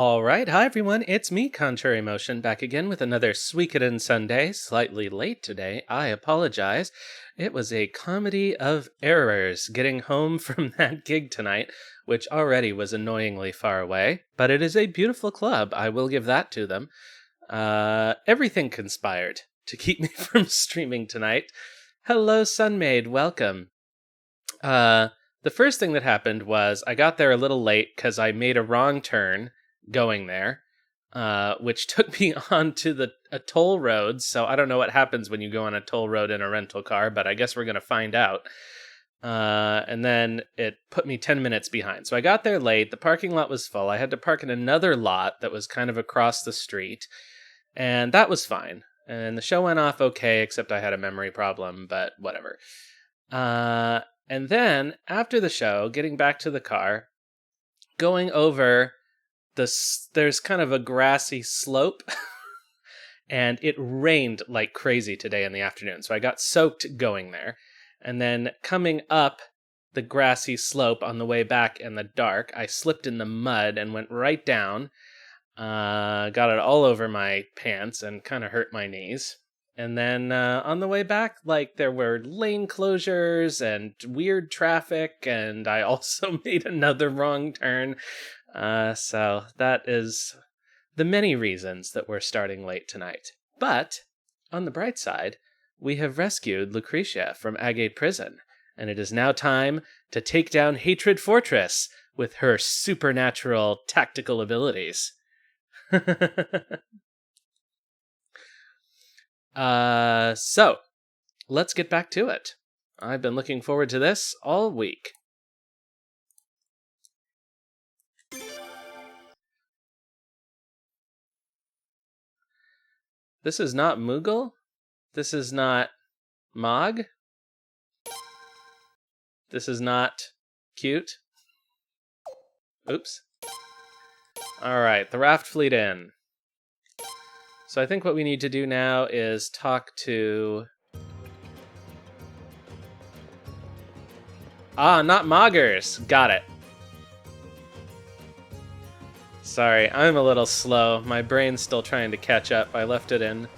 All right, hi everyone, it's me, Contrary Motion, back again with another Suikoden Sunday. Slightly late today, I apologize. It was a comedy of errors getting home from that gig tonight, which already was annoyingly far away, but it is a beautiful club, I will give that to them. Everything conspired to keep me from streaming tonight. Hello, Sunmaid, welcome. The first thing that happened was I got there a little late because I made a wrong turn going there, which took me onto a toll road. So I don't know what happens when you go on a toll road in a rental car, but I guess we're going to find out. And then it put me 10 minutes behind. So I got there late. The parking lot was full. I had to park in another lot that was kind of across the street. And that was fine. And the show went off okay, except I had a memory problem, but whatever. And then, after the show, getting back to the car, going over there's kind of a grassy slope, and it rained like crazy today in the afternoon, so I got soaked going there. And then coming up the grassy slope on the way back in the dark, I slipped in the mud and went right down, got it all over my pants and kind of hurt my knees. And then on the way back, there were lane closures and weird traffic, and I also made another wrong turn. So that is the many reasons that we're starting late tonight. But, on the bright side, we have rescued Lucretia from Agate Prison, and it is now time to take down Hatred Fortress with her supernatural tactical abilities. So, let's get back to it. I've been looking forward to this all week. This is not Moogle? This is not Mog? This is not cute? Oops. Alright, the Raftfleet Inn. So I think what we need to do now is talk to... not Moggers! Got it. Sorry, I'm a little slow. My brain's still trying to catch up. I left it in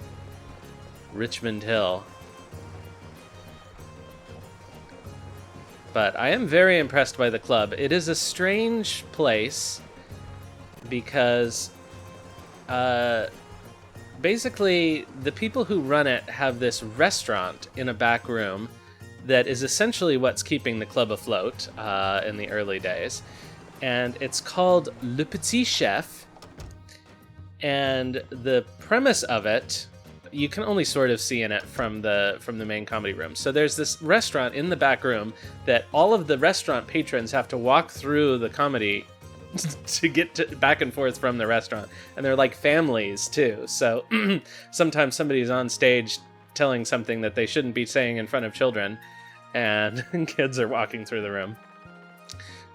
Richmond Hill. But I am very impressed by the club. It is a strange place because... basically, the people who run it have this restaurant in a back room that is essentially what's keeping the club afloat in the early days. And it's called Le Petit Chef. And the premise of it, you can only sort of see in it from the main comedy room. So there's this restaurant in the back room that all of the restaurant patrons have to walk through the comedy to get back and forth from the restaurant. And they're like families, too. So sometimes somebody's on stage telling something that they shouldn't be saying in front of children, and kids are walking through the room.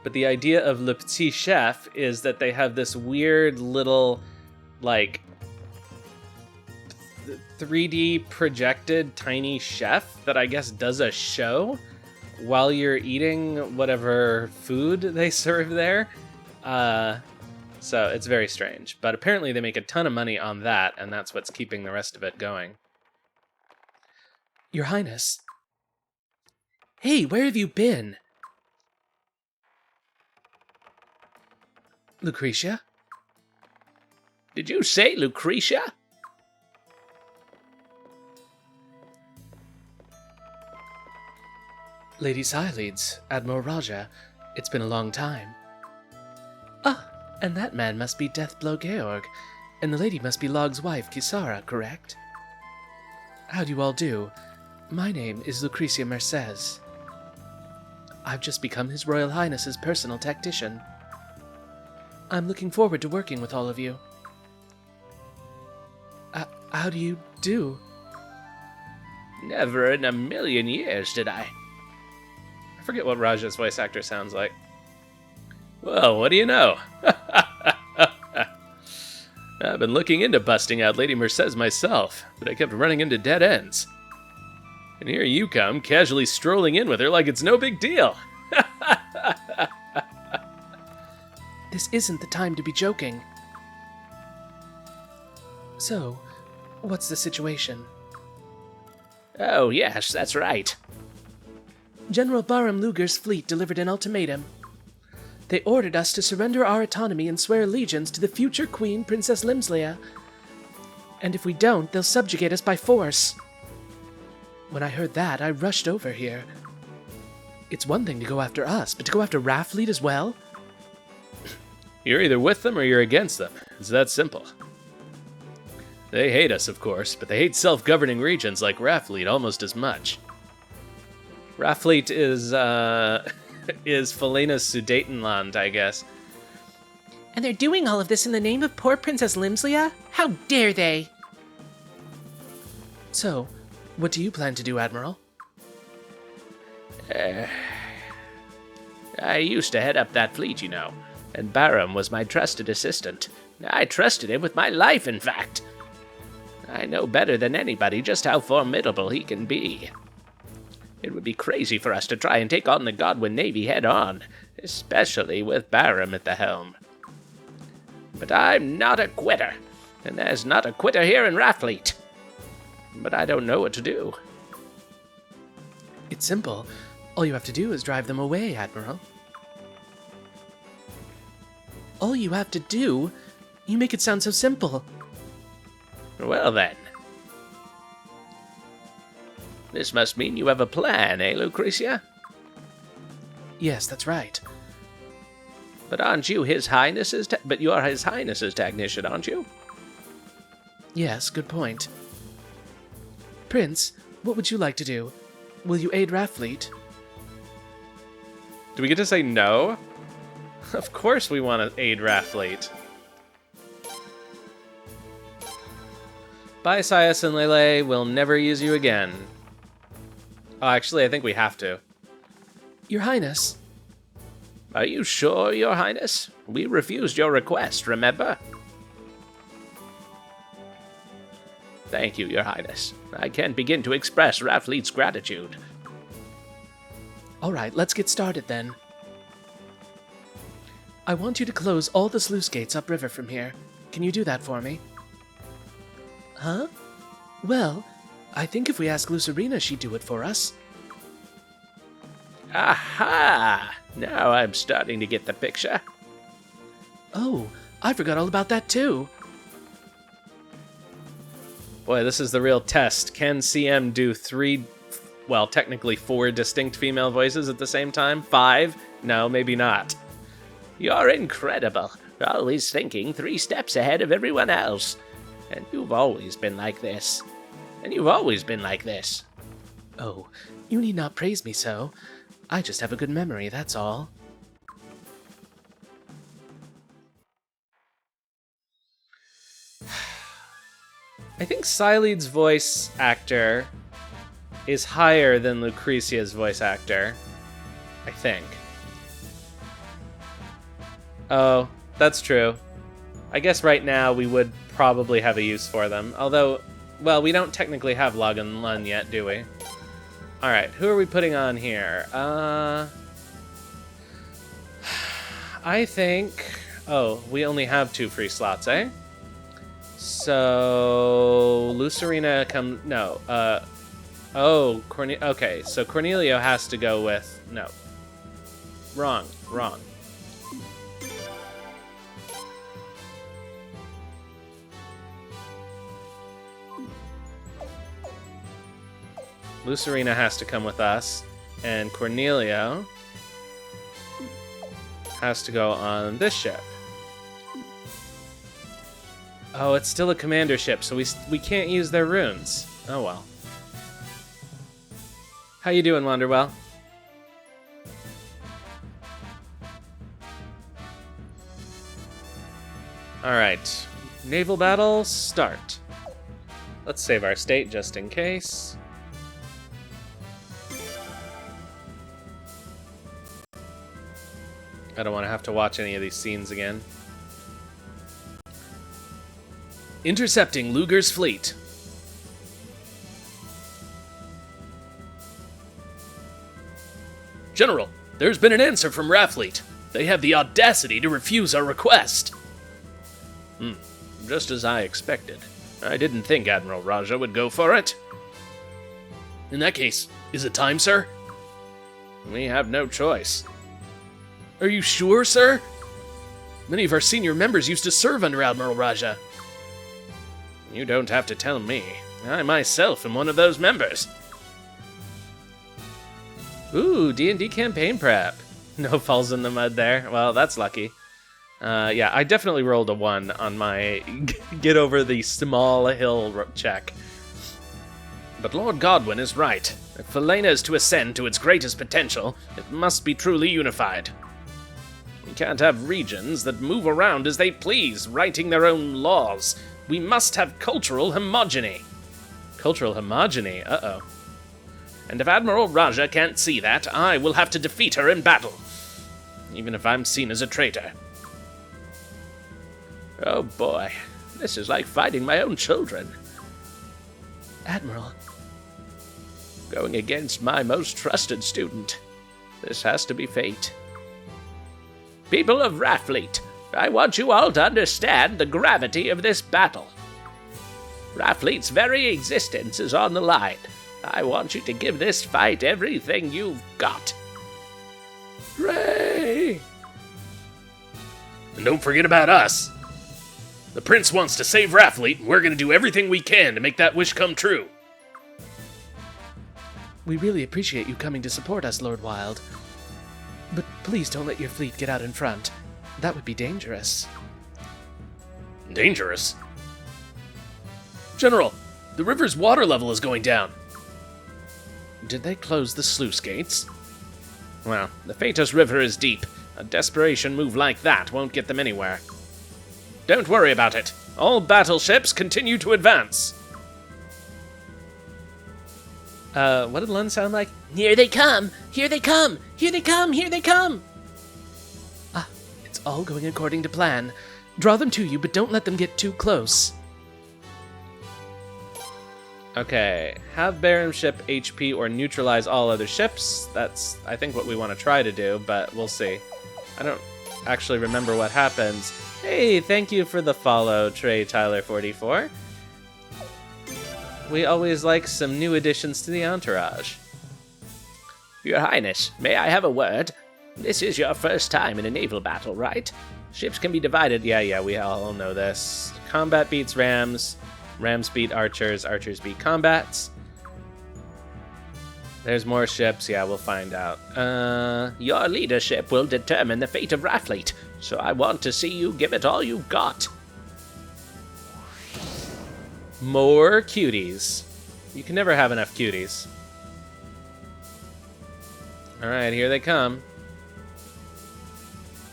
But the idea of Le Petit Chef is that they have this weird little, 3D projected tiny chef that I guess does a show while you're eating whatever food they serve there. So it's very strange. But apparently they make a ton of money on that, and that's what's keeping the rest of it going. Your Highness. Hey, where have you been? Lucretia? Did you say Lucretia? Lady Xyleeds, Admiral Raja, it's been a long time. Ah, and that man must be Deathblow Georg, and the lady must be Log's wife, Kisara, correct? How do you all do? My name is Lucretia Merces. I've just become His Royal Highness's personal tactician. I'm looking forward to working with all of you. How do you do? Never in a million years did I. I forget what Raja's voice actor sounds like. Well, what do you know? I've been looking into busting out Lady Merces myself, but I kept running into dead ends. And here you come, casually strolling in with her like it's no big deal. This isn't the time to be joking. So, what's the situation? Oh, yes, that's right. General Baram Luger's fleet delivered an ultimatum. They ordered us to surrender our autonomy and swear allegiance to the future queen, Princess Limslia. And if we don't, they'll subjugate us by force. When I heard that, I rushed over here. It's one thing to go after us, but to go after Raftfleet as well? You're either with them or you're against them. It's that simple. They hate us, of course, but they hate self-governing regions like Raftfleet almost as much. Raftfleet is Felena's Sudetenland, I guess. And they're doing all of this in the name of poor Princess Limslia? How dare they? So, what do you plan to do, Admiral? I used to head up that fleet, you know, and Baram was my trusted assistant. I trusted him with my life, in fact. I know better than anybody just how formidable he can be. It would be crazy for us to try and take on the Godwin Navy head-on, especially with Baram at the helm. But I'm not a quitter, and there's not a quitter here in Raftfleet. But I don't know what to do. It's simple. All you have to do is drive them away, Admiral. All you have to do? You make it sound so simple. Well then. This must mean you have a plan, eh, Lucretia? Yes, that's right. But aren't you His Highness's but you're His Highness's technician, aren't you? Yes, good point. Prince, what would you like to do? Will you aid Raftfleet? Do we get to say no? Of course we want to aid Raftfleet. Bye, Sias and Lele. We'll never use you again. Oh, actually, I think we have to. Your Highness. Are you sure, Your Highness? We refused your request, remember? Thank you, Your Highness. I can't begin to express Raftfleet's gratitude. All right, let's get started then. I want you to close all the sluice gates upriver from here. Can you do that for me? Huh? Well, I think if we ask Lucerina, she'd do it for us. Aha! Now I'm starting to get the picture. Oh, I forgot all about that too. Boy, this is the real test. Can CM do technically 4 distinct female voices at the same time? 5? No, maybe not. You're incredible. Always thinking 3 steps ahead of everyone else. And you've always been like this. Oh, you need not praise me so. I just have a good memory, that's all. I think Sileid's voice actor is higher than Lucrecia's voice actor. I think. Oh, that's true. I guess right now we would probably have a use for them. Although, well, we don't technically have Logan Lun yet, do we? Alright, who are we putting on here? I think... Oh, we only have 2 free slots, eh? So... Lucerina No, Oh, okay, so Cornelio has to go with... No. Wrong. Lucerina has to come with us, and Cornelio has to go on this ship. Oh, it's still a commander ship, so we can't use their runes. Oh well. How you doing, Wanderwell? Alright. Naval battle, start. Let's save our state just in case. I don't want to have to watch any of these scenes again. Intercepting Luger's fleet. General, there's been an answer from Raftfleet. They have the audacity to refuse our request. Just as I expected. I didn't think Admiral Raja would go for it. In that case, is it time, sir? We have no choice. Are you sure, sir? Many of our senior members used to serve under Admiral Raja. You don't have to tell me. I myself am one of those members. Ooh, D&D campaign prep. No falls in the mud there. Well, that's lucky. Yeah, I definitely rolled a 1 on my get over the small hill check. But Lord Godwin is right. If Felena is to ascend to its greatest potential, it must be truly unified. We can't have regions that move around as they please, writing their own laws. We must have cultural homogeny. Cultural homogeny? Uh-oh. And if Admiral Raja can't see that, I will have to defeat her in battle. Even if I'm seen as a traitor. Oh boy, this is like fighting my own children. Admiral. Going against my most trusted student. This has to be fate. People of Raftfleet, I want you all to understand the gravity of this battle. Raftfleet's very existence is on the line. I want you to give this fight everything you've got. Hooray! And don't forget about us. The Prince wants to save Raftfleet, and we're going to do everything we can to make that wish come true. We really appreciate you coming to support us, Lord Wild. But please don't let your fleet get out in front. That would be dangerous. Dangerous? General, the river's water level is going down. Did they close the sluice gates? Well, the Traitors River is deep. A desperation move like that won't get them anywhere. Don't worry about it. All battleships continue to advance. What did Lund sound like? Here they come! Here they come! Here they come! Here they come! Ah, it's all going according to plan. Draw them to you, but don't let them get too close. Okay, have Baron ship HP or neutralize all other ships. That's, I think, what we want to try to do, but we'll see. I don't actually remember what happens. Hey, thank you for the follow, Trey Tyler 44. We always like some new additions to the entourage. Your Highness, may I have a word? This is your first time in a naval battle, right? Ships can be divided. Yeah, we all know this. Combat beats rams. Rams beat archers. Archers beat combats. There's more ships. Yeah, we'll find out. Your leadership will determine the fate of Raftfleet, so I want to see you give it all you've got. More cuties. You can never have enough cuties. Alright, here they come.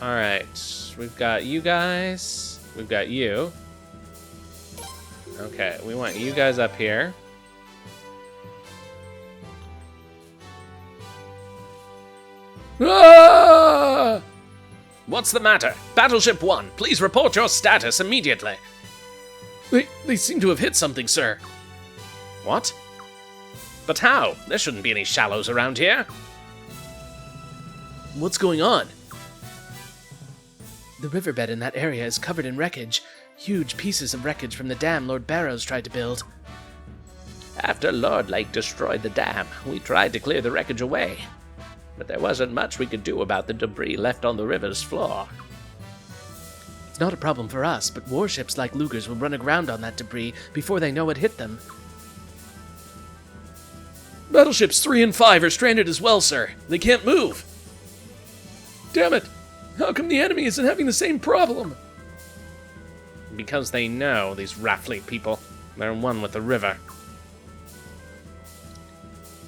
Alright, we've got you guys. We've got you. Okay, we want you guys up here. Ah! What's the matter? Battleship 1, please report your status immediately. They seem to have hit something, sir. What? But how? There shouldn't be any shallows around here. What's going on? The riverbed in that area is covered in wreckage. Huge pieces of wreckage from the dam Lord Barows tried to build. After Lord Lake destroyed the dam, we tried to clear the wreckage away. But there wasn't much we could do about the debris left on the river's floor. It's not a problem for us, but warships like Luger's will run aground on that debris before they know what hit them. Battleships 3 and 5 are stranded as well, sir. They can't move. Damn it! How come the enemy isn't having the same problem? Because they know, these Raftfleet people. They're one with the river.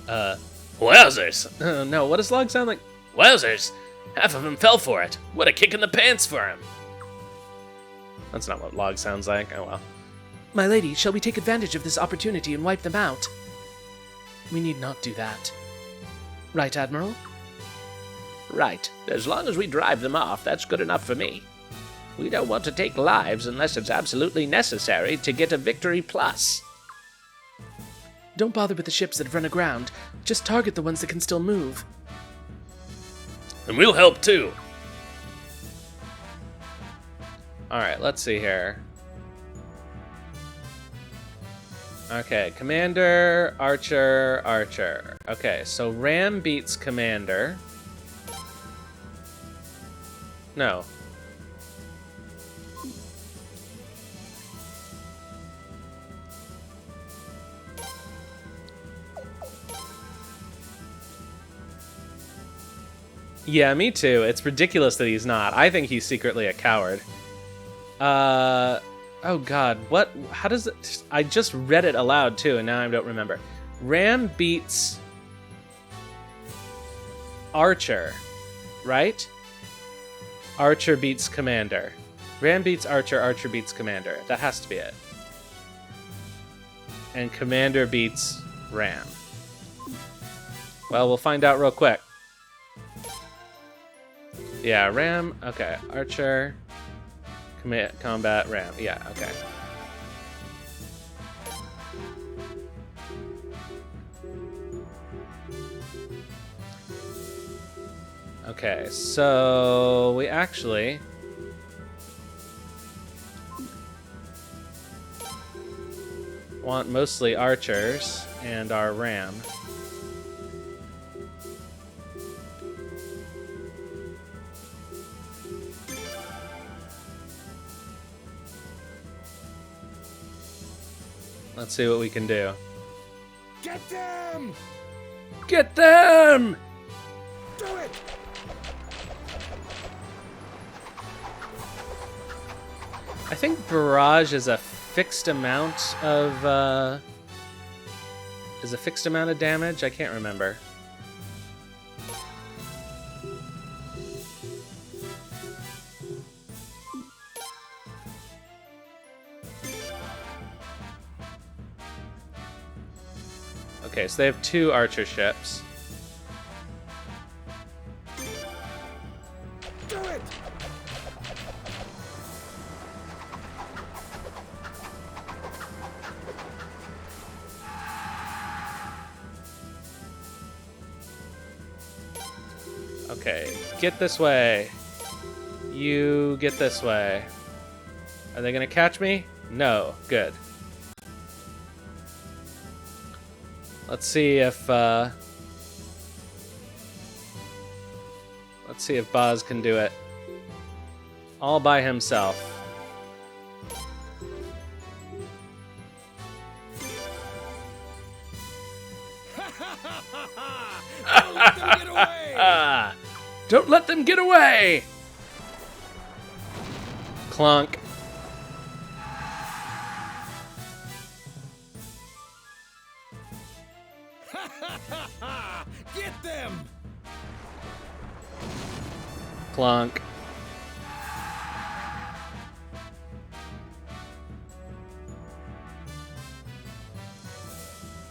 Wowzers! No, what does Log sound like? Wowzers! Half of them fell for it. What a kick in the pants for him. That's not what Log sounds like. Oh well. My lady, shall we take advantage of this opportunity and wipe them out? We need not do that. Right, Admiral? Right. As long as we drive them off, that's good enough for me. We don't want to take lives unless it's absolutely necessary to get a victory plus. Don't bother with the ships that have run aground. Just target the ones that can still move. And we'll help too. Alright, let's see here. Okay, Commander, Archer, Archer. Okay, so Ram beats Commander. No. Yeah, me too. It's ridiculous that he's not. I think he's secretly a coward. Oh god, what? How does it... I just read it aloud too, and now I don't remember. Ram beats Archer, right? Archer beats Commander. Ram beats Archer, Archer beats Commander. That has to be it. And Commander beats Ram. Well, we'll find out real quick. Yeah, Ram. Okay, Archer. Combat, Ram. Yeah, okay. Okay, so we actually... want mostly archers and our Ram. Let's see what we can do. Get them! Get them! Do it! I think barrage is a fixed amount of damage. I can't remember. Okay, so they have 2 archer ships. Do it! Okay, get this way. You get this way. Are they gonna catch me? No. Good. Let's see if Boz can do it all by himself. Don't let them get away! Don't let them get away! Clunk. Get them! Clunk.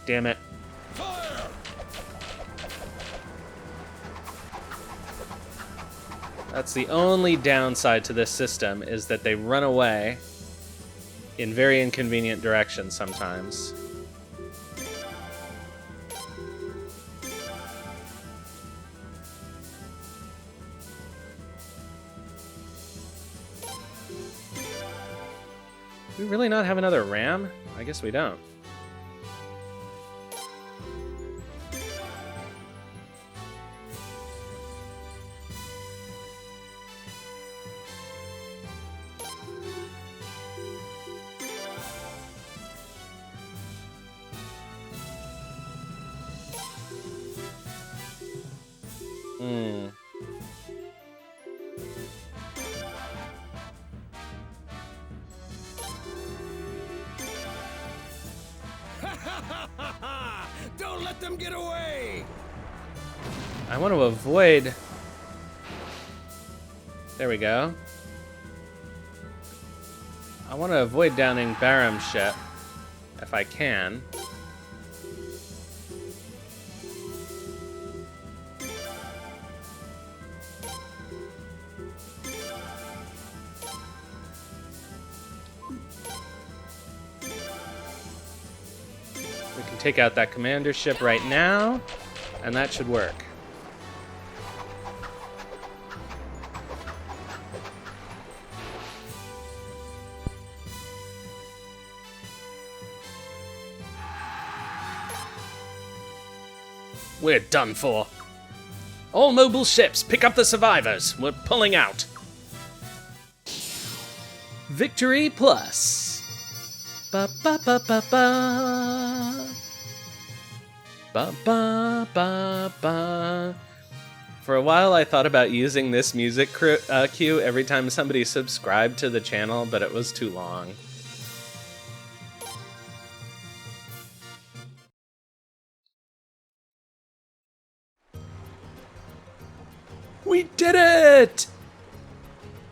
Damn it. Fire! That's the only downside to this system, is that they run away in very inconvenient directions sometimes. Do we really not have another ram? I guess we don't. Don't let them get away! I want to avoid... There we go. I want to avoid downing Barham's ship, if I can. We can take out that commander ship right now, and that should work. We're done for. All mobile ships, pick up the survivors. We're pulling out. Victory plus. Ba ba ba ba ba. Ba ba ba ba. For a while, I thought about using this music cue every time somebody subscribed to the channel, but it was too long. We did it!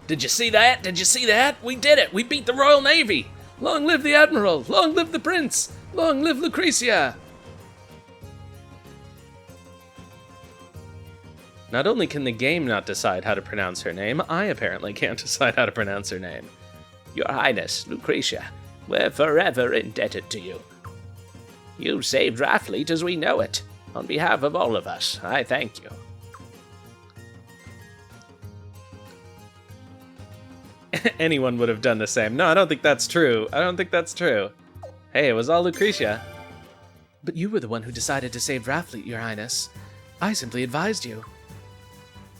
Did you see that? Did you see that? We did it! We beat the Royal Navy! Long live the Admiral! Long live the Prince! Long live Lucretia! Not only can the game not decide how to pronounce her name, I apparently can't decide how to pronounce her name. Your Highness, Lucretia, we're forever indebted to you. You saved Raftfleet as we know it. On behalf of all of us, I thank you. Anyone would have done the same. No, I don't think that's true. I don't think that's true. Hey, it was all Lucretia. But you were the one who decided to save Raftfleet, Your Highness. I simply advised you.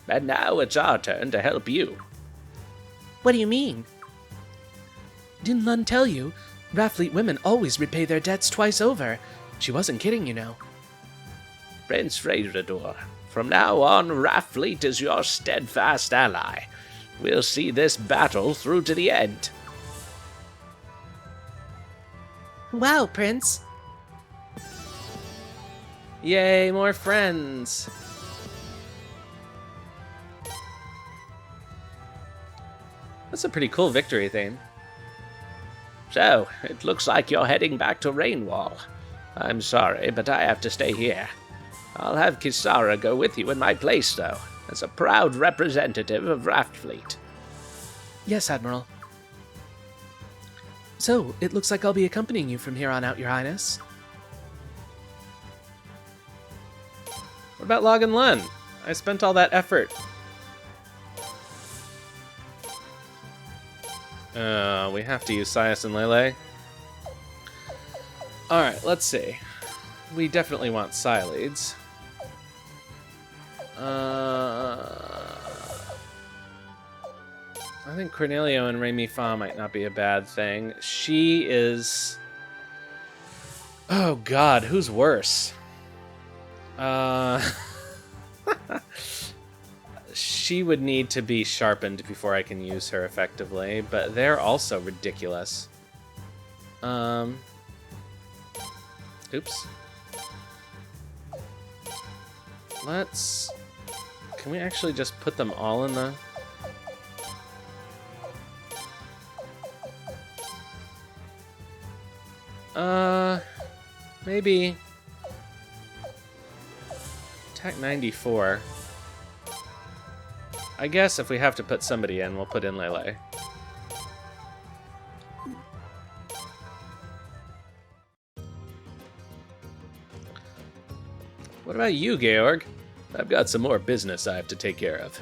And now it's our turn to help you. What do you mean? Didn't Lund tell you? Raftfleet women always repay their debts twice over. She wasn't kidding, you know. Prince Freydor, from now on, Raftfleet is your steadfast ally. We'll see this battle through to the end. Wow, Prince. Yay, more friends. That's a pretty cool victory theme. So, it looks like you're heading back to Rainwall. I'm sorry, but I have to stay here. I'll have Kisara go with you in my place, though, as a proud representative of Raftfleet. Yes, Admiral. So, it looks like I'll be accompanying you from here on out, Your Highness. What about Log and Lun? I spent all that effort. We have to use Sias and Lele. Alright, let's see. We definitely want Psy leads. I think Cornelio and Remy Fa might not be a bad thing. She is... Oh god, who's worse? She would need to be sharpened before I can use her effectively, but they're also ridiculous. Oops. Let's... Can we actually just put them all in the... Maybe... Attack 94. I guess if we have to put somebody in, we'll put in Lele. What about you, Georg? I've got some more business I have to take care of.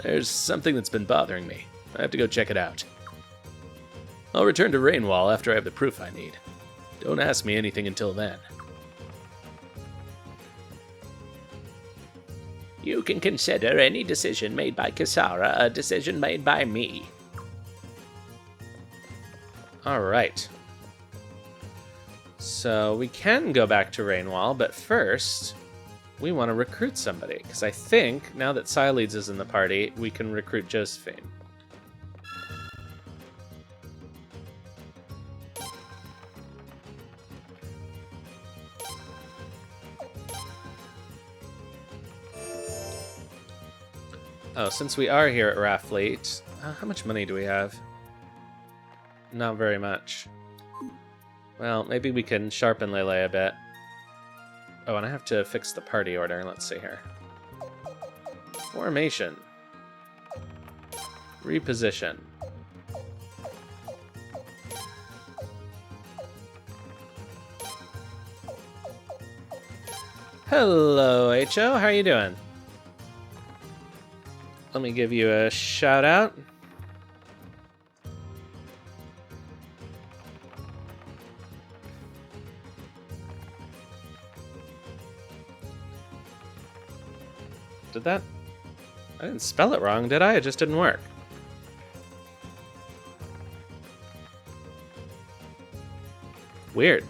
There's something that's been bothering me. I have to go check it out. I'll return to Rainwall after I have the proof I need. Don't ask me anything until then. You can consider any decision made by Kisara a decision made by me. Alright. So we can go back to Rainwall, but first we want to recruit somebody, because I think now that Sileads is in the party, we can recruit Josephine. Oh, since we are here at Raftfleet, how much money do we have? Not very much. Well, maybe we can sharpen Lele a bit. Oh, and I have to fix the party order. Let's see here. Formation. Reposition. Hello, HO. How are you doing? Let me give you a shout out. Did that... I didn't spell it wrong, did I? It just didn't work. Weird.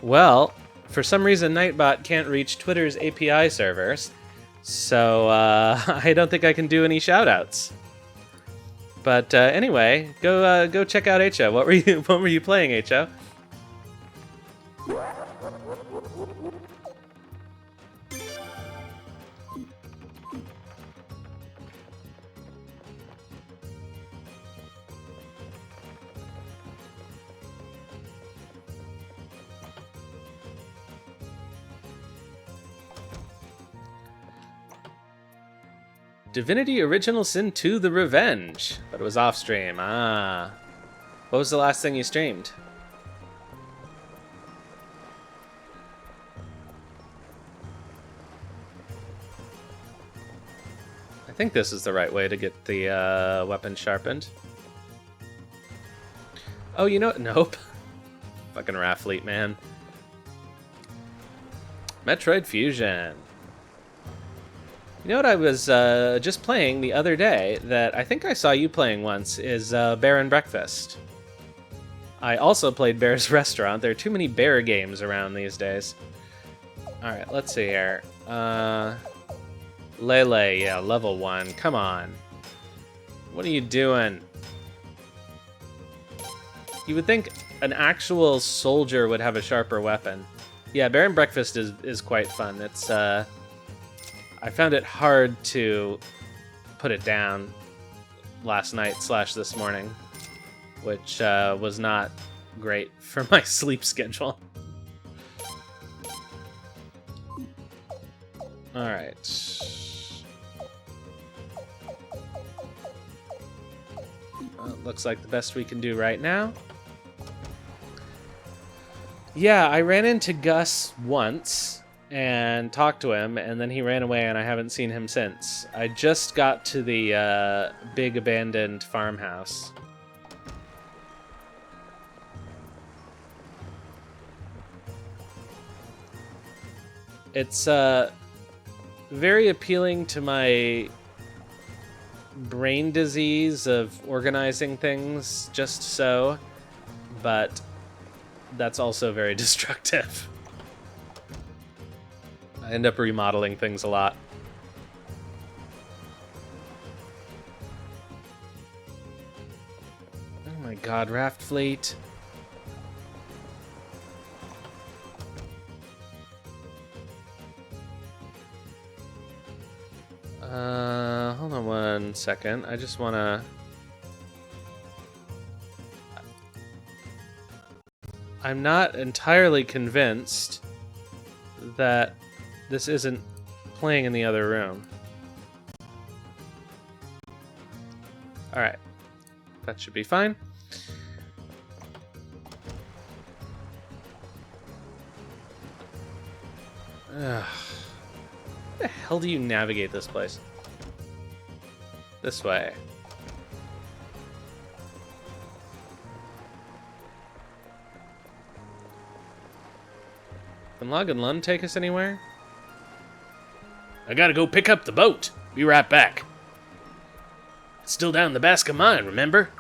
Well, for some reason, Nightbot can't reach Twitter's API servers, so I don't think I can do any shoutouts. But anyway, go check out Ho. What were you playing, Ho? Divinity Original Sin 2 The Revenge. But it was off stream. Ah. What was the last thing you streamed? I think this is the right way to get the weapon sharpened. Oh, you know what? Nope. Fucking Raftfleet, man. Metroid Fusion. You know what I was just playing the other day that I think I saw you playing once is Bear and Breakfast. I also played Bear's Restaurant. There are too many bear games around these days. Alright, let's see here. Lele, yeah, level 1. Come on. What are you doing? You would think an actual soldier would have a sharper weapon. Yeah, Bear and Breakfast is quite fun. It's, I found it hard to put it down last night / this morning, which was not great for my sleep schedule. Alright. Well, looks like the best we can do right now. Yeah, I ran into Gus once and talked to him, and then he ran away, and I haven't seen him since. I just got to the big abandoned farmhouse. It's very appealing to my brain disease of organizing things just so, but that's also very destructive. I end up remodeling things a lot. Oh my god, Raftfleet. Hold on one second. I just wanna... I'm not entirely convinced that this isn't playing in the other room. Alright. That should be fine. Ugh. How the hell do you navigate this place? This way. Can Log and Lund take us anywhere? I gotta go pick up the boat. Be right back. It's still down in the Basque mine, remember?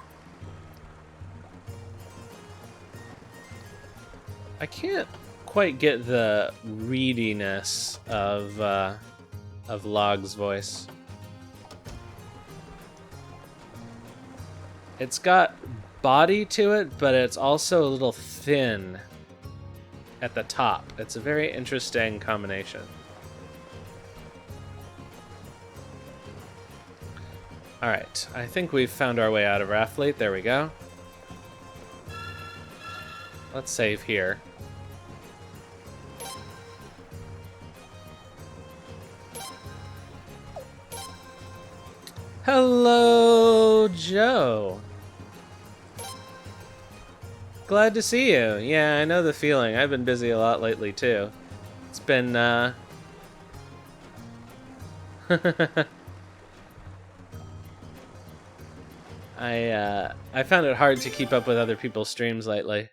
I can't quite get the readiness of Log's voice. It's got body to it, but it's also a little thin at the top. It's a very interesting combination. Alright, I think we've found our way out of Raftfleet. There we go. Let's save here. Hello, Joe. Glad to see you. Yeah, I know the feeling. I've been busy a lot lately, too. It's been, I found it hard to keep up with other people's streams lately.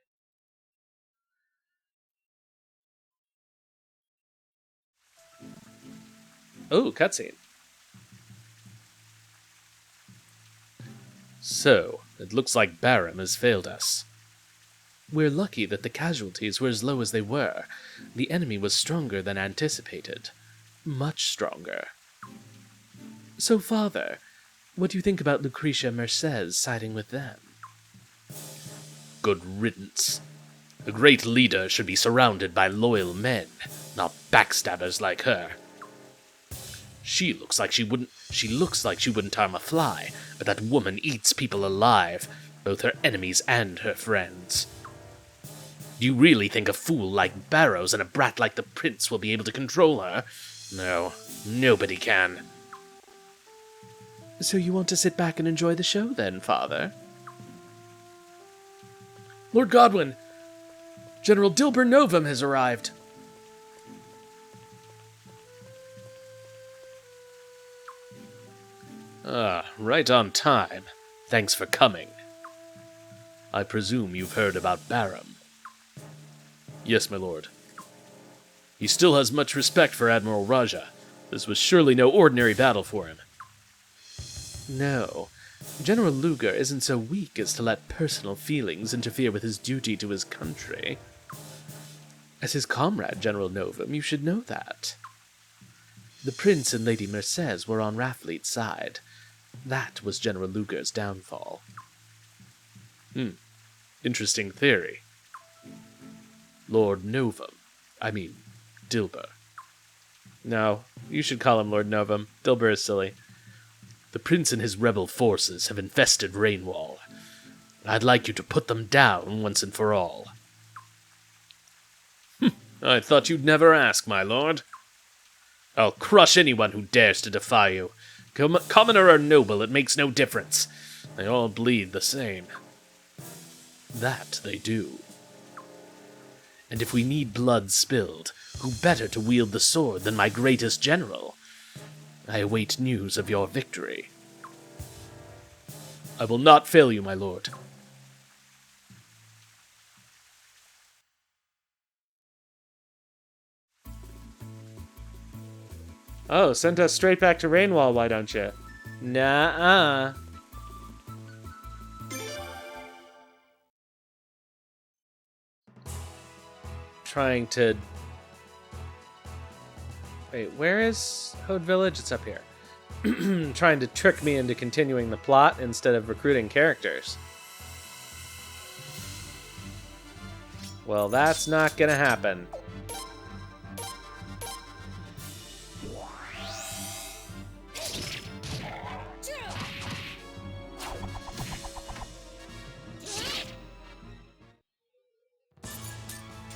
Oh, cutscene. So, it looks like Barum has failed us. We're lucky that the casualties were as low as they were. The enemy was stronger than anticipated. Much stronger. So, Father, what do you think about Lucretia Mercez siding with them? Good riddance. A great leader should be surrounded by loyal men, not backstabbers like her. She looks like she wouldn't harm a fly, but that woman eats people alive, both her enemies and her friends. Do you really think a fool like Barows and a brat like the prince will be able to control her? No, nobody can. So you want to sit back and enjoy the show then, Father? Lord Godwin, General Dilber Novum has arrived. Right on time. Thanks for coming. I presume you've heard about Barum. Yes, my lord. He still has much respect for Admiral Raja. This was surely no ordinary battle for him. No. General Luger isn't so weak as to let personal feelings interfere with his duty to his country. As his comrade, General Novum, you should know that. The Prince and Lady Mercez were on Raftfleet's side. That was General Luger's downfall. Interesting theory. Lord Novum. Dilber. No, you should call him Lord Novum. Dilber is silly. The prince and his rebel forces have infested Rainwall. I'd like you to put them down once and for all. I thought you'd never ask, my lord. I'll crush anyone who dares to defy you. Commoner or noble, it makes no difference. They all bleed the same. That they do. And if we need blood spilled, who better to wield the sword than my greatest general? I await news of your victory. I will not fail you, my lord. Oh, send us straight back to Rainwall, why don't you? Nuh-uh. Trying to... Wait, where is Hode Village? It's up here. Trying to trick me into continuing the plot instead of recruiting characters. Well, that's not gonna happen.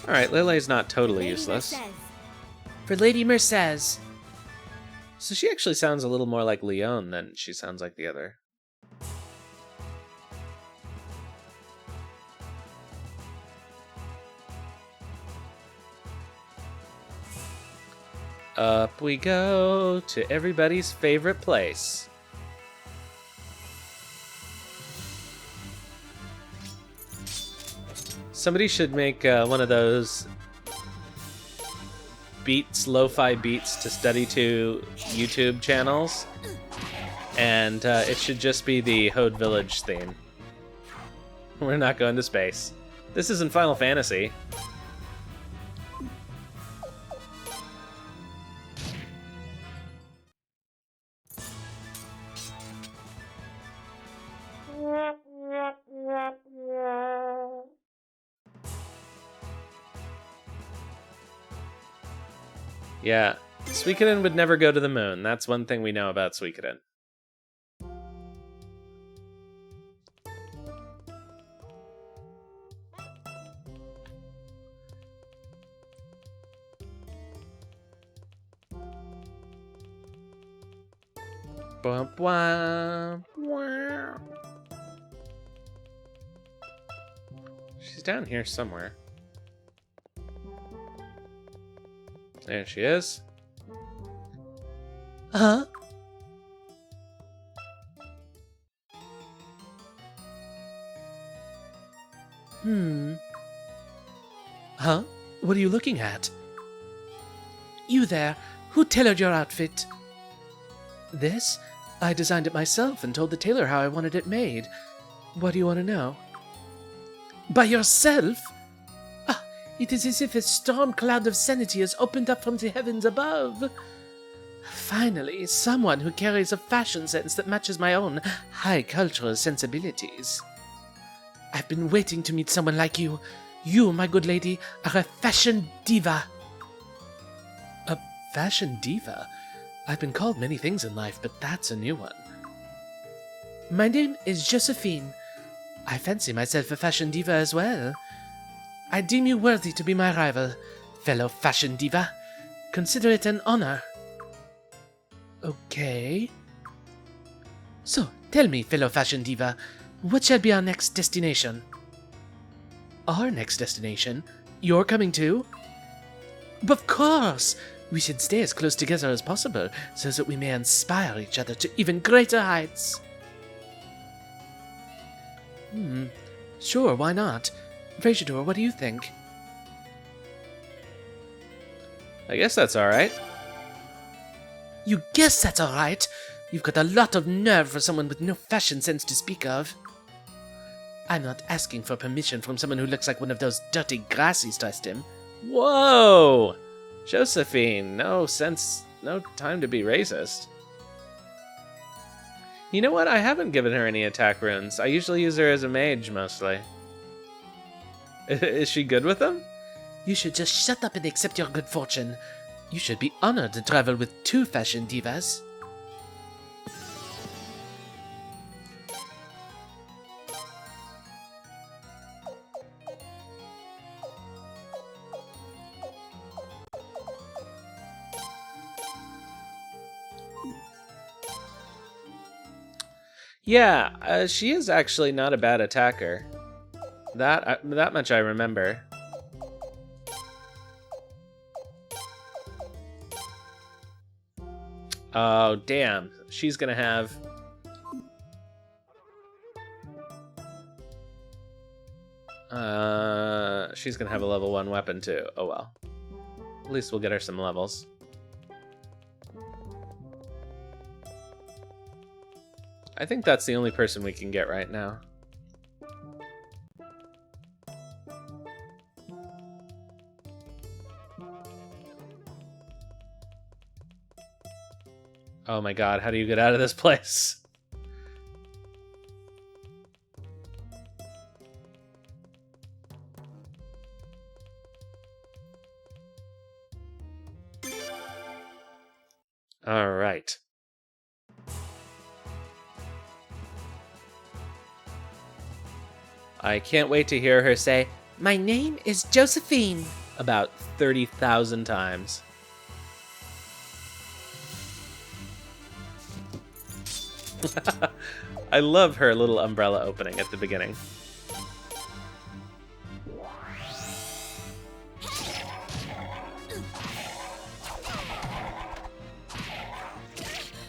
Alright, Lele's not totally useless. For Lady Mercez. So she actually sounds a little more like Leon than she sounds like the other. Up we go to everybody's favorite place. Somebody should make one of those beats, lo-fi beats to study to YouTube channels, and it should just be the Hode Village theme. We're not going to space. This isn't Final Fantasy. Yeah, Suikoden would never go to the moon. That's one thing we know about Suikoden. Bwah, bwah, bwah. She's down here somewhere. There she is. Huh? Huh? What are you looking at? You there, who tailored your outfit? This? I designed it myself and told the tailor how I wanted it made. What do you want to know? By yourself? Ah, it is as if a storm cloud of sanity has opened up from the heavens above. Finally, someone who carries a fashion sense that matches my own high cultural sensibilities. I've been waiting to meet someone like you. You, my good lady, are a fashion diva. A fashion diva? I've been called many things in life, but that's a new one. My name is Josephine. I fancy myself a fashion diva as well. I deem you worthy to be my rival, fellow fashion diva. Consider it an honor. Okay. So, tell me, fellow fashion diva, what shall be our next destination? Our next destination? You're coming too? Of course! We should stay as close together as possible, so that we may inspire each other to even greater heights. Sure, why not? Frasiador, what do you think? I guess that's alright. You guess that's alright? You've got a lot of nerve for someone with no fashion sense to speak of. I'm not asking for permission from someone who looks like one of those dirty grassies, trust him. Whoa! Josephine, no time to be racist. You know what? I haven't given her any attack runes. I usually use her as a mage, mostly. Is she good with them? You should just shut up and accept your good fortune. You should be honored to travel with two fashion divas. Yeah, she is actually not a bad attacker. That much I remember. Oh, damn. She's gonna have... she's gonna have a level 1 weapon too. Oh well. At least we'll get her some levels. I think that's the only person we can get right now. Oh my god, how do you get out of this place? All right. I can't wait to hear her say, "My name is Josephine," about 30,000 times. I love her little umbrella opening at the beginning.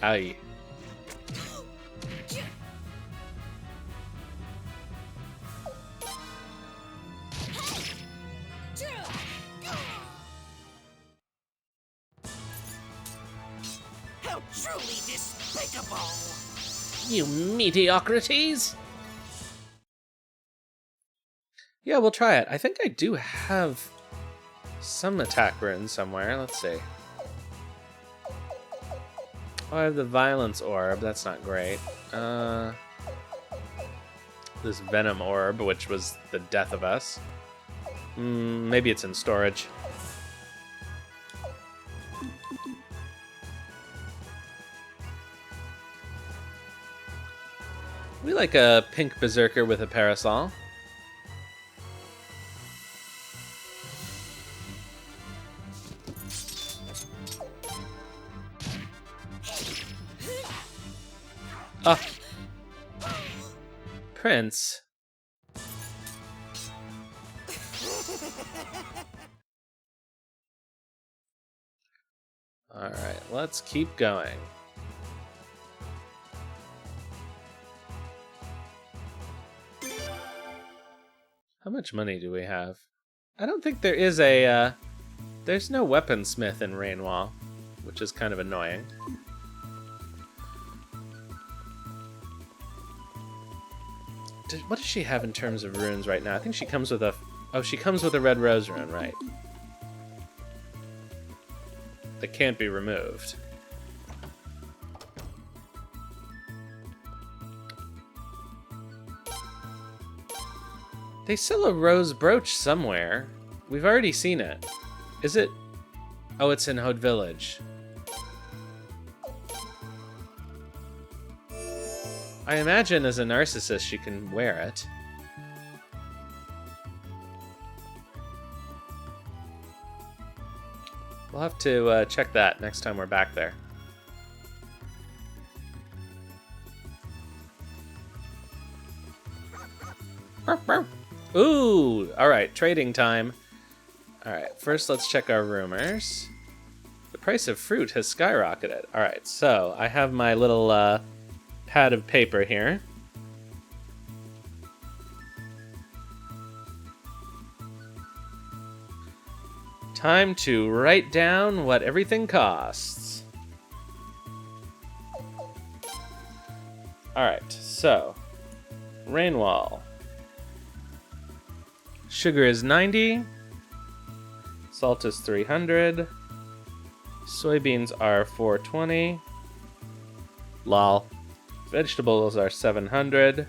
Aye. How truly despicable! You mediocrities! Yeah, we'll try it. I think I do have some attack runes somewhere. Let's see. Oh, I have the Violence Orb. That's not great. This Venom Orb, which was the death of us. Maybe it's in storage. We like a pink berserker with a parasol. Ah. Prince. Alright, let's keep going. How much money do we have? I don't think there is a, there's no weaponsmith in Rainwall, which is kind of annoying. what does she have in terms of runes right now? I think she comes with a... Oh, she comes with a red rose rune, right? That can't be removed. They sell a rose brooch somewhere. We've already seen it. Is it? Oh, it's in Hode Village. I imagine as a narcissist she can wear it. We'll have to check that next time we're back there. Ooh, alright, trading time. Alright, first let's check our rumors. The price of fruit has skyrocketed. Alright, so I have my little pad of paper here. Time to write down what everything costs. Alright, so Rainwall. Sugar is 90. Salt is 300. Soybeans are 420. Lol. Vegetables are 700.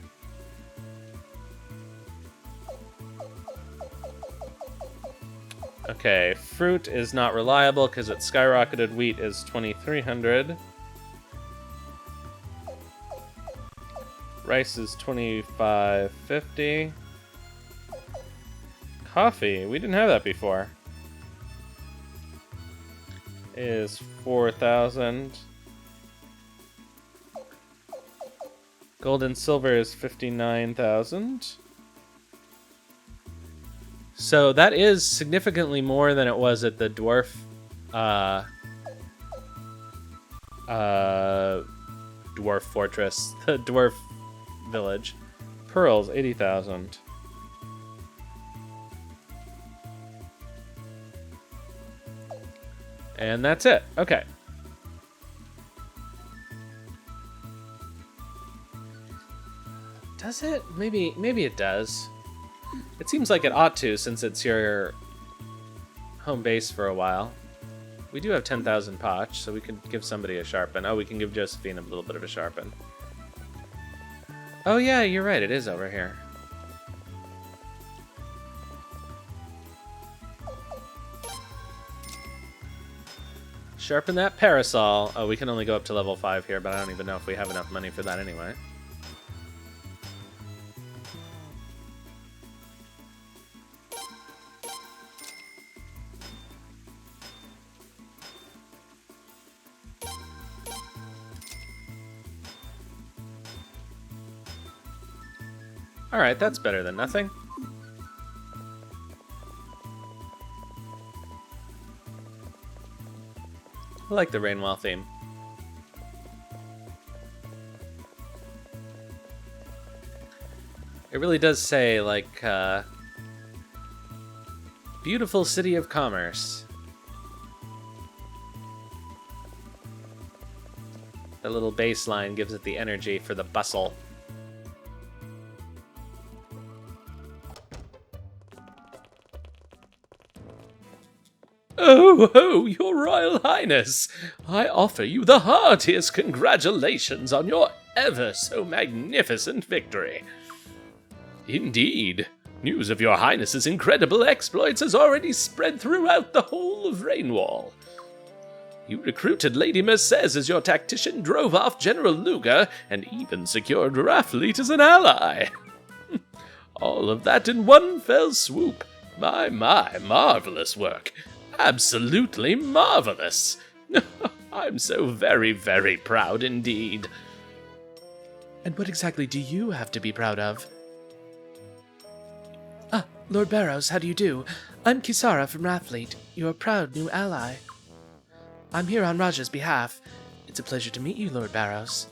Okay, fruit is not reliable because it skyrocketed. Wheat is 2,300. Rice is 25.50. Coffee, we didn't have that before. Is 4,000. Gold and silver is 59,000. So that is significantly more than it was at the dwarf dwarf fortress, the dwarf village. Pearls, 80,000. And that's it. Okay. Does it? Maybe it does. It seems like it ought to, since it's your home base for a while. We do have 10,000 potch, so we can give somebody a sharpen. Oh, we can give Josephine a little bit of a sharpen. Oh yeah, you're right, it is over here. Sharpen that parasol. Oh, we can only go up to level 5 here, but I don't even know if we have enough money for that anyway. Alright, that's better than nothing. I like the Rainwall theme. It really does say, like, beautiful city of commerce. The little bass line gives it the energy for the bustle. Oh, your Royal Highness! I offer you the heartiest congratulations on your ever so magnificent victory. Indeed, news of your Highness's incredible exploits has already spread throughout the whole of Rainwall. You recruited Lady Mercedes as your tactician, drove off General Luger, and even secured Raftfleet as an ally. All of that in one fell swoop. My, marvelous work. Absolutely marvelous. I'm so very, very proud indeed. And what exactly do you have to be proud of? Ah, Lord Barows, how do you do? I'm Kisara from Raftfleet, your proud new ally. I'm here on Raja's behalf. It's a pleasure to meet you, Lord Barows.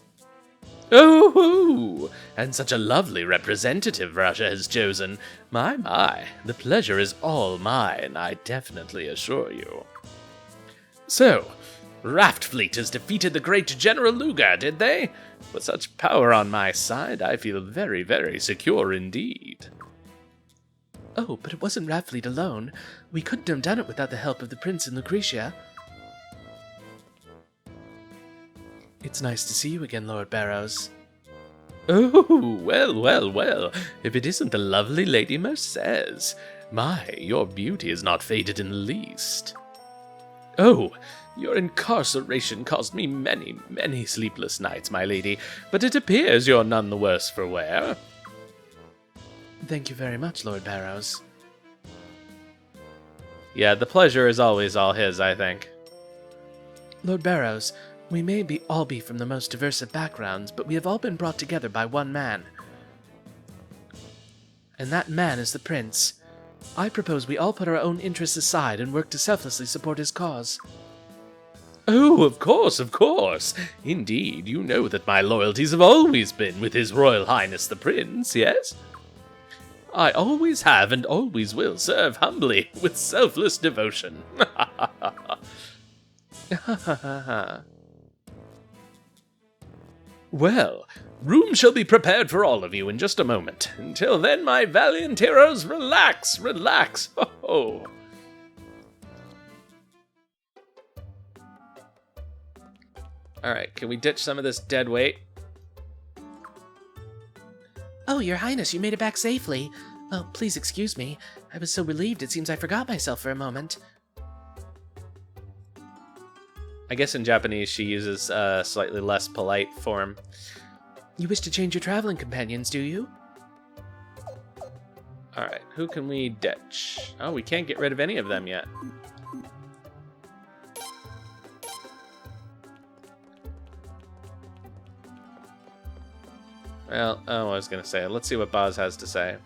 Oh, and such a lovely representative Raja has chosen. My, the pleasure is all mine, I definitely assure you. So, Raftfleet has defeated the great General Lugar, did they? With such power on my side, I feel very, very secure indeed. Oh, but it wasn't Raftfleet alone. We couldn't have done it without the help of the Prince and Lucretia. It's nice to see you again, Lord Barows. Oh, well, if it isn't the lovely Lady Mercedes. My, your beauty is not faded in the least. Oh, your incarceration caused me many, many sleepless nights, my lady, but it appears you're none the worse for wear. Thank you very much, Lord Barows. Yeah, the pleasure is always all his, I think. Lord Barows, we may all be from the most diverse of backgrounds, but we have all been brought together by one man. And that man is the Prince. I propose we all put our own interests aside and work to selflessly support his cause. Oh, of course. Indeed, you know that my loyalties have always been with His Royal Highness the Prince, yes? I always have and always will serve humbly with selfless devotion. Well, room shall be prepared for all of you in just a moment. Until then, my valiant heroes, relax. Ho. Alright, can we ditch some of this dead weight? Oh, Your Highness, you made it back safely. Oh, please excuse me. I was so relieved it seems I forgot myself for a moment. I guess in Japanese she uses a slightly less polite form. You wish to change your traveling companions, do you? Alright, who can we ditch? Oh, we can't get rid of any of them yet. Well, I was going to say, let's see what Boz has to say.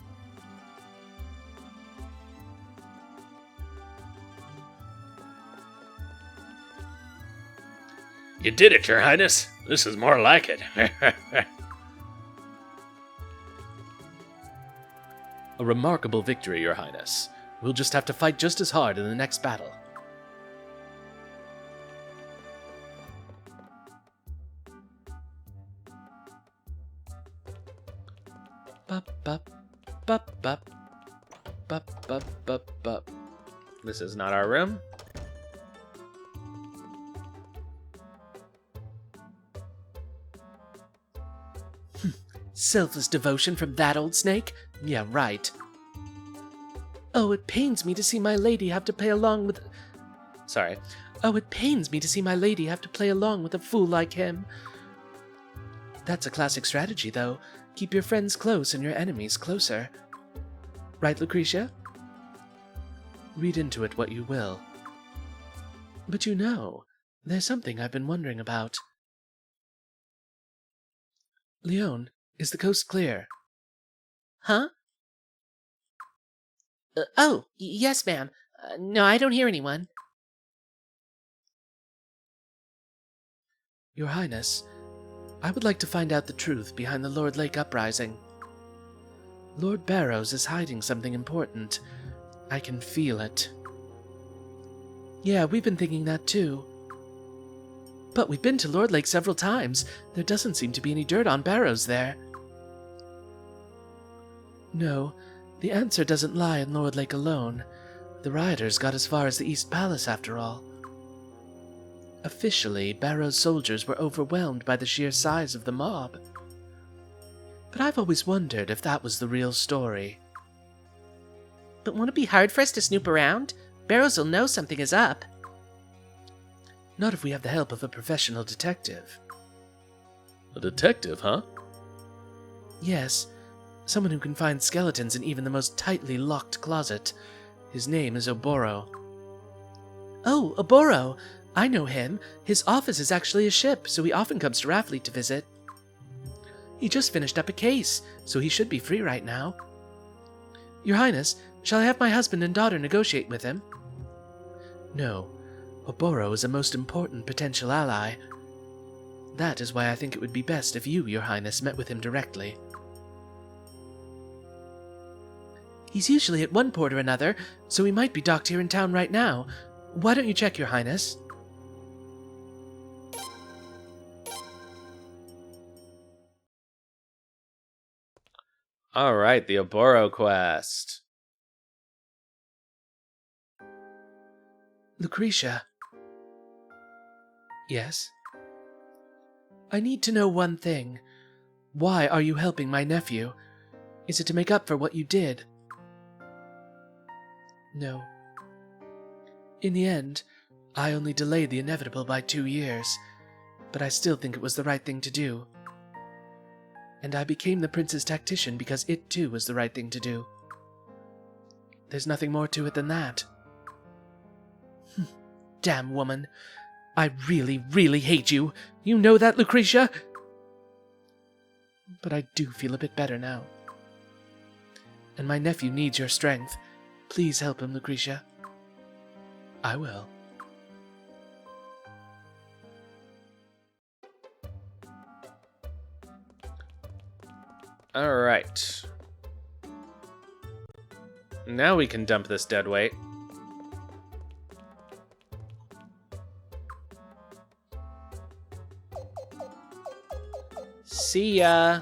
You did it, Your Highness. This is more like it. A remarkable victory, Your Highness. We'll just have to fight just as hard in the next battle. This is not our room. Selfless devotion from that old snake? Yeah, right. Oh, it pains me to see my lady have to play along with... Sorry. Oh, it pains me to see my lady have to play along with a fool like him. That's a classic strategy, though. Keep your friends close and your enemies closer. Right, Lucretia? Read into it what you will. But you know, there's something I've been wondering about. Leon, is the coast clear? Huh? Yes, ma'am. No, I don't hear anyone. Your Highness, I would like to find out the truth behind the Lord Lake uprising. Lord Barows is hiding something important. I can feel it. Yeah, we've been thinking that too. But we've been to Lord Lake several times. There doesn't seem to be any dirt on Barows there. No, the answer doesn't lie in Lord Lake alone. The rioters got as far as the East Palace after all. Officially, Barrow's soldiers were overwhelmed by the sheer size of the mob. But I've always wondered if that was the real story. But won't it be hard for us to snoop around? Barrows will know something is up. Not if we have the help of a professional detective. A detective, huh? Yes, someone who can find skeletons in even the most tightly locked closet. His name is Orboro. Oh, Orboro! I know him. His office is actually a ship, so he often comes to Raftfleet to visit. He just finished up a case, so he should be free right now. Your Highness, shall I have my husband and daughter negotiate with him? No. Orboro is a most important potential ally. That is why I think it would be best if you, Your Highness, met with him directly. He's usually at one port or another, so he might be docked here in town right now. Why don't you check, Your Highness? All right, the Orboro quest. Lucretia. Yes? I need to know one thing. Why are you helping my nephew? Is it to make up for what you did? No. In the end, I only delayed the inevitable by 2 years, but I still think it was the right thing to do. And I became the prince's tactician because it too was the right thing to do. There's nothing more to it than that. Damn woman. I really, really hate you. You know that, Lucretia? But I do feel a bit better now. And my nephew needs your strength. Please help him, Lucretia. I will. All right. Now we can dump this dead weight. See ya.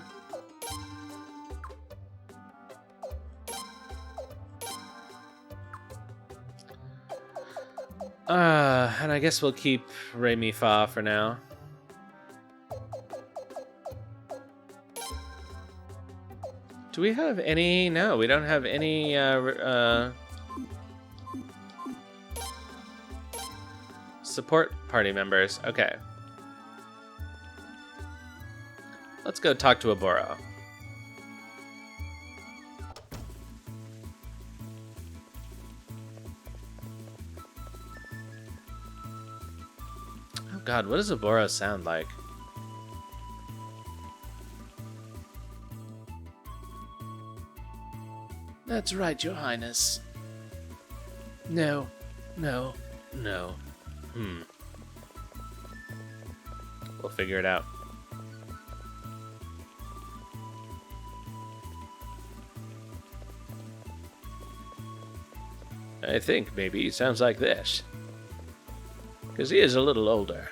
And I guess we'll keep Re Fa for now. Do we have any? No, we don't have any, support party members. Okay. Let's go talk to Orboro. Oh god, what does Orboro sound like? That's right, Your Highness. No. No. We'll figure it out. I think maybe he sounds like this. Because he is a little older.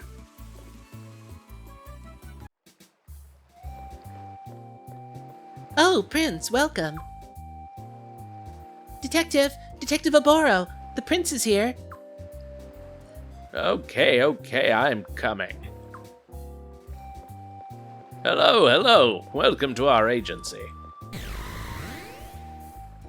Oh, Prince, welcome. Detective Orboro, the prince is here. Okay, I'm coming. Hello, welcome to our agency.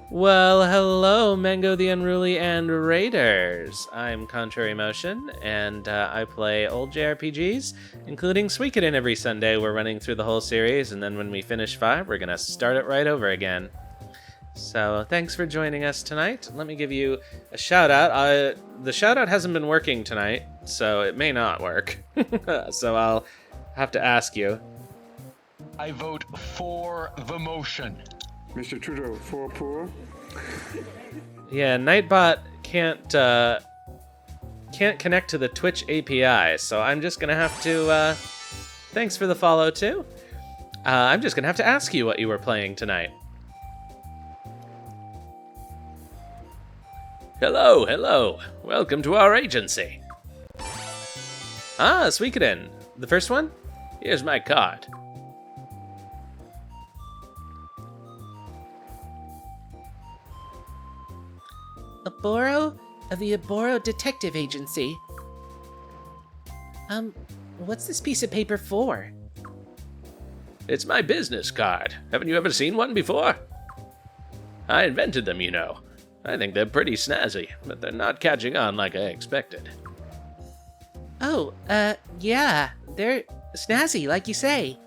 Well, hello, Mango the Unruly and Raiders. I'm Contrary Motion, and I play old JRPGs, including Suikoden every Sunday. We're running through the whole series, and then when we finish 5, we're going to start it right over again. So, thanks for joining us tonight. Let me give you a shout-out. The shout-out hasn't been working tonight, so it may not work. So I'll have to ask you. I vote for the motion. Mr. Trudeau, for poor. Yeah, Nightbot can't connect to the Twitch API, so I'm just gonna have to. Thanks for the follow too. I'm just gonna have to ask you what you were playing tonight. Hello. Welcome to our agency. Ah, Suikoden. The first one? Here's my card. Orboro of the Orboro Detective Agency. What's this piece of paper for? It's my business card. Haven't you ever seen one before? I invented them, you know. I think they're pretty snazzy, but they're not catching on like I expected. Oh, yeah, they're snazzy, like you say.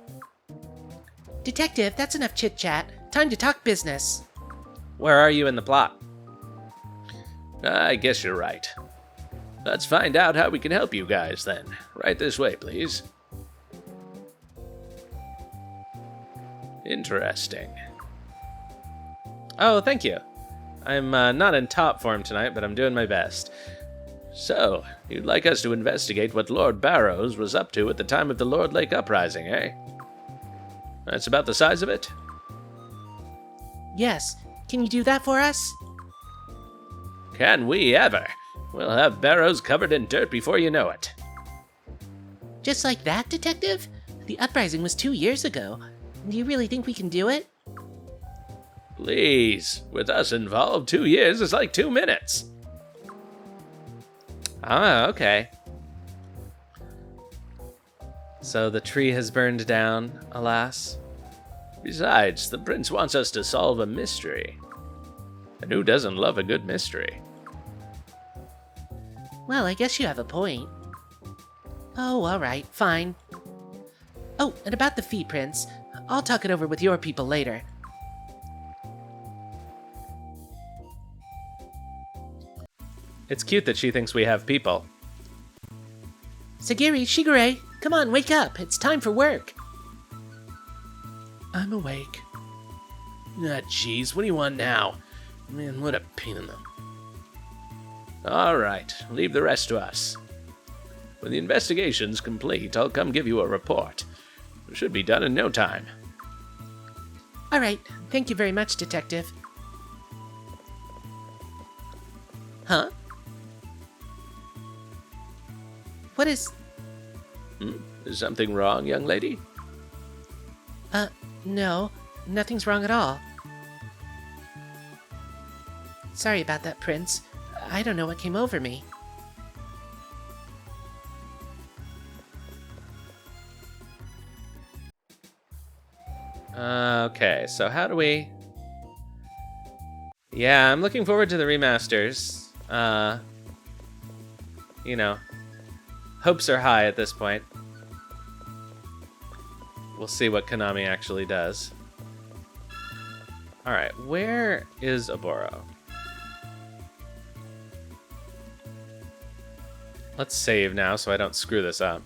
Detective, that's enough chit-chat. Time to talk business. Where are you in the plot? I guess you're right. Let's find out how we can help you guys, then. Right this way, please. Interesting. Oh, thank you. I'm not in top form tonight, but I'm doing my best. So, you'd like us to investigate what Lord Barows was up to at the time of the Lord Lake Uprising, eh? That's about the size of it? Yes, can you do that for us? Can we ever? We'll have Barows covered in dirt before you know it. Just like that, Detective? The uprising was 2 years ago. Do you really think we can do it? Please, with us involved, 2 years is like 2 minutes. Ah, okay. So the tree has burned down, alas. Besides, the prince wants us to solve a mystery. And who doesn't love a good mystery? Well, I guess you have a point. Oh, alright, fine. Oh, and about the fee, Prince. I'll talk it over with your people later. It's cute that she thinks we have people. Sagiri, Shigure, come on, wake up. It's time for work. I'm awake. Ah, jeez, what do you want now? Man, what a pain in the... All right, leave the rest to us. When the investigation's complete, I'll come give you a report. It should be done in no time. Alright, thank you very much, Detective. Huh? What is... Is something wrong, young lady? No, nothing's wrong at all. Sorry about that, Prince. I don't know what came over me. Okay, so how do we... Yeah, I'm looking forward to the remasters. You know, hopes are high at this point. We'll see what Konami actually does. Alright, where is Orboro? Let's save now so I don't screw this up.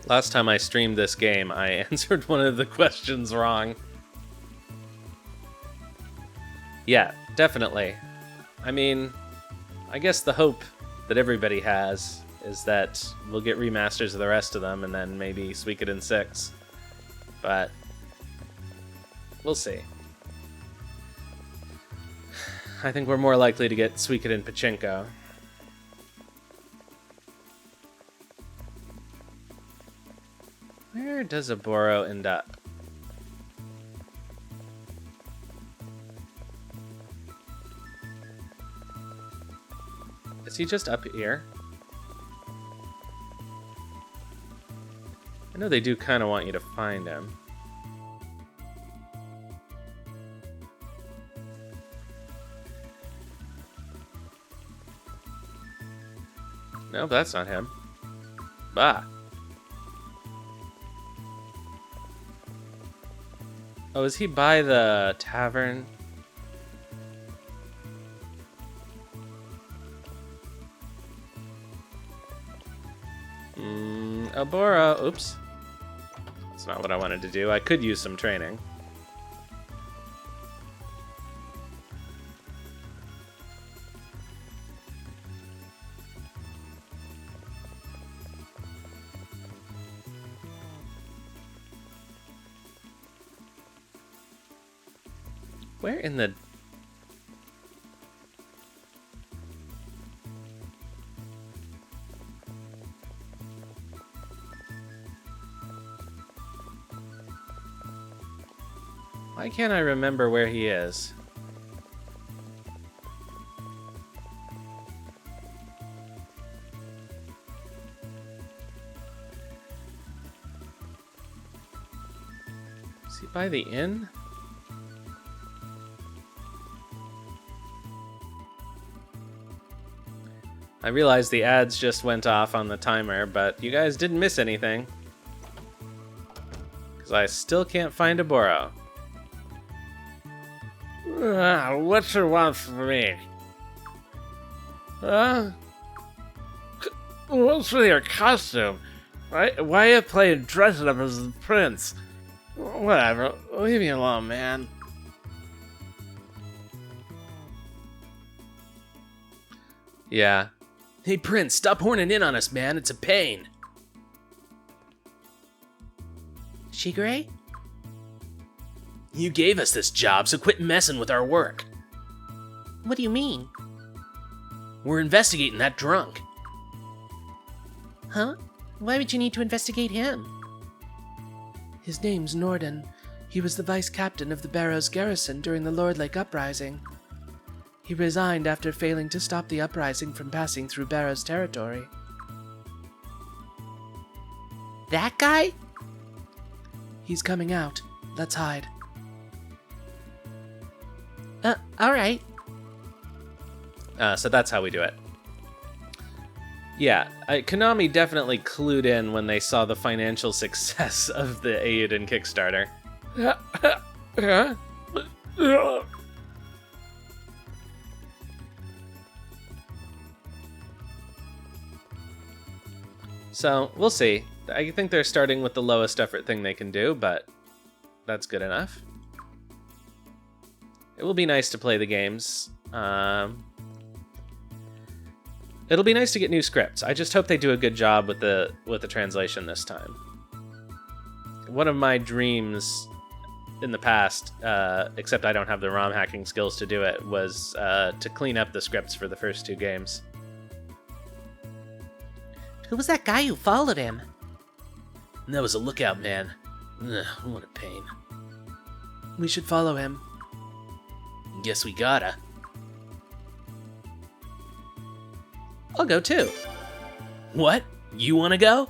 Last time I streamed this game, I answered one of the questions wrong. Yeah, definitely. I mean, I guess the hope that everybody has is that we'll get remasters of the rest of them and then maybe Suikoden 6. But we'll see. I think we're more likely to get Suikoden Pachinko. Where does Orboro end up? Is he just up here? I know they do kind of want you to find him. Nope, that's not him. Bah. Oh, is he by the tavern? Orboro. Oops. That's not what I wanted to do. I could use some training. Where in the... Why can't I remember where he is? Is he by the inn? I realize the ads just went off on the timer, but you guys didn't miss anything. Because I still can't find Orboro. What you want from me? What's with your costume? Why are you playing dressing up as the prince? Whatever, leave me alone, man. Yeah. Hey, Prince, stop horning in on us, man. It's a pain. Shigure? You gave us this job, so quit messing with our work. What do you mean? We're investigating that drunk. Huh? Why would you need to investigate him? His name's Norden. He was the vice captain of the Barows garrison during the Lord Lake Uprising. He resigned after failing to stop the uprising from passing through Barows territory. That guy? He's coming out. Let's hide. Alright. So that's how we do it. Yeah, Konami definitely clued in when they saw the financial success of the Eiyuden Kickstarter. So, we'll see. I think they're starting with the lowest effort thing they can do, but that's good enough. It will be nice to play the games. It'll be nice to get new scripts. I just hope they do a good job with the translation this time. One of my dreams in the past, except I don't have the ROM hacking skills to do it, was to clean up the scripts for the first 2 games. Who was that guy who followed him? That was a lookout man. Ugh, what a pain. We should follow him. Guess we gotta. I'll go too. What? You wanna go?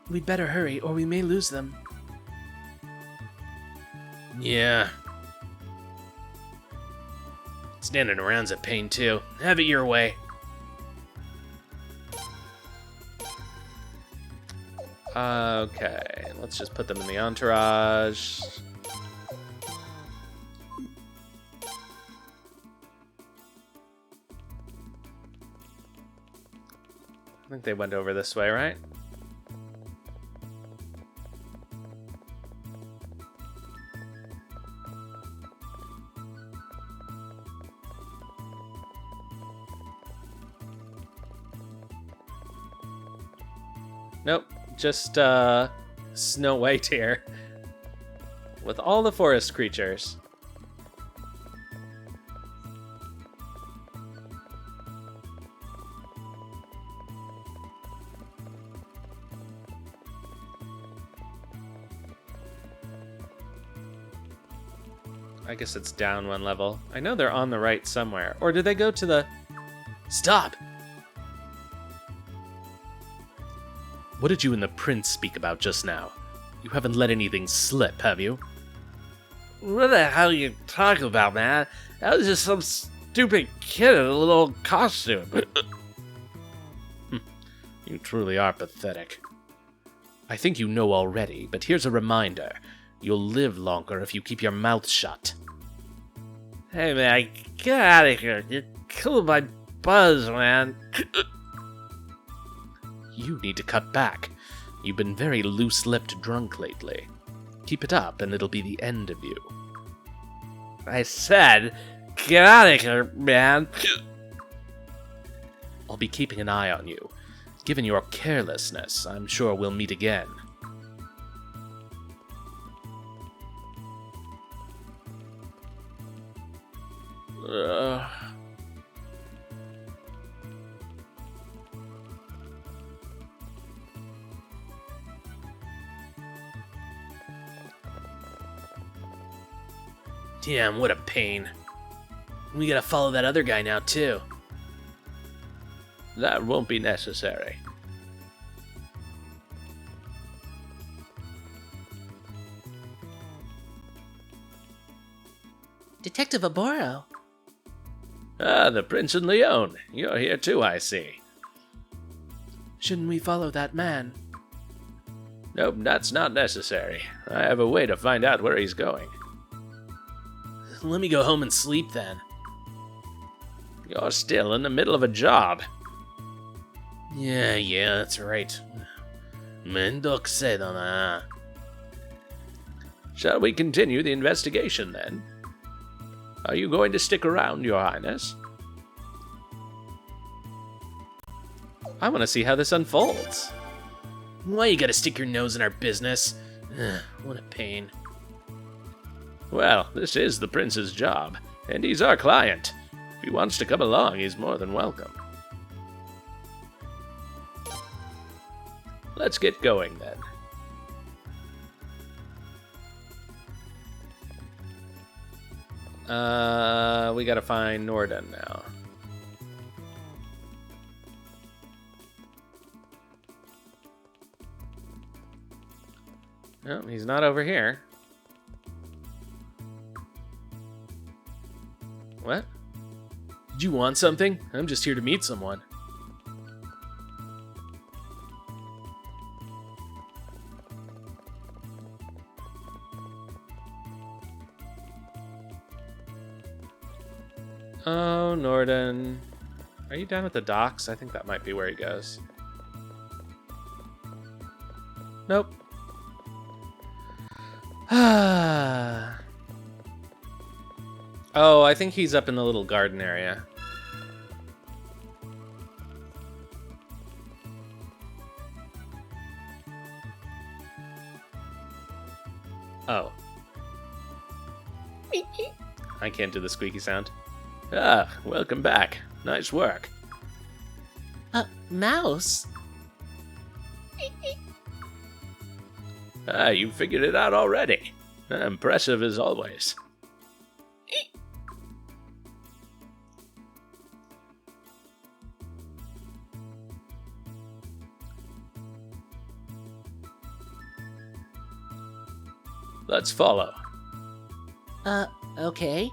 We'd better hurry, or we may lose them. Yeah. Standing around's a pain too. Have it your way. Okay, let's just put them in the entourage. I think they went over this way, right? Nope, just Snow White here. With all the forest creatures. I guess it's down 1 level. I know they're on the right somewhere. Or did they go to the... Stop! What did you and the prince speak about just now? You haven't let anything slip, have you? What the hell are you talking about, man? That was just some stupid kid in a little costume. You truly are pathetic. I think you know already, but here's a reminder. You'll live longer if you keep your mouth shut. Hey, man, get out of here. You're killing my buzz, man. You need to cut back. You've been very loose-lipped drunk lately. Keep it up, and it'll be the end of you. I said, get out of here, man. I'll be keeping an eye on you. Given your carelessness, I'm sure we'll meet again. Damn, what a pain. We gotta follow that other guy now, too. That won't be necessary. Detective Orboro. Ah, the Prince and Leon. You're here too, I see. Shouldn't we follow that man? Nope, that's not necessary. I have a way to find out where he's going. Let me go home and sleep then. You're still in the middle of a job. Yeah, that's right. Mendokusei da na. Shall we continue the investigation then? Are you going to stick around, Your Highness? I want to see how this unfolds. Why you gotta stick your nose in our business? Ugh, what a pain. Well, this is the Prince's job, and he's our client. If he wants to come along, he's more than welcome. Let's get going, then. We gotta find Norden now. No, he's not over here. What? Did you want something? I'm just here to meet someone. Oh, Norden. Are you down at the docks? I think that might be where he goes. Nope. Oh, I think he's up in the little garden area. Oh. I can't do the squeaky sound. Ah, welcome back. Nice work. Mouse? Ah, you figured it out already. Impressive as always. Let's follow. Okay.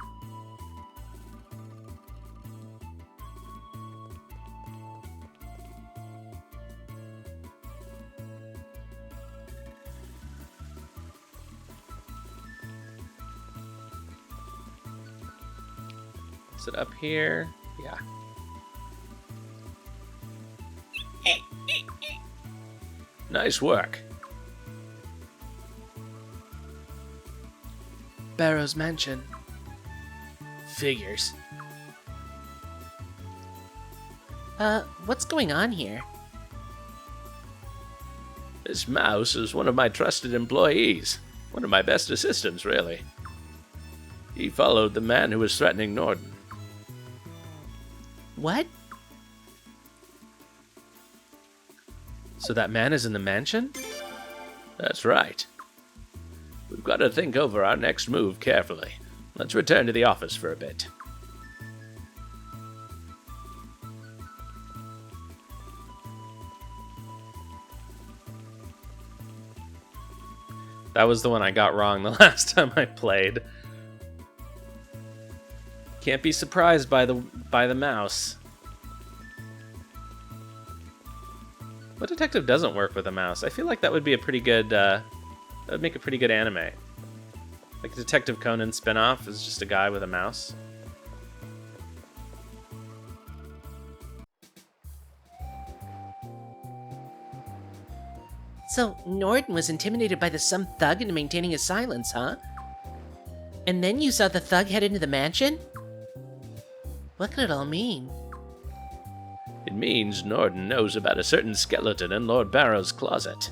Is it up here? Yeah. Nice work. Barrows Mansion. Figures. What's going on here? This mouse is one of my trusted employees. One of my best assistants, really. He followed the man who was threatening Norden. What? So that man is in the mansion? That's right. We've got to think over our next move carefully. Let's return to the office for a bit. That was the one I got wrong the last time I played. Can't be surprised by the mouse. What detective doesn't work with a mouse? I feel like that would be a pretty good, that would make a pretty good anime. Like Detective Conan spinoff is just a guy with a mouse. So, Norden was intimidated by some thug into maintaining his silence, huh? And then you saw the thug head into the mansion? What could it all mean? It means Norden knows about a certain skeleton in Lord Barows' closet.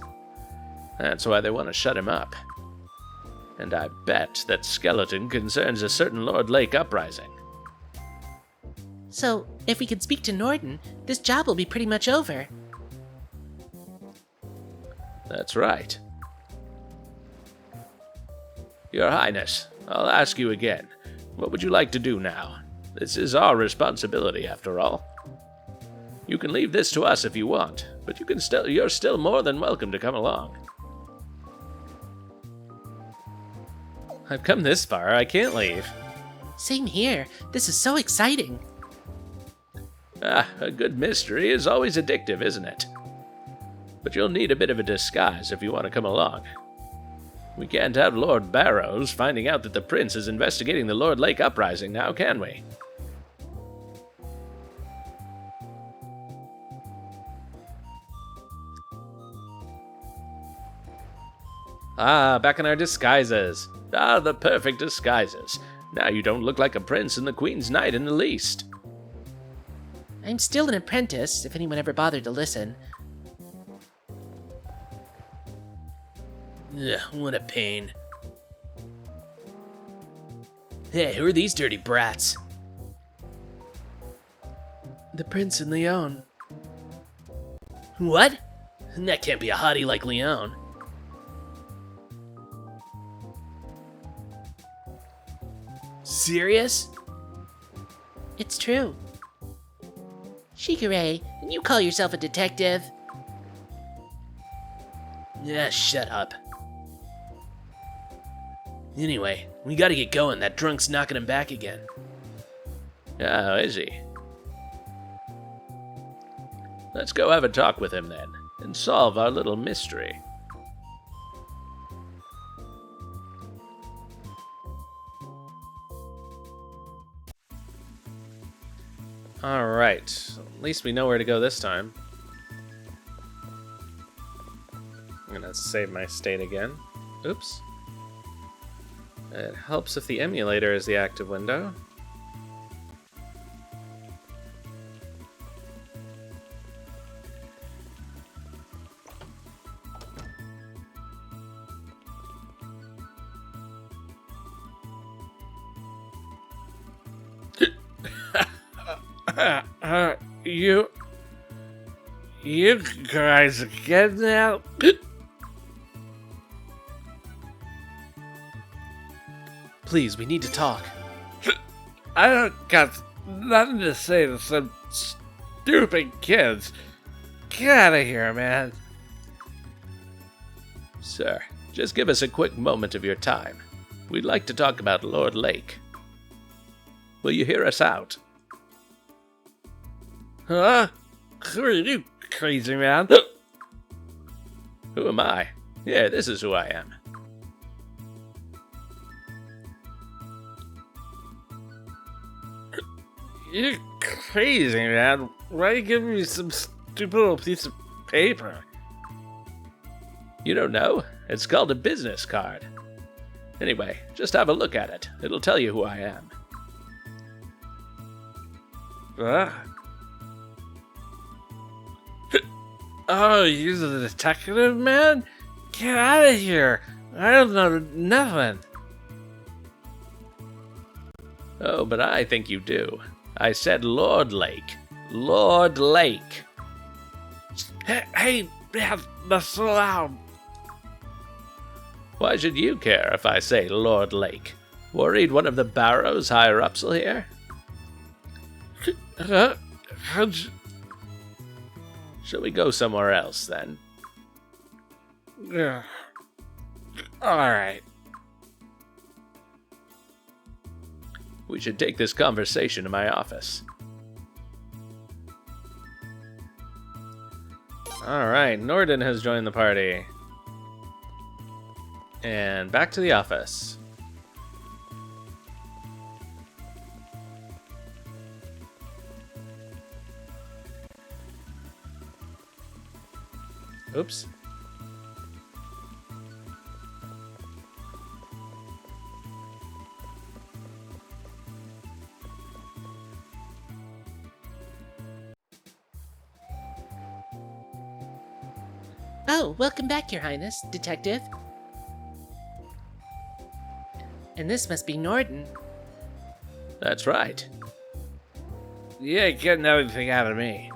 That's why they want to shut him up. And I bet that skeleton concerns a certain Lord Lake uprising. So, if we could speak to Norden, this job will be pretty much over. That's right. Your Highness, I'll ask you again. What would you like to do now? This is our responsibility, after all. You can leave this to us if you want, but you're still more than welcome to come along. I've come this far, I can't leave. Same here. This is so exciting. Ah, a good mystery is always addictive, isn't it? But you'll need a bit of a disguise if you want to come along. We can't have Lord Barows finding out that the prince is investigating the Lord Lake uprising now, can we? Ah, back in our disguises. Ah, the perfect disguises. Now you don't look like a prince and the Queen's knight in the least. I'm still an apprentice, if anyone ever bothered to listen. Ugh, what a pain. Hey, who are these dirty brats? The Prince and Leon. What? That can't be a hottie like Leon. Serious? It's true. Shigure, and you call yourself a detective? Yeah, shut up. Anyway, we gotta get going. That drunk's knocking him back again. Oh, is he? Let's go have a talk with him then, and solve our little mystery. Alright, at least we know where to go this time. I'm gonna save my state again. Oops. It helps if the emulator is the active window. You guys again now? Please, we need to talk. I don't got nothing to say to some stupid kids. Get out of here, man. Sir, just give us a quick moment of your time. We'd like to talk about Lord Lake. Will you hear us out? Huh? Who are you, crazy man? Who am I? Yeah, this is who I am. You're crazy, man. Why are you giving me some stupid little piece of paper? You don't know? It's called a business card. Anyway, just have a look at it. It'll tell you who I am. Oh, you're the detective, man? Get out of here. I don't know nothing. Oh, but I think you do. I said Lord Lake. Lord Lake. Hey, man, that's so loud. Why should you care if I say Lord Lake? Worried one of the Barows higher-ups will hear? How'd you... Shall we go somewhere else, then? Yeah. Alright. We should take this conversation to my office. Alright, Norden has joined the party. And back to the office. Oops. Oh, welcome back, Your Highness, Detective. And this must be Norden. That's right. You ain't getting everything out of me.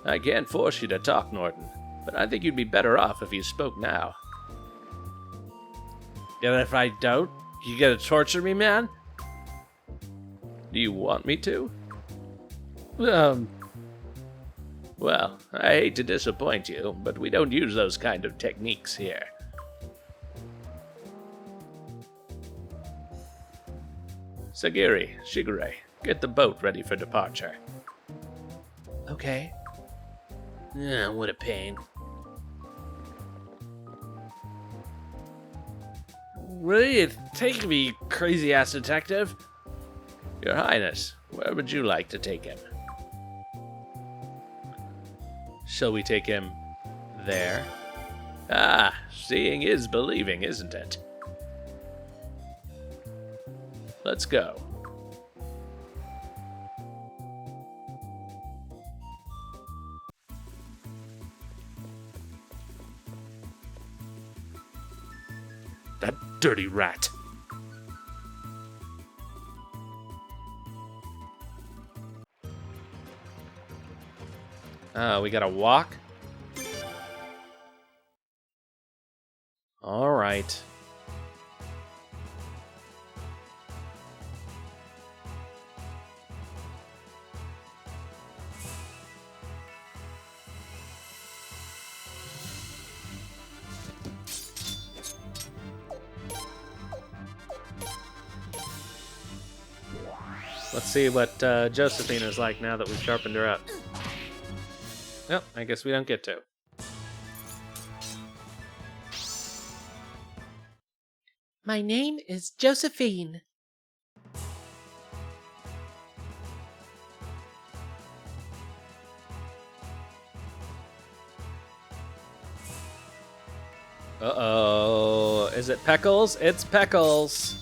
I can't force you to talk, Norton, but I think you'd be better off if you spoke now. And if I don't, you gonna torture me, man? Do you want me to? Well, I hate to disappoint you, but we don't use those kind of techniques here. Sagiri, Shigure, get the boat ready for departure. Okay. What a pain. Where are you taking me, you crazy-ass detective? Your Highness, where would you like to take him? Shall we take him there? Ah, seeing is believing, isn't it? Let's go. That dirty rat. We gotta walk? Alright. Let's see what Josephine is like now that we've sharpened her up. Well, I guess we don't get to. My name is Josephine. Uh-oh. Is it Peckles? It's Peckles.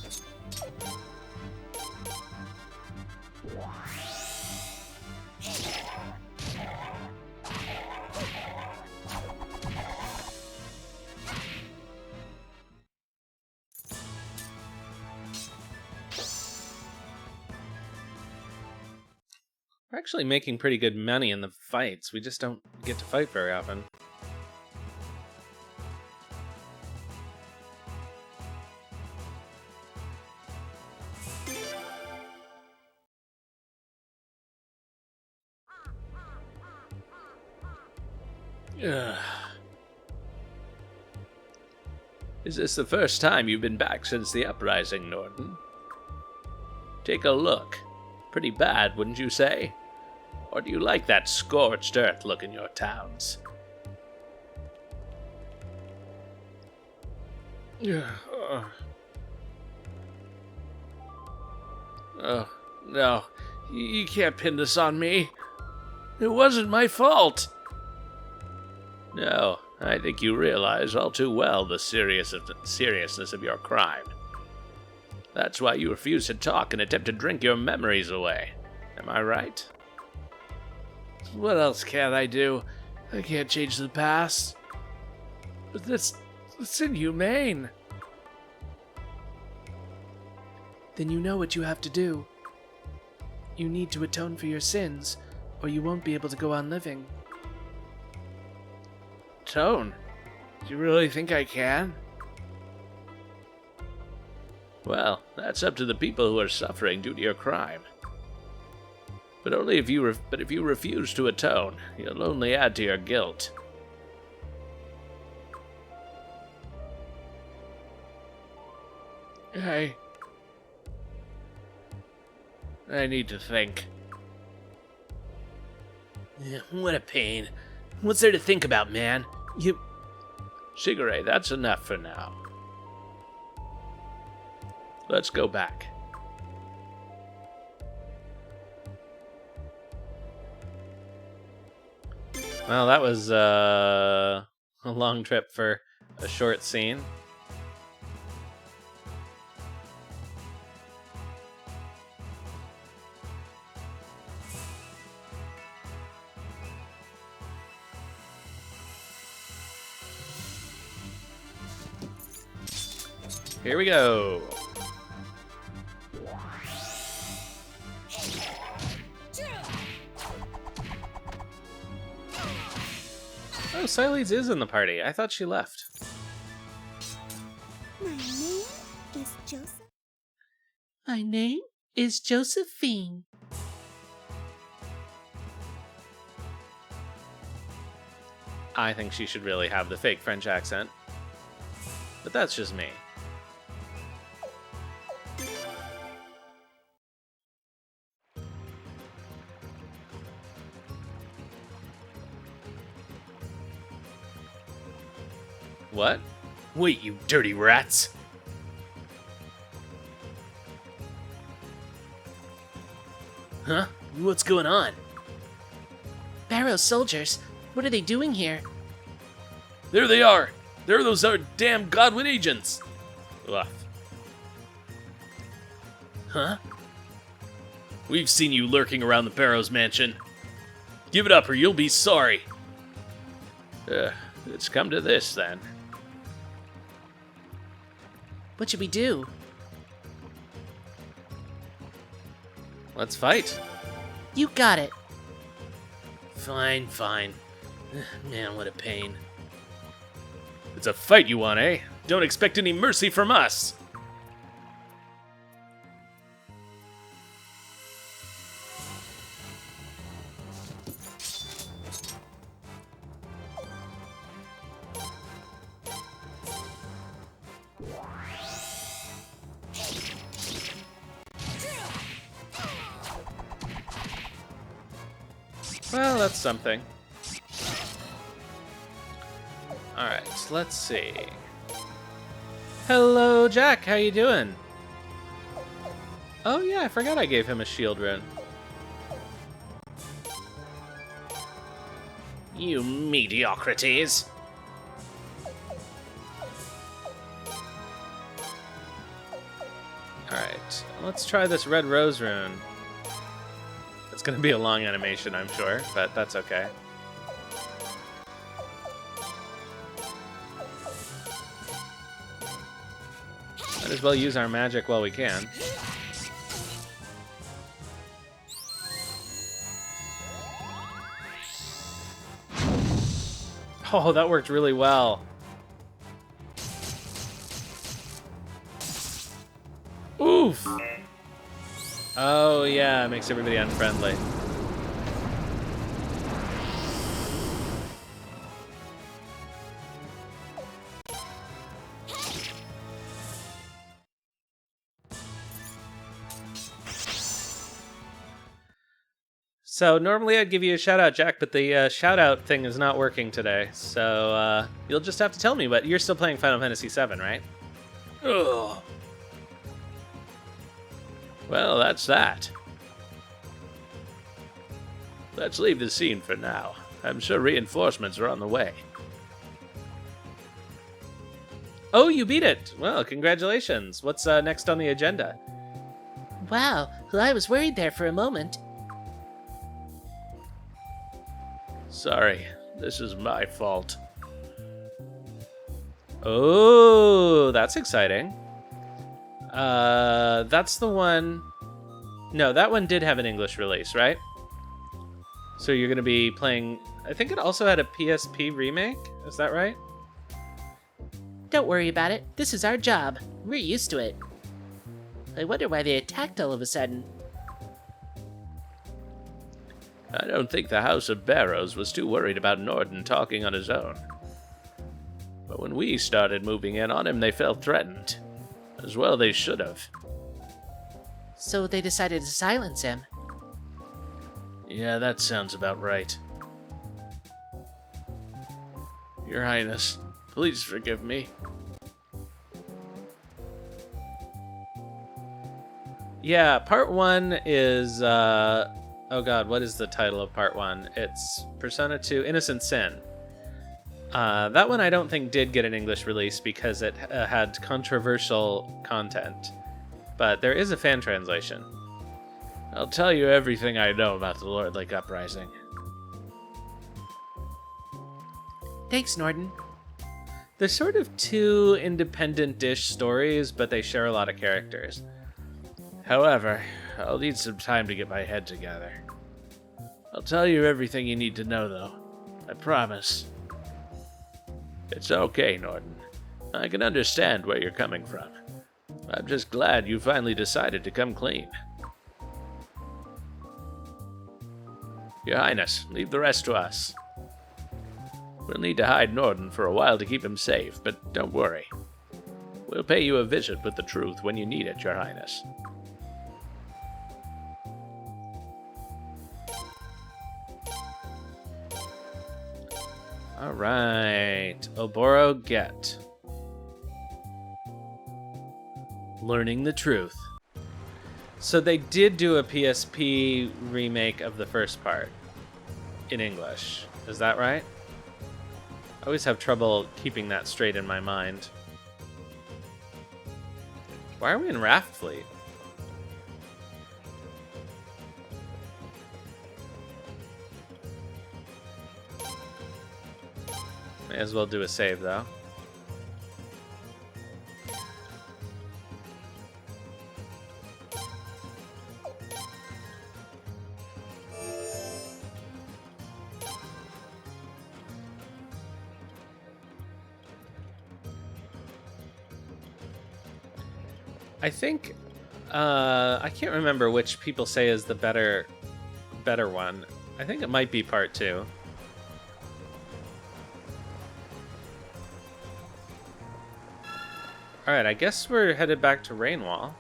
We're actually making pretty good money in the fights. We just don't get to fight very often. Ugh. Is this the first time you've been back since the uprising, Norton? Take a look. Pretty bad, wouldn't you say? Or do you like that scorched earth look in your towns? Oh, no. You can't pin this on me. It wasn't my fault. No, I think you realize all too well the seriousness of your crime. That's why you refuse to talk and attempt to drink your memories away. Am I right? What else can I do? I can't change the past. But that's inhumane. Then you know what you have to do. You need to atone for your sins, or you won't be able to go on living. Atone? Do you really think I can? Well, that's up to the people who are suffering due to your crime. But only if you refuse to atone, you'll only add to your guilt. I need to think. What a pain. What's there to think about, man? Shigure, that's enough for now. Let's go back. Well, that was a long trip for a short scene. Here we go. Oh, Siles is in the party. I thought she left. My name is Joseph. My name is Josephine. I think she should really have the fake French accent. But that's just me. What? Wait, you dirty rats! Huh? What's going on? Barows soldiers, what are they doing here? There they are! They're those damn Godwin agents! Ugh. Huh? We've seen you lurking around the Barows mansion. Give it up or you'll be sorry. It's come to this, then. What should we do? Let's fight. You got it. Fine, fine. Man, what a pain. It's a fight you want, eh? Don't expect any mercy from us! Well, that's something. Alright, let's see. Hello, Jack. How you doing? Oh, yeah, I forgot I gave him a shield rune. You mediocrities. Alright, let's try this red rose rune. It's gonna be a long animation, I'm sure, but that's okay. Might as well use our magic while we can. Oh, that worked really well. Oof! Oh, yeah, it makes everybody unfriendly. So normally I'd give you a shout out, Jack, but the shout out thing is not working today. So you'll just have to tell me. But you're still playing Final Fantasy VII, right? Ugh. Well, that's that. Let's leave the scene for now. I'm sure reinforcements are on the way. Oh, you beat it! Well, congratulations. What's next on the agenda? Wow, well, I was worried there for a moment. Sorry, this is my fault. Oh, that's exciting. That's the one... No, that one did have an English release, right? So you're going to be playing... I think it also had a PSP remake? Is that right? Don't worry about it. This is our job. We're used to it. I wonder why they attacked all of a sudden. I don't think the House of Barows was too worried about Norden talking on his own. But when we started moving in on him, they felt threatened. As well they should have. So they decided to silence him. Yeah, that sounds about right. Your Highness, please forgive me. Yeah, part 1 is... Oh god, what is the title of part 1? It's Persona 2 Innocent Sin. That one I don't think did get an English release because it had controversial content. But there is a fan translation. I'll tell you everything I know about the Lord Lake Uprising. Thanks, Norden. They're sort of two independent-ish stories, but they share a lot of characters. However, I'll need some time to get my head together. I'll tell you everything you need to know, though. I promise. It's okay, Norden. I can understand where you're coming from. I'm just glad you finally decided to come clean. Your Highness, leave the rest to us. We'll need to hide Norden for a while to keep him safe, but don't worry. We'll pay you a visit with the truth when you need it, Your Highness. All right, Orboro get. Learning the truth. So they did do a PSP remake of the first part in English. Is that right? I always have trouble keeping that straight in my mind. Why are we in Raftfleet? May as well do a save, though. I think I can't remember which people say is the better one. I think it might be part 2. All right, I guess we're headed back to Rainwall.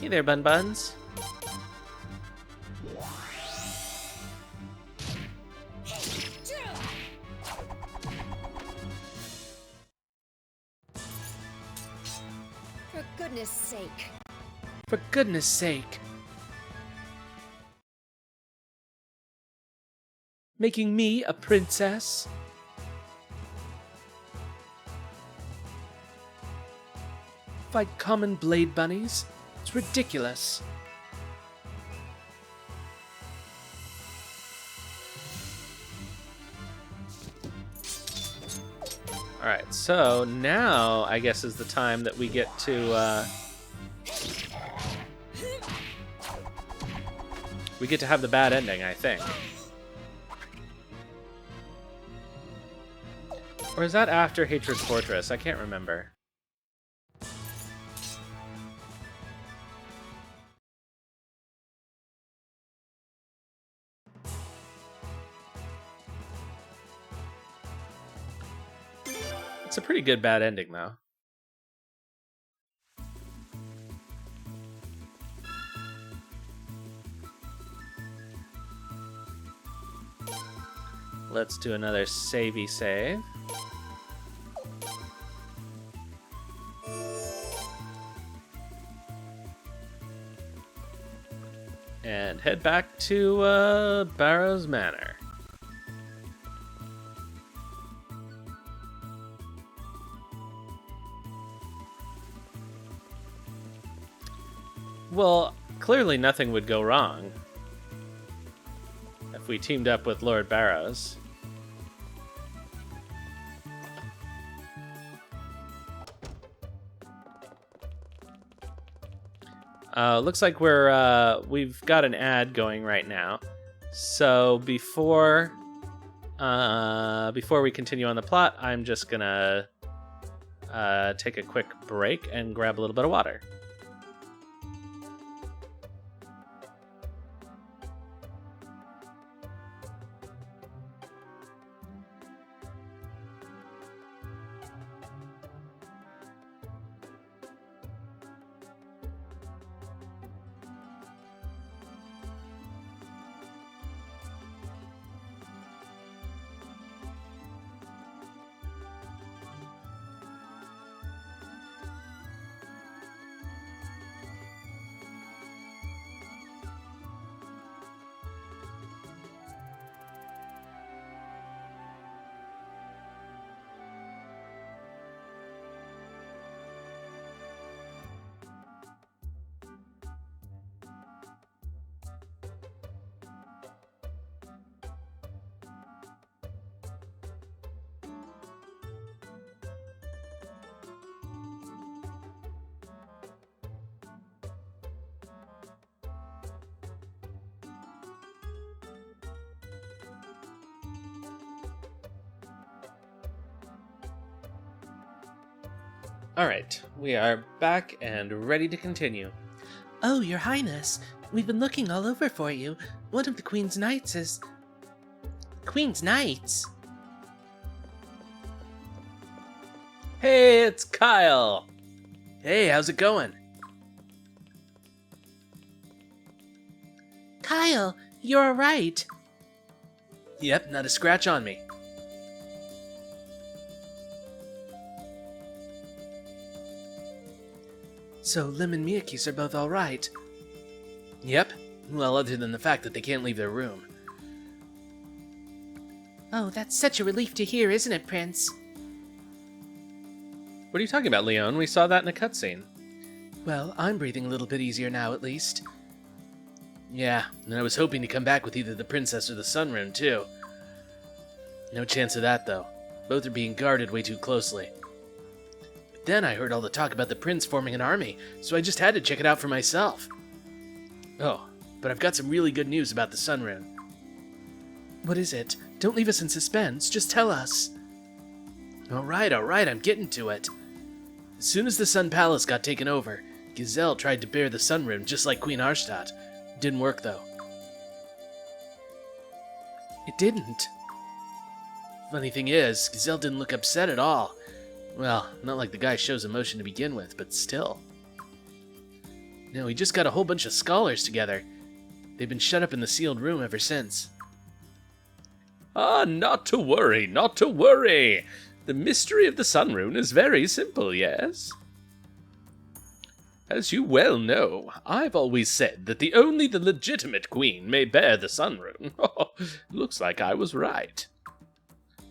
Hey there, Bun Buns. For goodness sake. For goodness sake. Making me a princess? Fight common blade bunnies? It's ridiculous. Alright, so now I guess is the time that we get to have the bad ending, I think. Or is that after Hatred's Fortress? I can't remember. It's a pretty good bad ending, though. Let's do another savey save. And head back to Barrows Manor. Well, clearly nothing would go wrong if we teamed up with Lord Barows. Looks like we've got an ad going right now. So before we continue on the plot, I'm just gonna take a quick break and grab a little bit of water. Alright, we are back and ready to continue. Oh, Your Highness, we've been looking all over for you. One of the Queen's Knights is... Queen's Knights? Hey, it's Kyle! Hey, how's it going? Kyle, you're alright. Yep, not a scratch on me. So, Lim and Miyakis are both alright? Yep. Well, other than the fact that they can't leave their room. Oh, that's such a relief to hear, isn't it, Prince? What are you talking about, Leon? We saw that in a cutscene. Well, I'm breathing a little bit easier now, at least. Yeah, and I was hoping to come back with either the princess or the sun rune, too. No chance of that, though. Both are being guarded way too closely. But then I heard all the talk about the prince forming an army, so I just had to check it out for myself. Oh, but I've got some really good news about the sun rune. What is it? Don't leave us in suspense, just tell us. Alright, I'm getting to it. As soon as the Sun Palace got taken over, Gazelle tried to bear the sun rune just like Queen Arstadt. Didn't work, though. It didn't? Funny thing is, Gazelle didn't look upset at all. Well, not like the guy shows emotion to begin with, but still. No, he just got a whole bunch of scholars together. They've been shut up in the sealed room ever since. Ah, not to worry, not to worry. The mystery of the sun rune is very simple, yes? As you well know, I've always said that only the legitimate queen may bear the sun rune. Looks like I was right.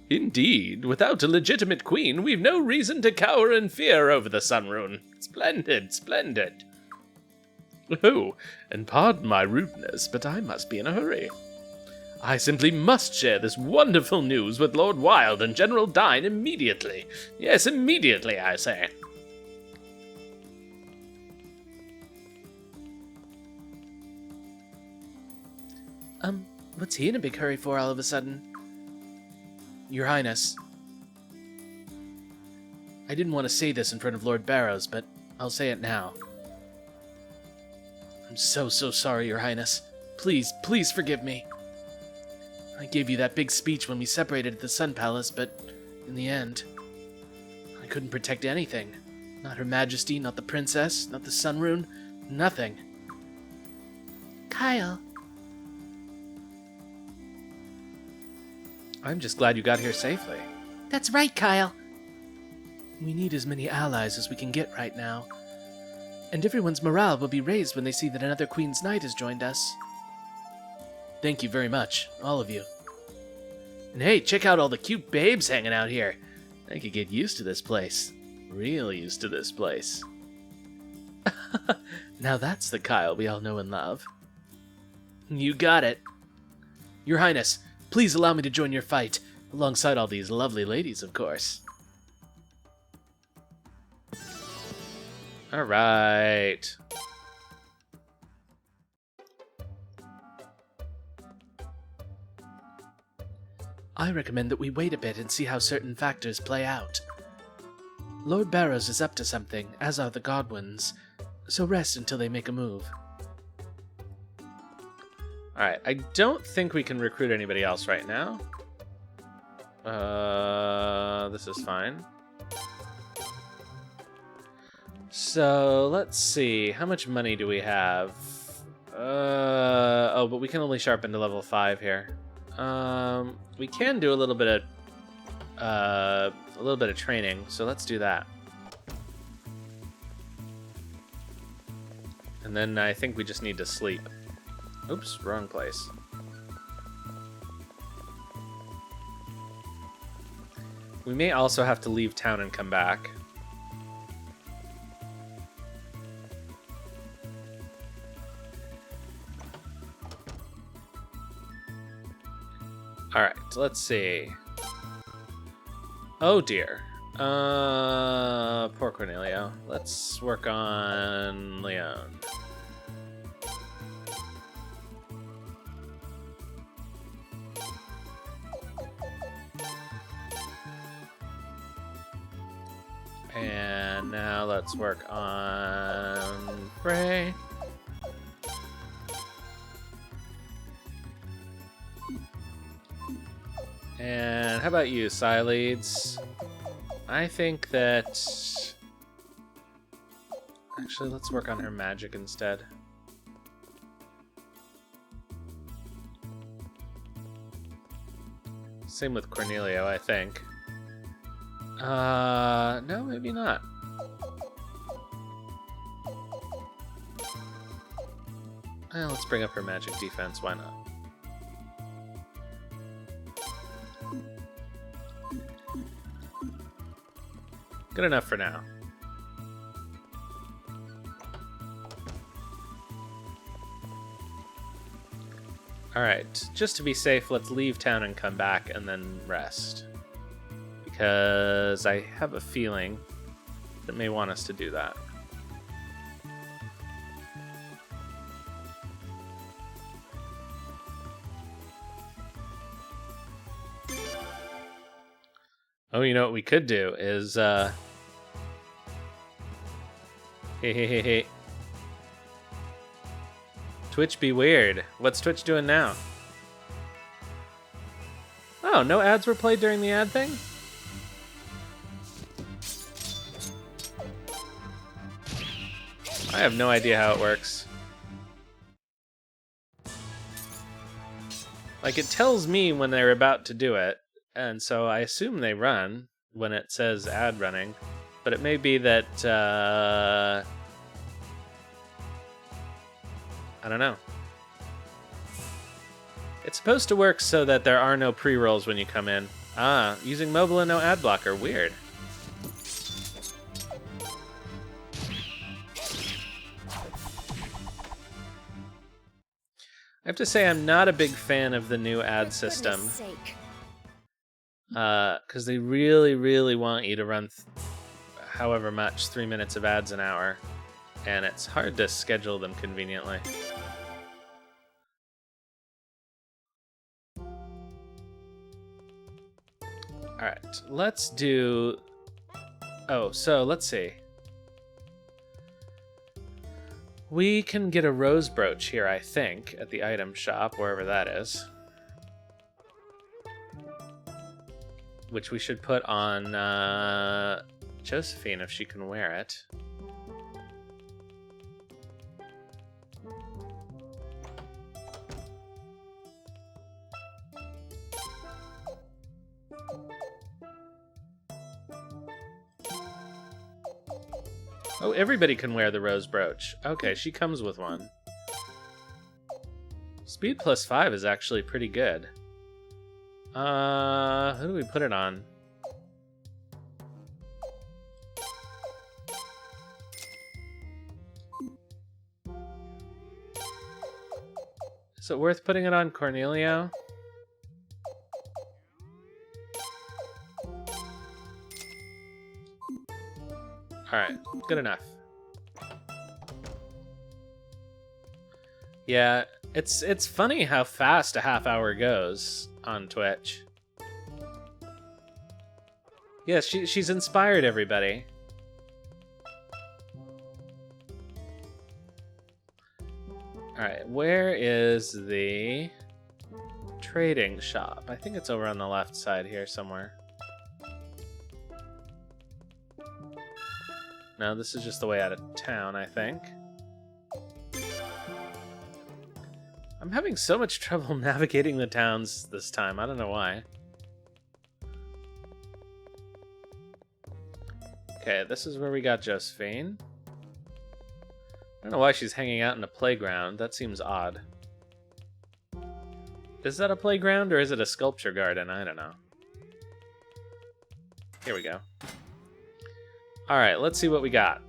Indeed, without a legitimate queen, we've no reason to cower in fear over the sun rune. Splendid, splendid. Oh, and pardon my rudeness, but I must be in a hurry. I simply must share this wonderful news with Lord Wilde and General Dine immediately. Yes, immediately, I say. What's he in a big hurry for all of a sudden? Your Highness. I didn't want to say this in front of Lord Barows, but I'll say it now. I'm so sorry, Your Highness. Please, please forgive me. I gave you that big speech when we separated at the Sun Palace, but in the end, I couldn't protect anything. Not Her Majesty, not the Princess, not the Sun Rune, nothing. Kyle. I'm just glad you got here safely. That's right, Kyle. We need as many allies as we can get right now. And everyone's morale will be raised when they see that another Queen's Knight has joined us. Thank you very much, all of you. And hey, check out all the cute babes hanging out here. I could get used to this place. Real used to this place. Now that's the Kyle we all know and love. You got it. Your Highness, please allow me to join your fight, alongside all these lovely ladies, of course. All right. I recommend that we wait a bit and see how certain factors play out. Lord Barows is up to something, as are the Godwins, so rest until they make a move. Alright, I don't think we can recruit anybody else right now. This is fine. So, let's see. How much money do we have? Oh, but we can only sharpen to level 5 here. We can do a little bit of training, so let's do that. And then I think we just need to sleep. Oops, wrong place. We may also have to leave town and come back. Alright, let's see. Oh dear. Poor Cornelio. Let's work on Leon. And now let's work on Frey. And how about you, Psyleads? I think that... Actually, let's work on her magic instead. Same with Cornelio, I think. No, maybe not. Well, let's bring up her magic defense, why not? Good enough for now. Alright, just to be safe, let's leave town and come back and then rest. Because I have a feeling that may want us to do that. Oh, you know what we could do is, hey. Twitch be weird. What's Twitch doing now? Oh, no ads were played during the ad thing? I have no idea how it works. Like, it tells me when they're about to do it, and so I assume they run when it says ad running, but it may be that, I don't know. It's supposed to work so that there are no pre-rolls when you come in. Ah, using mobile and no ad blocker. Weird. I have to say I'm not a big fan of the new ad system. Because they really want you to run however much, 3 minutes of ads an hour. And it's hard to schedule them conveniently. Alright, let's do... Oh, so let's see. We can get a rose brooch here, I think, at the item shop, wherever that is. Which we should put on Josephine if she can wear it. Oh, everybody can wear the rose brooch. Okay, she comes with one. Speed plus 5 is actually pretty good. Who do we put it on? Is it worth putting it on Cornelio? Alright, good enough. Yeah, it's funny how fast a half hour goes on Twitch. Yeah, she's inspired everybody. Alright, where is the trading shop? I think it's over on the left side here somewhere. No, this is just the way out of town, I think. I'm having so much trouble navigating the towns this time. I don't know why. Okay, this is where we got Josephine. I don't know why she's hanging out in a playground. That seems odd. Is that a playground or is it a sculpture garden? I don't know. Here we go. Alright, let's see what we got.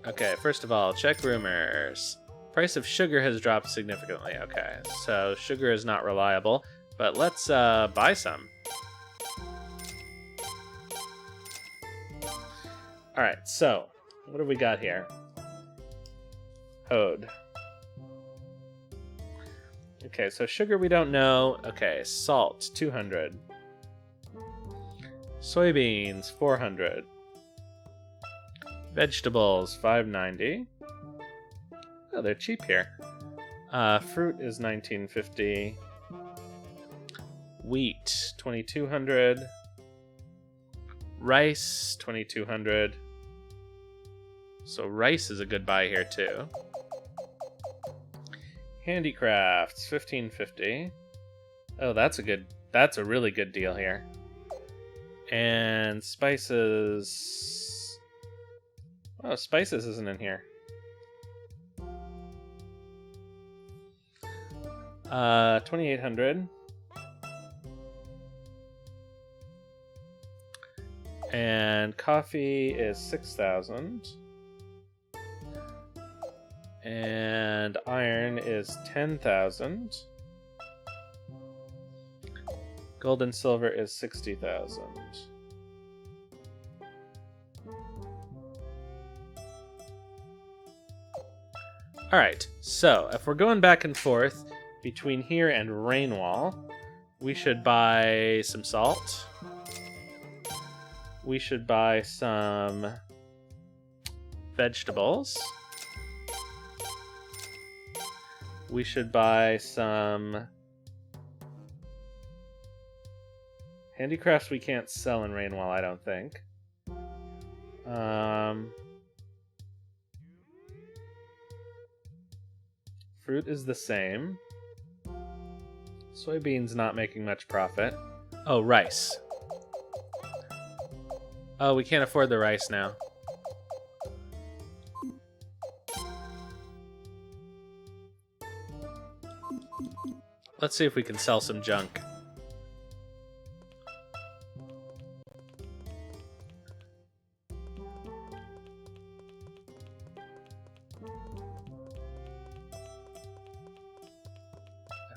Okay, first of all, check rumors. Price of sugar has dropped significantly. Okay, so sugar is not reliable, but let's buy some. Alright, so, what do we got here? Ode. Okay, so sugar we don't know. Okay, salt, 200. Soybeans, 400. Vegetables, 590. Oh, they're cheap here. Fruit is 1950. Wheat, 2200. Rice, 2200. So rice is a good buy here too. Handicrafts, 1550. Oh, that's a really good deal here. And spices. Oh, spices isn't in here. 2800. And coffee is 6,000. And iron is 10,000. Gold and silver is 60,000. Alright, so if we're going back and forth between here and Rainwall, we should buy some salt. We should buy some vegetables. We should buy some handicrafts we can't sell in Rainwall, I don't think. Fruit is the same. Soybeans not making much profit. Oh, rice. Oh, we can't afford the rice now. Let's see if we can sell some junk.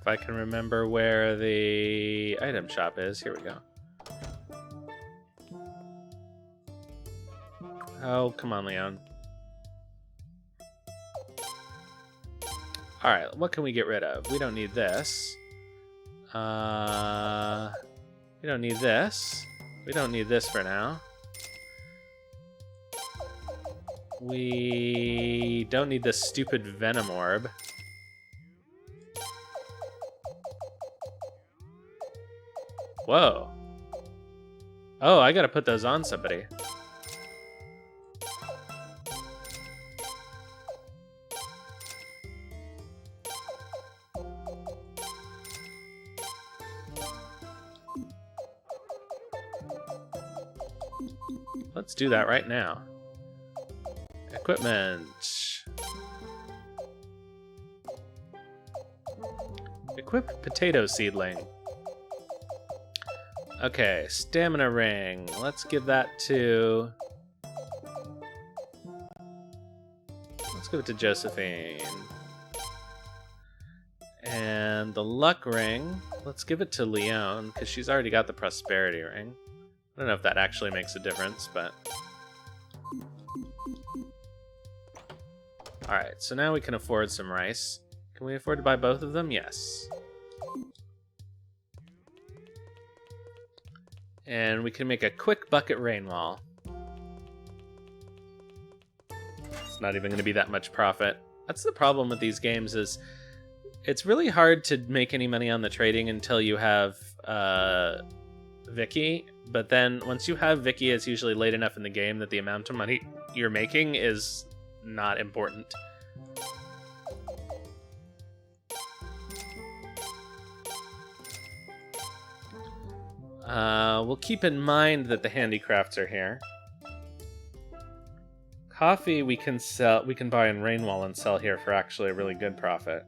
If I can remember where the item shop is, here we go. Oh, come on, Leon. Alright, what can we get rid of? We don't need this. We don't need this. We don't need this for now. We don't need this stupid Venom Orb. Whoa. Oh, I gotta put those on somebody. Let's do that right now. Equipment. Equip potato seedling. Okay, stamina ring. Let's give that to... Let's give it to Josephine. And the luck ring, let's give it to Leon, because she's already got the prosperity ring. I don't know if that actually makes a difference, but... Alright, so now we can afford some rice. Can we afford to buy both of them? Yes. And we can make a quick bucket Rainwall. It's not even going to be that much profit. That's the problem with these games, is it's really hard to make any money on the trading until you have Vicky. But then once you have Vicky, it's usually late enough in the game that the amount of money you're making is not important. We'll keep in mind that the handicrafts are here. Coffee we can sell, we can buy in Rainwall and sell here for actually a really good profit.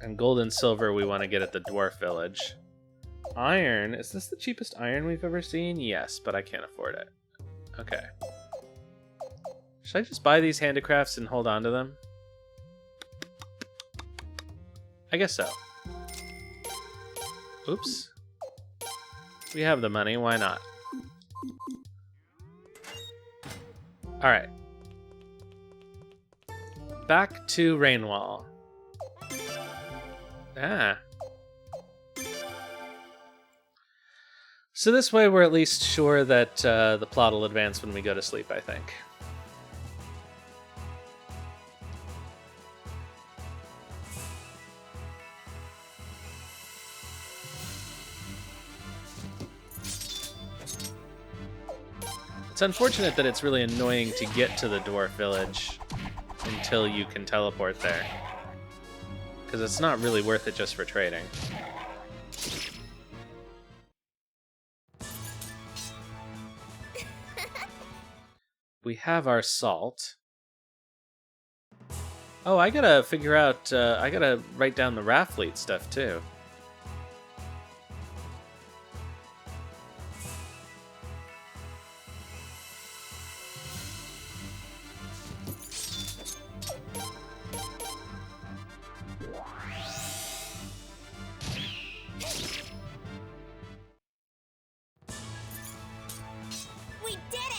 And gold and silver we want to get at the dwarf village. Iron, is this the cheapest iron we've ever seen? Yes, but I can't afford it. Okay. Should I just buy these handicrafts and hold on to them? I guess so. Oops. We have the money, why not? Alright. Back to Rainwall. Ah. So this way we're at least sure that the plot will advance when we go to sleep, I think. It's unfortunate that it's really annoying to get to the dwarf village until you can teleport there. Because it's not really worth it just for trading. We have our salt. Oh, I gotta figure out, I gotta write down the Raftfleet stuff too.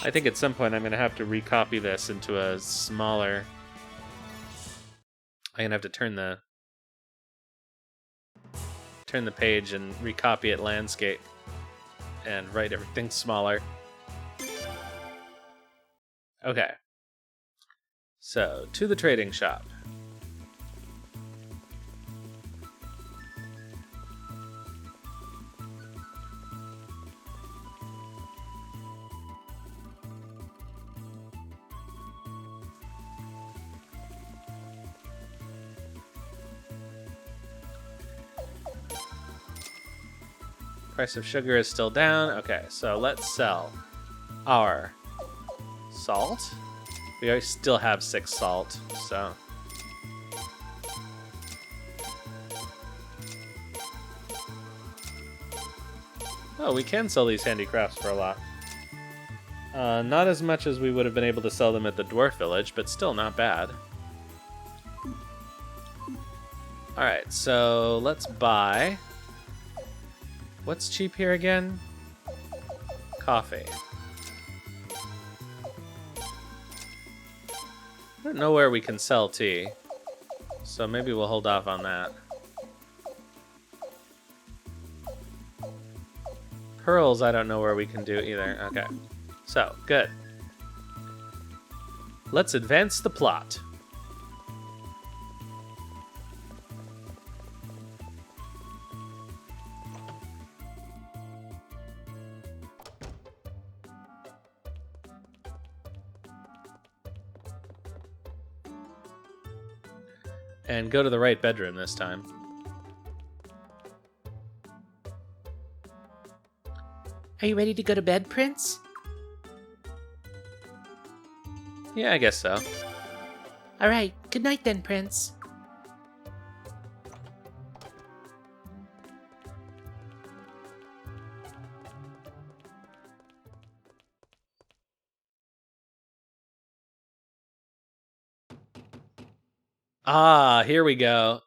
I think at some point I'm going to have to recopy this into a smaller... I'm going to have to turn the page and recopy it landscape and write everything smaller. Okay. So, to the trading shop. Price of sugar is still down. Okay, so let's sell our salt. We still have 6 salt, so... Oh, we can sell these handicrafts for a lot. Not as much as we would have been able to sell them at the dwarf village, but still not bad. Alright, so let's buy... What's cheap here again? Coffee. I don't know where we can sell tea, so maybe we'll hold off on that. Pearls, I don't know where we can do either. Okay, so, good. Let's advance the plot. And go to the right bedroom this time. Are you ready to go to bed, Prince? Yeah, I guess so. Alright, good night then, Prince. Ah, here we go.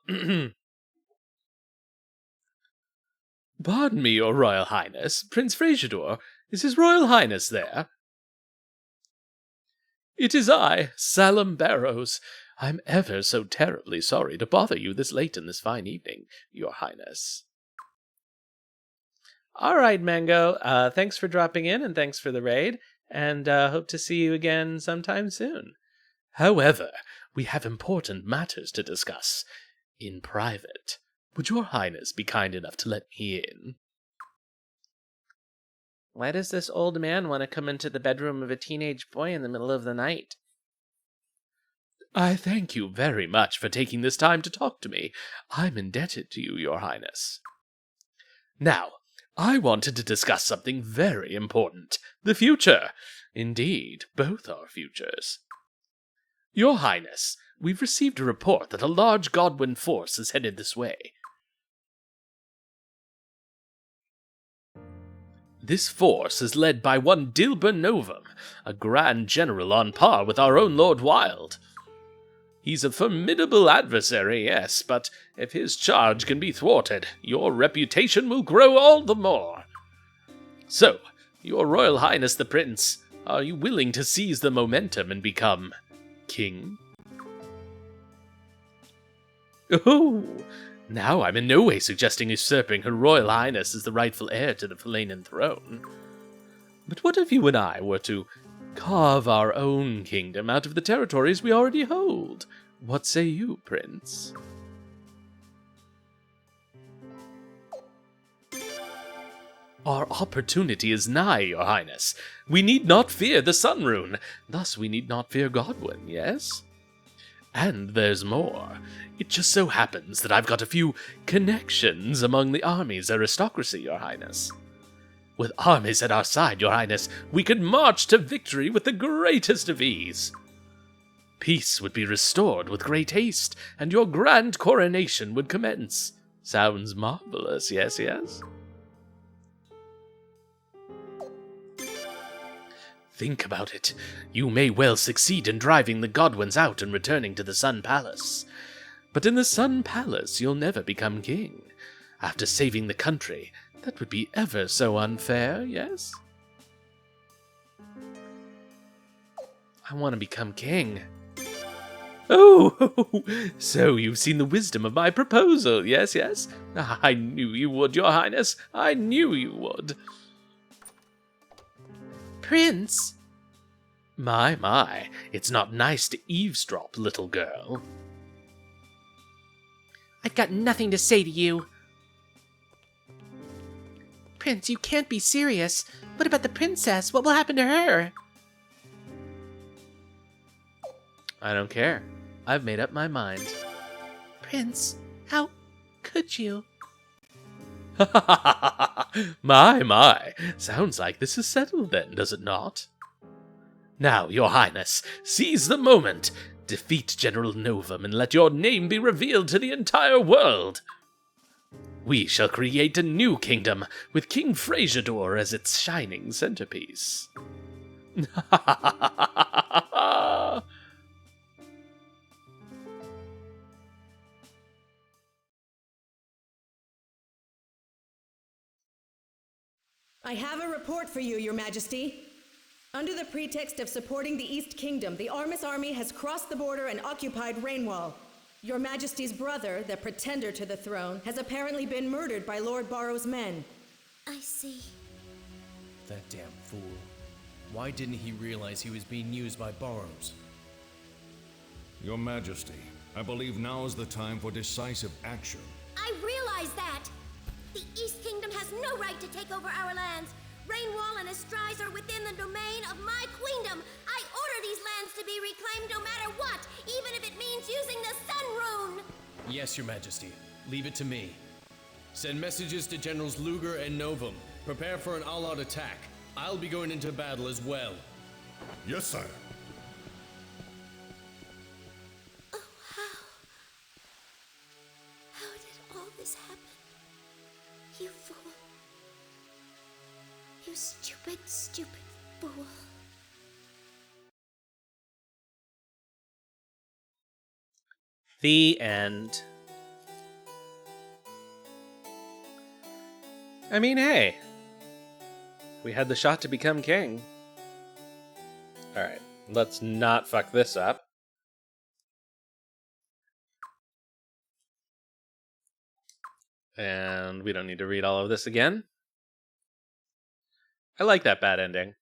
Pardon me, your Royal Highness. Prince Frasiador, is His Royal Highness there? It is I, Lord Barows. I'm ever so terribly sorry to bother you this late in this fine evening, your Highness. All right, Mango. Thanks for dropping in, and thanks for the raid, and hope to see you again sometime soon. However, we have important matters to discuss in private. Would your Highness be kind enough to let me in? Why does this old man want to come into the bedroom of a teenage boy in the middle of the night? I thank you very much for taking this time to talk to me. I'm indebted to you, your Highness. Now, I wanted to discuss something very important. The future. Indeed, both our futures. Your Highness, we've received a report that a large Godwin force is headed this way. This force is led by one Dilber Novum, a grand general on par with our own Lord Wild. He's a formidable adversary, yes, but if his charge can be thwarted, your reputation will grow all the more. So, your Royal Highness the Prince, are you willing to seize the momentum and become king? Oh, now I'm in no way suggesting usurping Her Royal Highness as the rightful heir to the Falanan throne. But what if you and I were to carve our own kingdom out of the territories we already hold? What say you, Prince? Our opportunity is nigh, your Highness. We need not fear the Sun Rune. Thus we need not fear Godwin, yes? And there's more. It just so happens that I've got a few connections among the army's aristocracy, your Highness. With armies at our side, your Highness, we could march to victory with the greatest of ease. Peace would be restored with great haste, and your grand coronation would commence. Sounds marvelous, yes, yes? Think about it. You may well succeed in driving the Godwins out and returning to the Sun Palace. But in the Sun Palace, you'll never become king. After saving the country, that would be ever so unfair, yes? I want to become king. Oh, so you've seen the wisdom of my proposal, yes, yes? I knew you would, Your Highness. I knew you would. Prince! My, it's not nice to eavesdrop, little girl. I've got nothing to say to you. Prince, you can't be serious. What about the princess? What will happen to her? I don't care. I've made up my mind. Prince, how could you? My. Sounds like this is settled then, does it not? Now, Your Highness, seize the moment. Defeat General Novum and let your name be revealed to the entire world. We shall create a new kingdom with King Frasiador as its shining centerpiece. I have a report for you, Your Majesty. Under the pretext of supporting the East Kingdom, the Armis army has crossed the border and occupied Rainwall. Your Majesty's brother, the pretender to the throne, has apparently been murdered by Lord Barows' men. I see. That damn fool. Why didn't he realize he was being used by Barows? Your Majesty, I believe now is the time for decisive action. I realize that! The East Kingdom has no right to take over our lands. Rainwall and Estrise are within the domain of my queendom. I order these lands to be reclaimed no matter what, even if it means using the Sun Rune! Yes, Your Majesty. Leave it to me. Send messages to Generals Luger and Novum. Prepare for an all-out attack. I'll be going into battle as well. Yes, sir. Oh, how did all this happen? You fool. You stupid, stupid fool. The end. I mean, hey. We had the shot to become king. Alright, let's not fuck this up. And we don't need to read all of this again. I like that bad ending.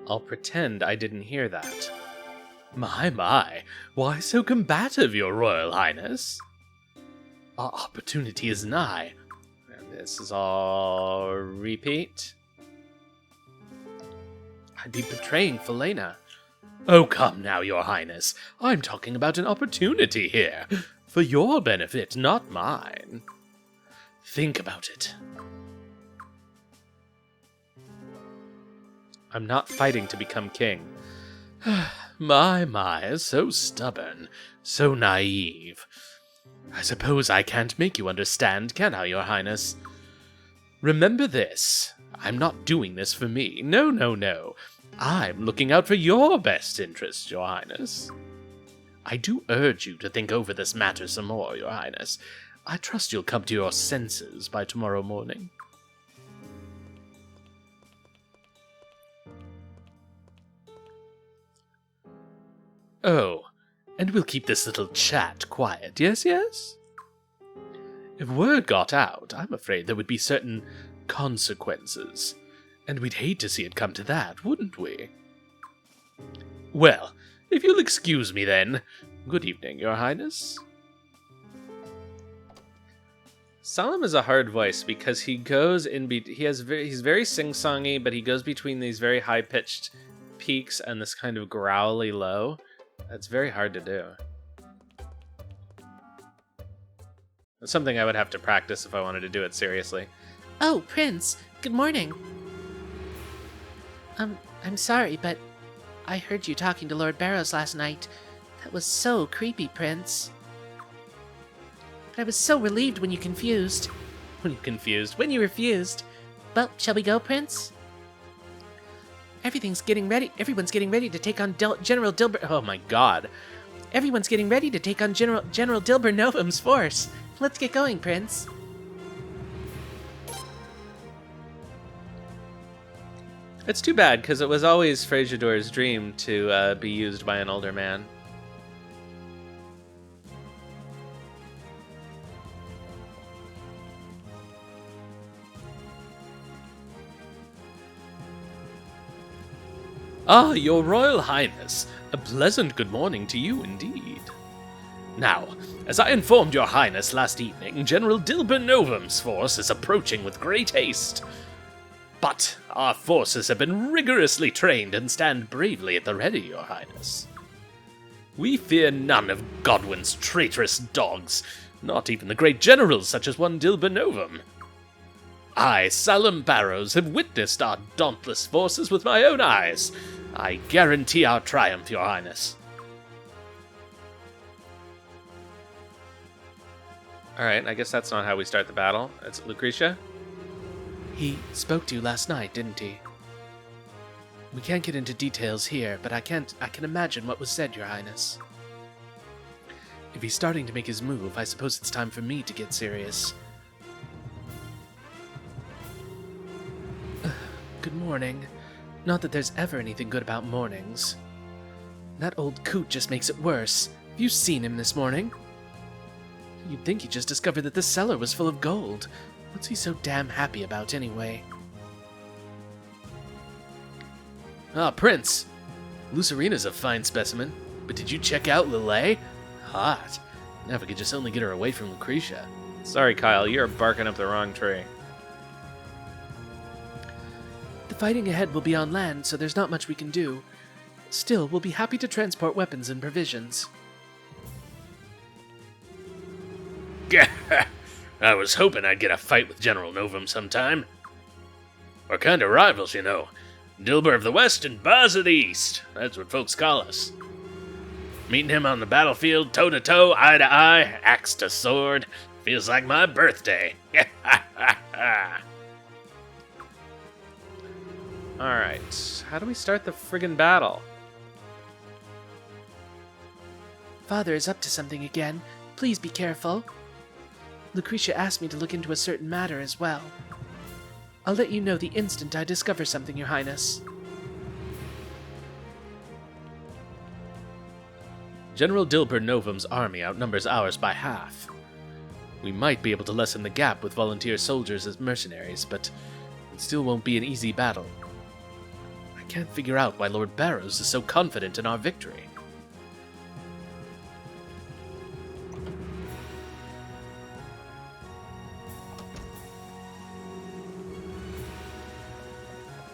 I'll pretend I didn't hear that. My, why so combative, Your Royal Highness? Our opportunity is nigh. And this is all repeat. I'd be betraying Felena. Oh, come now, Your Highness. I'm talking about an opportunity here. For your benefit, not mine. Think about it. I'm not fighting to become king. My, so stubborn, so naive. I suppose I can't make you understand, can I, Your Highness? Remember this. I'm not doing this for me. No. I'm looking out for your best interests, Your Highness. I do urge you to think over this matter some more, Your Highness. I trust you'll come to your senses by tomorrow morning. Oh, and we'll keep this little chat quiet, yes? If word got out, I'm afraid there would be certain consequences, and we'd hate to see it come to that, wouldn't we? Well, if you'll excuse me then, good evening, Your Highness. Salam is a hard voice because he goes in he's very sing-songy, but he goes between these very high-pitched peaks and this kind of growly low. That's very hard to do. It's something I would have to practice if I wanted to do it seriously. Oh, Prince, good morning. I'm sorry, but I heard you talking to Lord Barows last night. That was so creepy, Prince. But I was so relieved when you confused. When you confused? When you refused. Well, shall we go, Prince? Everyone's getting ready to take on General Dilber. Oh my god. Everyone's getting ready to take on General Dilber Novum's force. Let's get going, Prince. It's too bad, because it was always Frasiador's dream to be used by an older man. Ah, your Royal Highness. A pleasant good morning to you indeed. Now, as I informed your Highness last evening, General Dilber Novum's force is approaching with great haste. But our forces have been rigorously trained and stand bravely at the ready, your Highness. We fear none of Godwin's traitorous dogs, not even the great generals such as one Dilber Novum. I, Lord Barows, have witnessed our dauntless forces with my own eyes. I guarantee our triumph, your Highness. Alright, I guess that's not how we start the battle. It's Lucretia? He spoke to you last night, didn't he? We can't get into details here, but I can imagine what was said, Your Highness. If he's starting to make his move, I suppose it's time for me to get serious. Good morning. Not that there's ever anything good about mornings. That old coot just makes it worse. Have you seen him this morning? You'd think he just discovered that the cellar was full of gold. What's he so damn happy about, anyway? Ah, Prince. Lucerina's a fine specimen, but did you check out Lillet? Hot. Now if we could just only get her away from Lucretia. Sorry, Kyle, you're barking up the wrong tree. The fighting ahead will be on land, so there's not much we can do. Still, we'll be happy to transport weapons and provisions. I was hoping I'd get a fight with General Novum sometime. We're kind of rivals, you know. Dilber of the West and Baz of the East. That's what folks call us. Meeting him on the battlefield, toe-to-toe, eye-to-eye, axe to sword, feels like my birthday. Alright, how do we start the friggin' battle? Father is up to something again. Please be careful. Lucretia asked me to look into a certain matter as well. I'll let you know the instant I discover something, Your Highness. General Dilber Novum's army outnumbers ours by half. We might be able to lessen the gap with volunteer soldiers as mercenaries, but it still won't be an easy battle. I can't figure out why Lord Barows is so confident in our victory.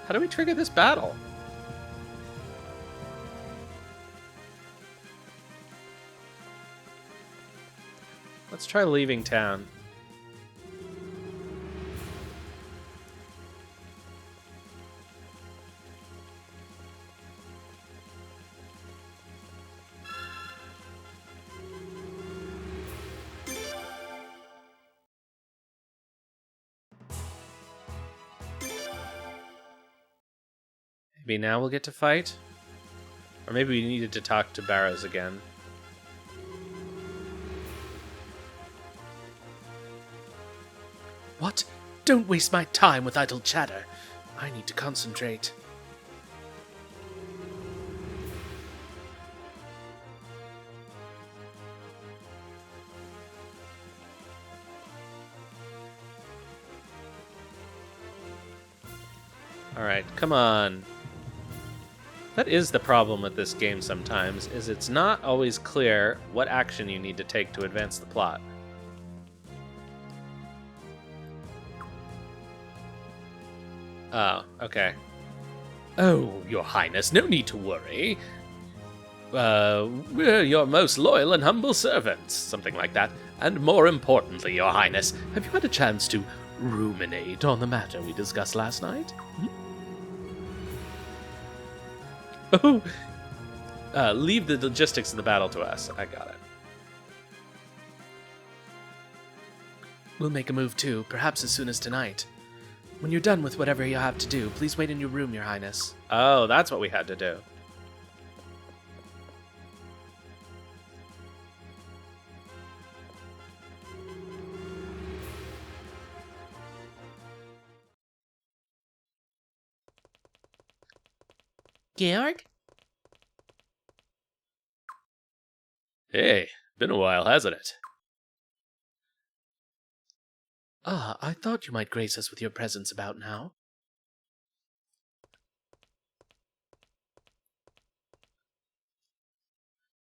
How do we trigger this battle? Let's try leaving town. Maybe now we'll get to fight? Or maybe we needed to talk to Barows again. What? Don't waste my time with idle chatter. I need to concentrate. Alright, come on. That is the problem with this game sometimes, is it's not always clear what action you need to take to advance the plot. Oh, okay. Oh, Your Highness, no need to worry. We're your most loyal and humble servants, something like that. And more importantly, Your Highness, have you had a chance to ruminate on the matter we discussed last night? Oh! Leave the logistics of the battle to us. I got it. We'll make a move too, perhaps as soon as tonight. When you're done with whatever you have to do, please wait in your room, Your Highness. Oh, that's what we had to do. Georg? Hey, been a while, hasn't it? Ah, I thought you might grace us with your presence about now.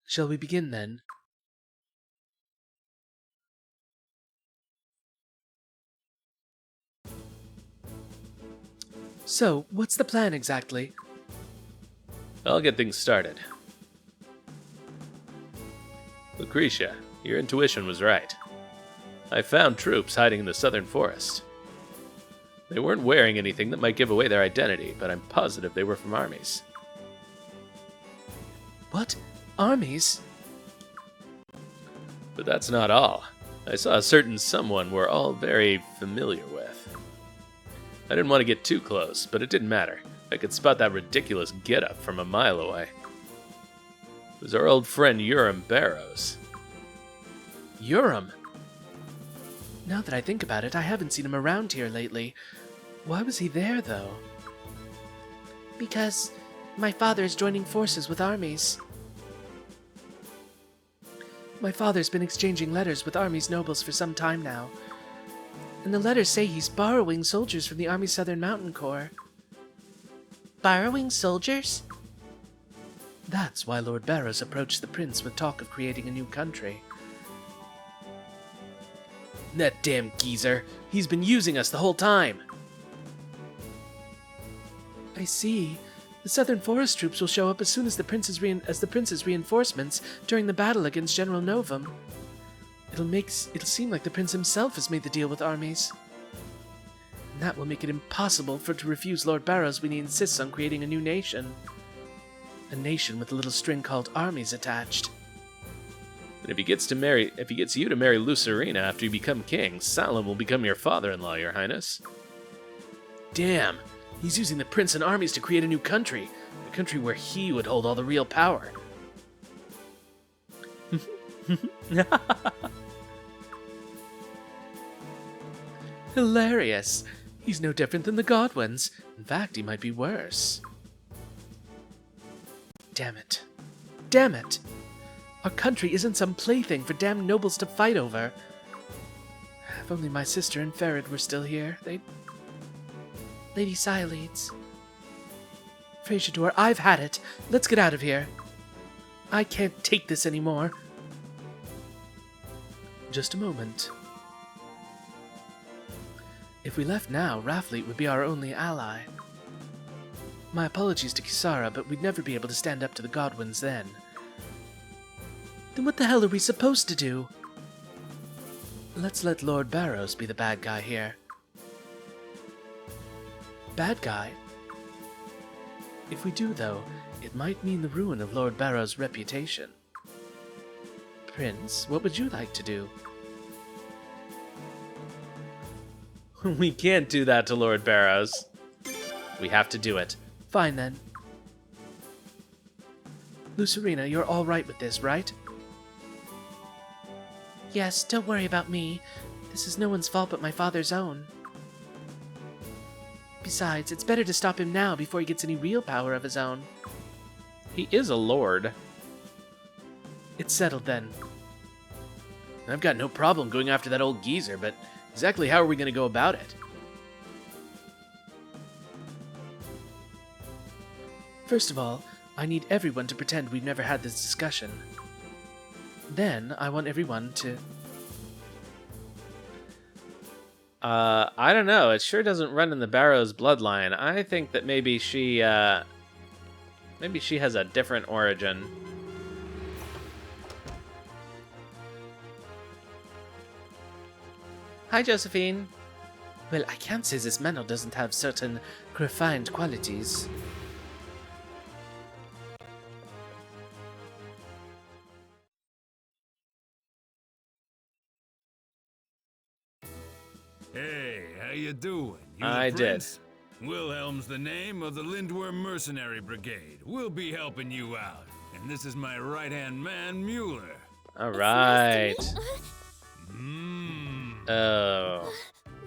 Shall we begin, then? So, what's the plan exactly? I'll get things started. Lucretia, your intuition was right. I found troops hiding in the southern forest. They weren't wearing anything that might give away their identity, but I'm positive they were from armies. What? Armies? But that's not all. I saw a certain someone we're all very familiar with. I didn't want to get too close, but it didn't matter. I could spot that ridiculous getup from a mile away. It was our old friend Lord Barows. Urim? Now that I think about it, I haven't seen him around here lately. Why was he there, though? Because my father is joining forces with armies. My father's been exchanging letters with army's nobles for some time now. And the letters say he's borrowing soldiers from the Army's Southern Mountain Corps. Borrowing soldiers? That's why Lord Barows approached the prince with talk of creating a new country. That damn geezer. He's been using us the whole time. I see. The Southern Forest troops will show up as soon as the prince's reinforcements during the battle against General Novum. It'll seem like the prince himself has made the deal with armies. And that will make it impossible to refuse Lord Barows when he insists on creating a new nation. A nation with a little string called armies attached. And if he gets you to marry Lucerina after you become king, Salem will become your father-in-law, Your Highness. Damn, he's using the prince and armies to create a new country. A country where he would hold all the real power. Hilarious. He's no different than the Godwins. In fact, he might be worse. Damn it. Damn it! Our country isn't some plaything for damned nobles to fight over. If only my sister and Ferid were still here, they'd... Lady Sileads. Frasiador, I've had it. Let's get out of here. I can't take this anymore. Just a moment. If we left now, Raftfleet would be our only ally. My apologies to Kisara, but we'd never be able to stand up to the Godwins then. Then what the hell are we supposed to do? Let's let Lord Barows be the bad guy here. Bad guy? If we do, though, it might mean the ruin of Lord Barows' reputation. Prince, what would you like to do? We can't do that to Lord Barows. We have to do it. Fine, then. Lucerina, you're all right with this, right? Yes, don't worry about me. This is no one's fault but my father's own. Besides, it's better to stop him now before he gets any real power of his own. He is a lord. It's settled then. I've got no problem going after that old geezer, but exactly how are we going to go about it? First of all, I need everyone to pretend we've never had this discussion. Then, I want everyone to... I don't know. It sure doesn't run in the Barrows bloodline. I think that maybe she has a different origin. Hi, Josephine. Well, I can't say this manor doesn't have certain refined qualities. Hey, how you doing? You I the did. prince? Wilhelm's the name of the Lindworm Mercenary Brigade. We'll be helping you out. And this is my right-hand man, Mueller. All right. Oh.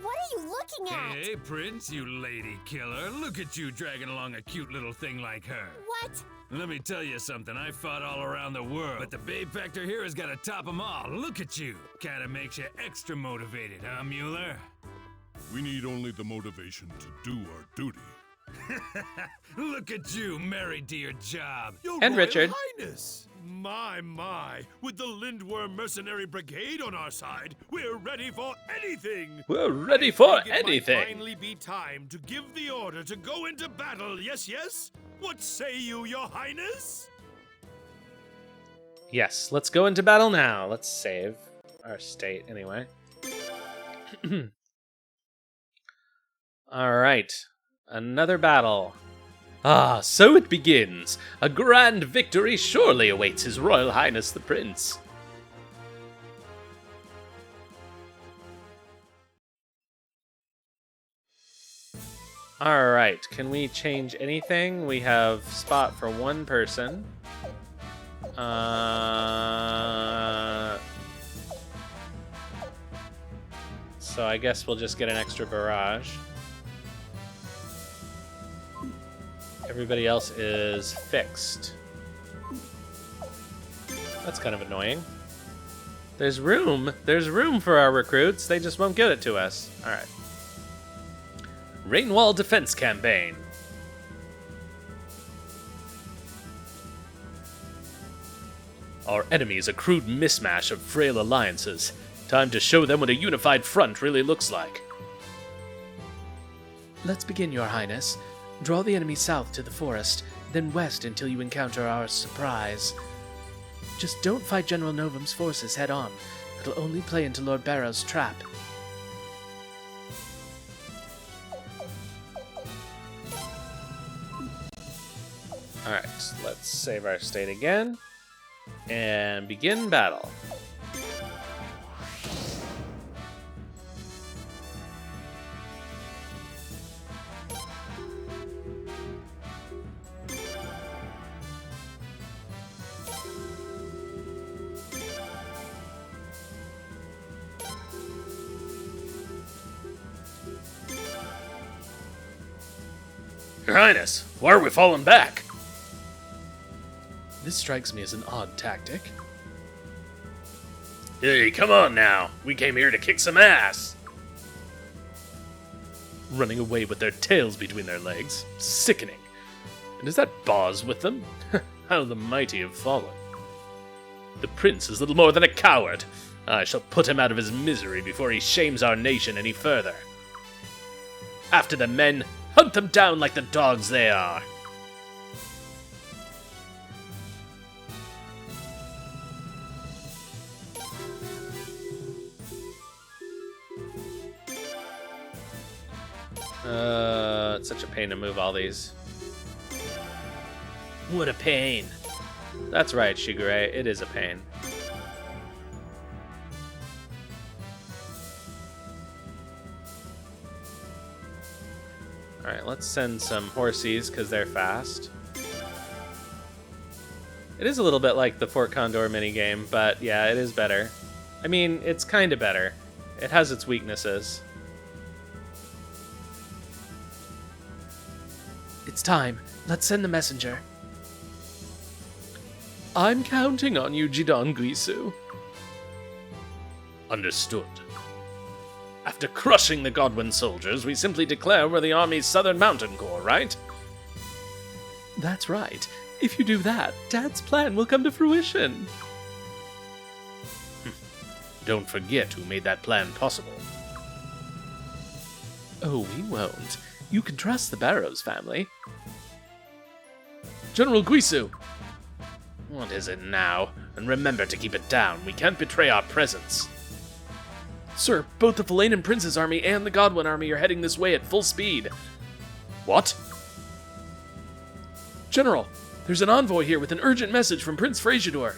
What are you looking at? Hey, Prince, you lady killer. Look at you dragging along a cute little thing like her. What? Let me tell you something. I fought all around the world, but the babe factor here has got to top them all. Look at you. Kinda makes you extra motivated, huh, Mueller? We need only the motivation to do our duty. Look at you, married to your job. Your And Royal Richard. Highness! My, with the Lindworm Mercenary Brigade on our side, we're ready for anything! We're ready for I think it might anything. finally be time to give the order to go into battle, yes? What say you, Your Highness? Yes, let's go into battle now. Let's save our state anyway. All right, another battle. Ah, so it begins. A grand victory surely awaits His Royal Highness the Prince. All right, can we change anything? We have spot for one person. So I guess we'll just get an extra barrage. Everybody else is fixed. That's kind of annoying. There's room for our recruits. They just won't give it to us. All right. Rainwall Defense Campaign. Our enemy is a crude mismatch of frail alliances. Time to show them what a unified front really looks like. Let's begin, Your Highness. Draw the enemy south to the forest, then west until you encounter our surprise. Just don't fight General Novum's forces head-on. It'll only play into Lord Barows' trap. Alright, let's save our state again. And begin battle. Your Highness, why are we falling back? This strikes me as an odd tactic. Hey, come on now. We came here to kick some ass. Running away with their tails between their legs. Sickening. And is that Boz with them? How the mighty have fallen. The prince is little more than a coward. I shall put him out of his misery before he shames our nation any further. After the men, hunt them down like the dogs they are. It's such a pain to move all these. What a pain. That's right, Shigure, it is a pain. Alright, let's send some horsies, because they're fast. It is a little bit like the Fort Condor minigame, but yeah, it is better. I mean, it's kind of better. It has its weaknesses. It's time. Let's send the messenger. I'm counting on you, Jidon Guisu. Understood. After crushing the Godwin soldiers, we simply declare we're the Army's Southern Mountain Corps, right? That's right. If you do that, Dad's plan will come to fruition. Don't forget who made that plan possible. Oh, we won't. You can trust the Barows family. General Guisu! What is it now? And remember to keep it down. We can't betray our presence. Sir, both the Falanan Prince's army and the Godwin army are heading this way at full speed. What? General, there's an envoy here with an urgent message from Prince Frasiador.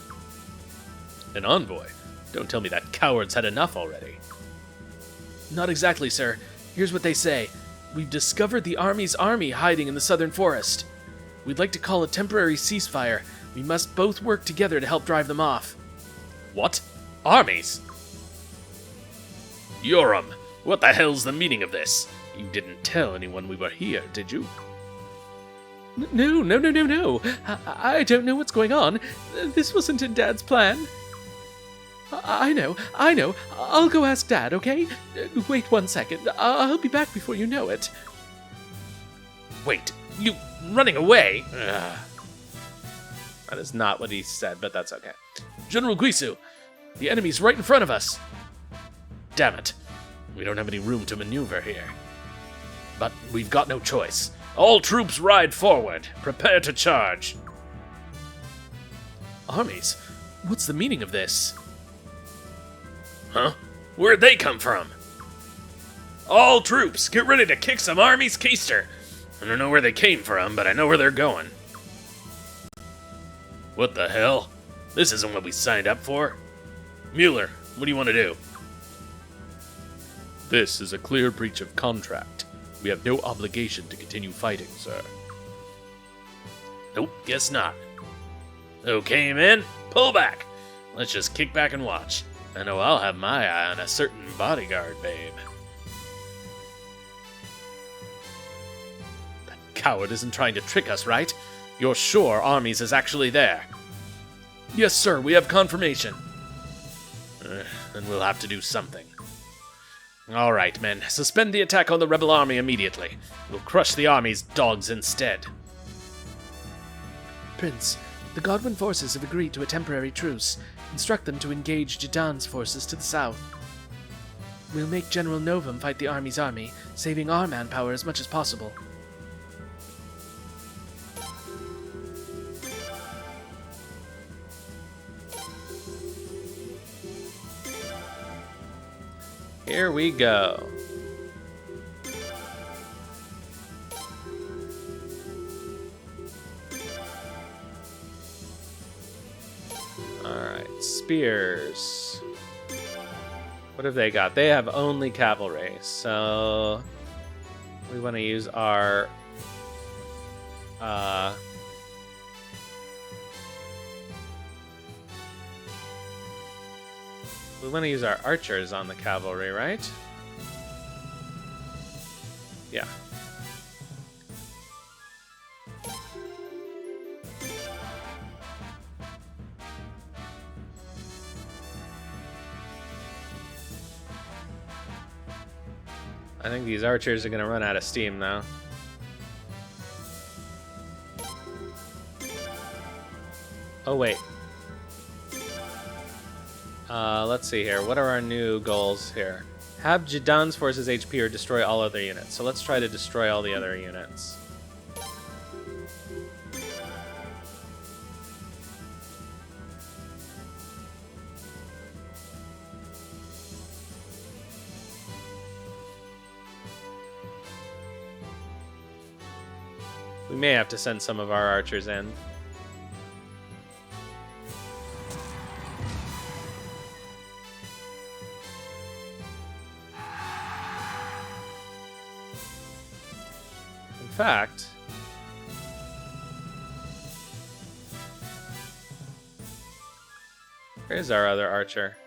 An envoy? Don't tell me that coward's had enough already. Not exactly, sir. Here's what they say. We've discovered the army's army hiding in the southern forest. We'd like to call a temporary ceasefire. We must both work together to help drive them off. What? Armies? Yoram, what the hell's the meaning of this? You didn't tell anyone we were here, did you? No. I don't know what's going on. This wasn't in Dad's plan. I know. I'll go ask Dad, okay? Wait 1 second. I'll be back before you know it. Wait, you running away? Ugh. That is not what he said, but that's okay. General Guisu, the enemy's right in front of us. Damn it. We don't have any room to maneuver here. But we've got no choice. All troops ride forward. Prepare to charge. Armies? What's the meaning of this? Huh? Where'd they come from? All troops, get ready to kick some army's keister. I don't know where they came from, but I know where they're going. What the hell? This isn't what we signed up for. Mueller, what do you want to do? This is a clear breach of contract. We have no obligation to continue fighting, sir. Nope, guess not. Okay, men, pull back. Let's just kick back and watch. I know I'll have my eye on a certain bodyguard, babe. That coward isn't trying to trick us, right? You're sure Armies is actually there? Yes, sir, we have confirmation. Then we'll have to do something. All right, men, suspend the attack on the rebel army immediately. We'll crush the army's dogs instead. Prince, the Godwin forces have agreed to a temporary truce. Instruct them to engage Jidan's forces to the south. We'll make General Novum fight the army's army, saving our manpower as much as possible. Here we go. Alright, spears. What have they got? They have only cavalry, so we want to use our we want to use our archers on the cavalry, right? Yeah. I think these archers are going to run out of steam now. Oh, wait. Let's see here. What are our new goals here? Have Jidan's forces HP or destroy all other units. So let's try to destroy all the other units. We may have to send some of our archers in. In fact, where's our other archer?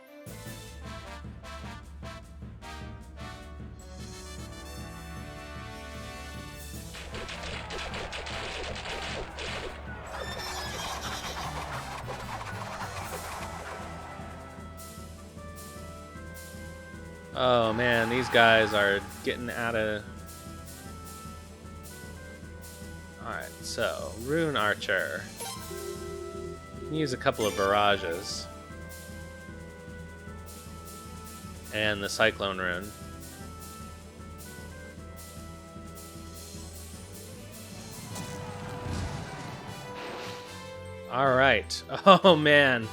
Oh man, these guys are getting out of... Alright, so, Rune Archer. Use a couple of barrages. And the Cyclone Rune. Alright. Oh man.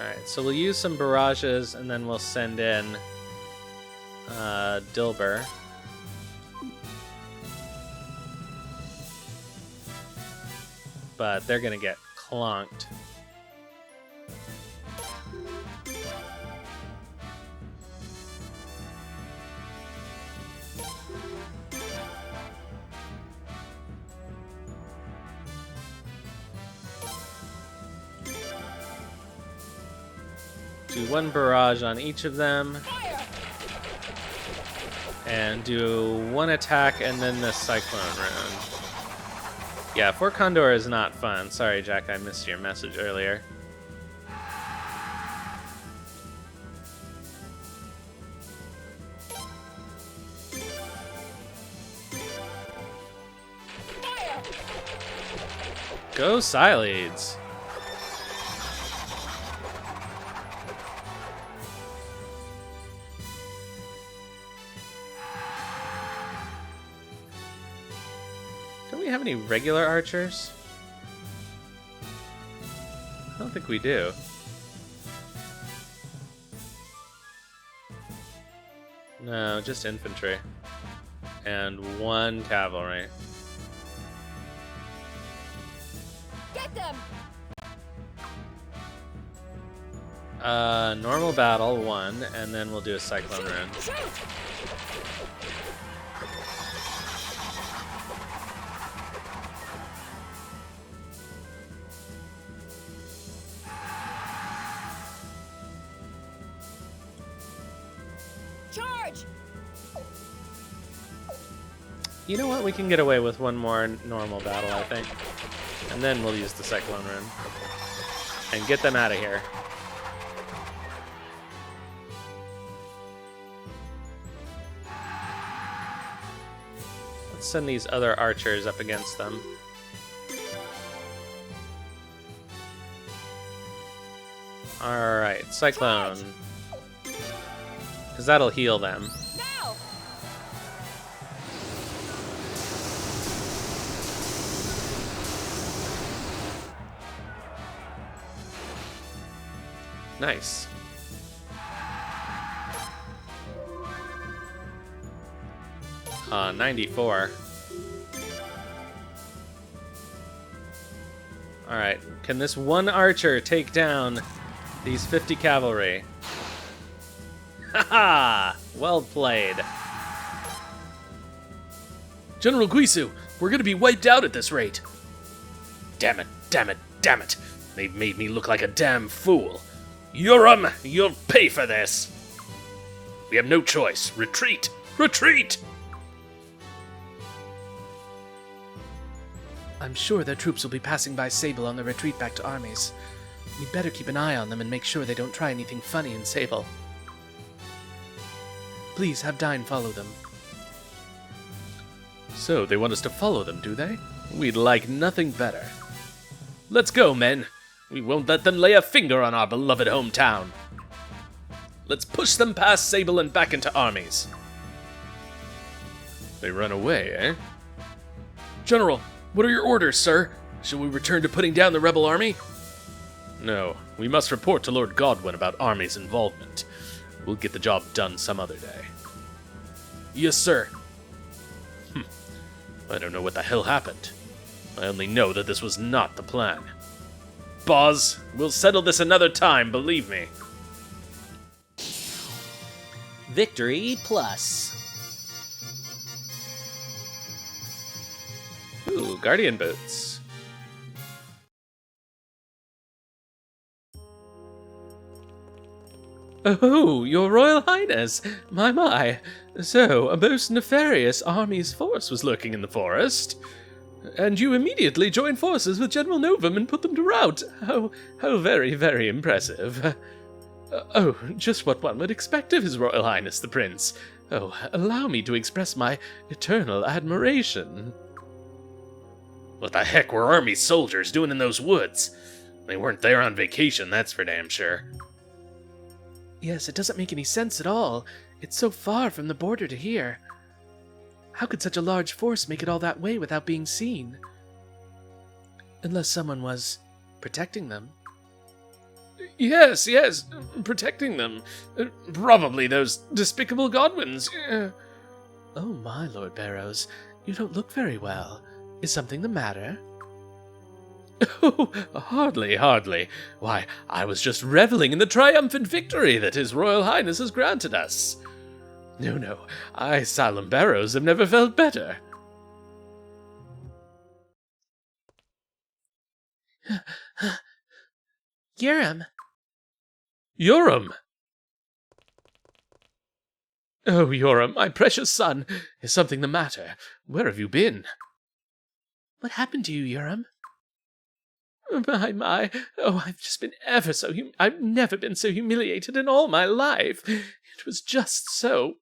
Alright, so we'll use some barrages and then we'll send in Dilber. But they're gonna get clonked. Do one barrage on each of them. And do one attack and then the Cyclone Rune. Yeah, Fort Condor is not fun. Sorry, Jack, I missed your message earlier. Go Psyleads. Don't we have any regular archers? I don't think we do. No, just infantry. And one cavalry. Get them! Normal battle, one, and then we'll do a Cyclone Rune. Shoot! Charge! You know what? We can get away with one more normal battle, I think. And then we'll use the Cyclone Rune. And get them out of here. Let's send these other archers up against them. Alright, Cyclone. Because that'll heal them. Now! Nice. Uh, 94. Alright, can this one archer take down these 50 cavalry? Haha! Well played. General Guisu, we're gonna be wiped out at this rate. Damn it, damn it, damn it. They've made me look like a damn fool. Urim, you'll pay for this. We have no choice. Retreat! Retreat! I'm sure their troops will be passing by Sable on their retreat back to armies. We'd better keep an eye on them and make sure they don't try anything funny in Sable. Please have Dine follow them. So, they want us to follow them, do they? We'd like nothing better. Let's go, men. We won't let them lay a finger on our beloved hometown. Let's push them past Sable and back into armies. They run away, eh? General, what are your orders, sir? Shall we return to putting down the rebel army? No, we must report to Lord Godwin about army's involvement. We'll get the job done some other day. Yes, sir. I don't know what the hell happened. I only know that this was not the plan. Boz, we'll settle this another time, believe me. Victory plus. Ooh, Guardian Boots. Oh, your Royal Highness! My. So, a most nefarious army's force was lurking in the forest. And you immediately joined forces with General Novum and put them to rout. How very, very impressive. Oh, just what one would expect of His Royal Highness the Prince. Oh, allow me to express my eternal admiration. What the heck were army soldiers doing in those woods? They weren't there on vacation, that's for damn sure. Yes, it doesn't make any sense at all. It's so far from the border to here. How could such a large force make it all that way without being seen? Unless someone was protecting them. Yes, protecting them. Probably those despicable Godwins. Oh my, Lord Barows, you don't look very well. Is something the matter? Oh, hardly. Why, I was just reveling in the triumphant victory that His Royal Highness has granted us. No, I, Salem Barrows, have never felt better. Urim. Yoram! Oh, Yoram, my precious son, is something the matter? Where have you been? What happened to you, Yoram? My. Oh, I've just been ever so I've never been so humiliated in all my life. It was just so.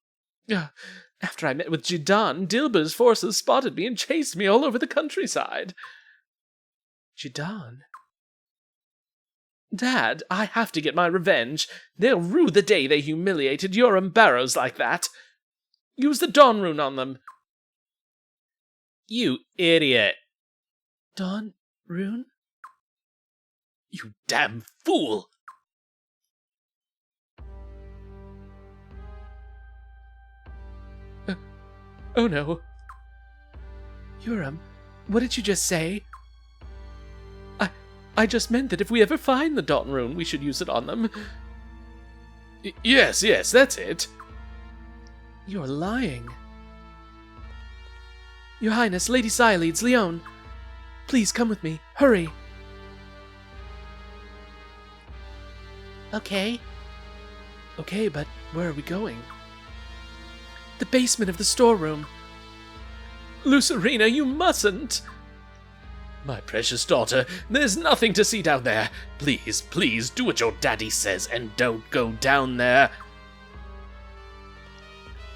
After I met with Jidan, Dilber's forces spotted me and chased me all over the countryside. Jidan? Dad, I have to get my revenge. They'll rue the day they humiliated Lord Barows like that. Use the Dawn Rune on them. You idiot. Dawn Rune? You damn fool! Oh no. Yoram, what did you just say? I just meant that if we ever find the Dawn Rune, we should use it on them. Yes, that's it. You're lying. Your Highness, Lady Xyleeds, Leon. Please come with me. Hurry. Okay. Okay, but where are we going? The basement of the storeroom. Lucerina, you mustn't! My precious daughter, there's nothing to see down there. Please, do what your daddy says and don't go down there.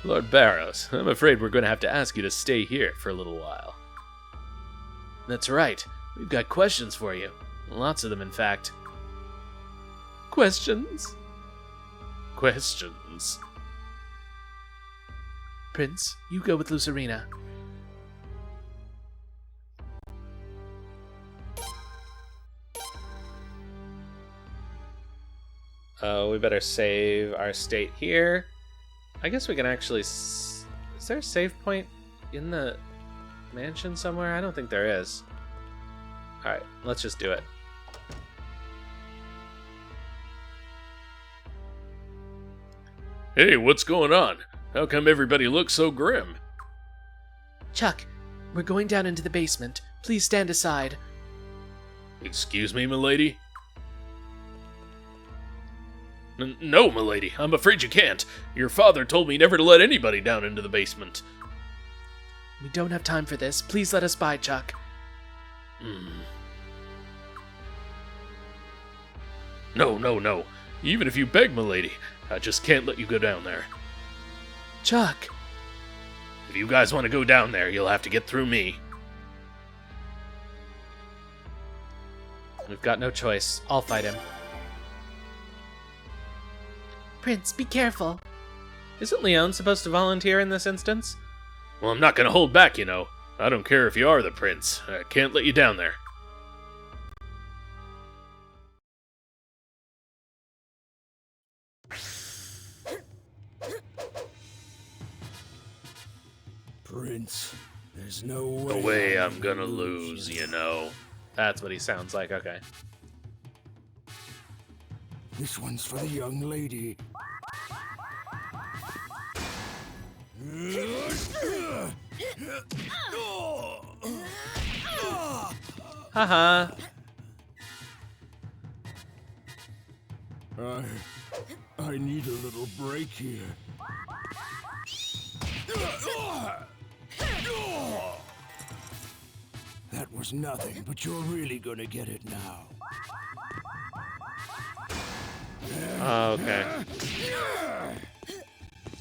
Lord Barows, I'm afraid we're going to have to ask you to stay here for a little while. That's right. We've got questions for you. Lots of them, in fact. Questions? Questions. Prince, you go with Lucerina. We better save our state here. I guess we can actually... Is there a save point in the mansion somewhere? I don't think there is. Alright, let's just do it. Hey, what's going on? How come everybody looks so grim? Chuck, we're going down into the basement. Please stand aside. Excuse me, milady? No, milady, I'm afraid you can't. Your father told me never to let anybody down into the basement. We don't have time for this. Please let us by, Chuck. No. Even if you beg, milady, I just can't let you go down there. Chuck! If you guys want to go down there, you'll have to get through me. We've got no choice. I'll fight him. Prince, be careful. Isn't Leon supposed to volunteer in this instance? Well, I'm not going to hold back, you know. I don't care if you are the prince. I can't let you down there. Prince, there's no way... No way I'm gonna lose, you know. That's what he sounds like, okay. This one's for the young lady. Haha. I need a little break here. That was nothing, but you're really gonna get it now. Oh, okay.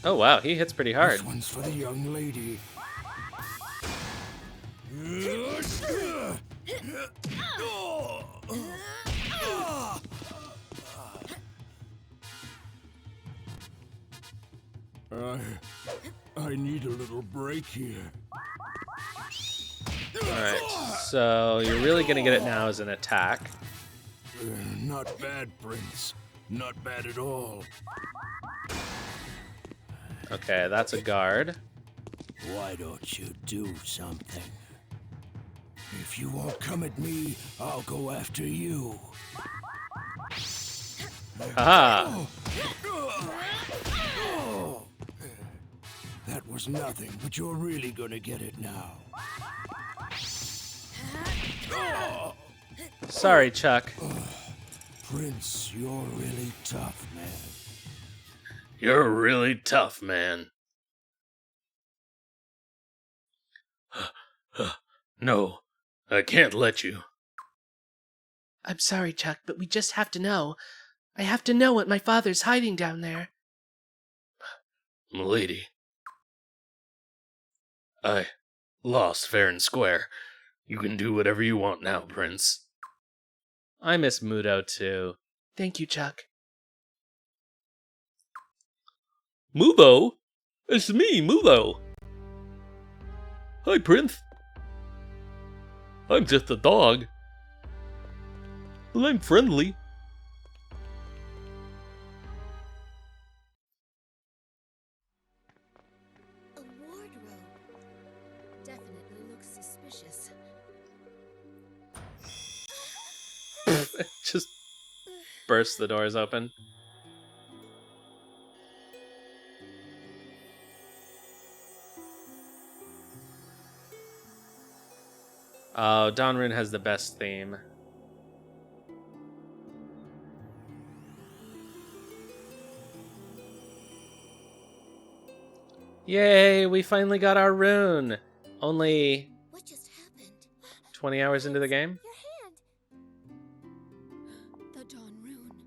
Oh wow, he hits pretty hard. This one's for the young lady. I need a little break here. Alright, so you're really gonna get it now as an attack. Not bad, Prince. Not bad at all. Okay, that's a guard. Why don't you do something? If you won't come at me, I'll go after you. Haha! That was nothing, but you're really gonna get it now. Sorry, Chuck. Prince, you're really tough, man. You're really tough, man. No, I can't let you. I'm sorry, Chuck, but we just have to know. I have to know what my father's hiding down there. Milady. I lost fair and square. You can do whatever you want now, Prince. I miss Mudo too. Thank you, Chuck. Mubo? It's me, Mubo. Hi, Prince. I'm just a dog. But I'm friendly. A wardrobe. Definitely looks suspicious. Just burst the doors open. Oh, Donrun has the best theme. Yay, we finally got our rune. Only What just happened? 20 hours into the game? Your hand. The Dawn Rune.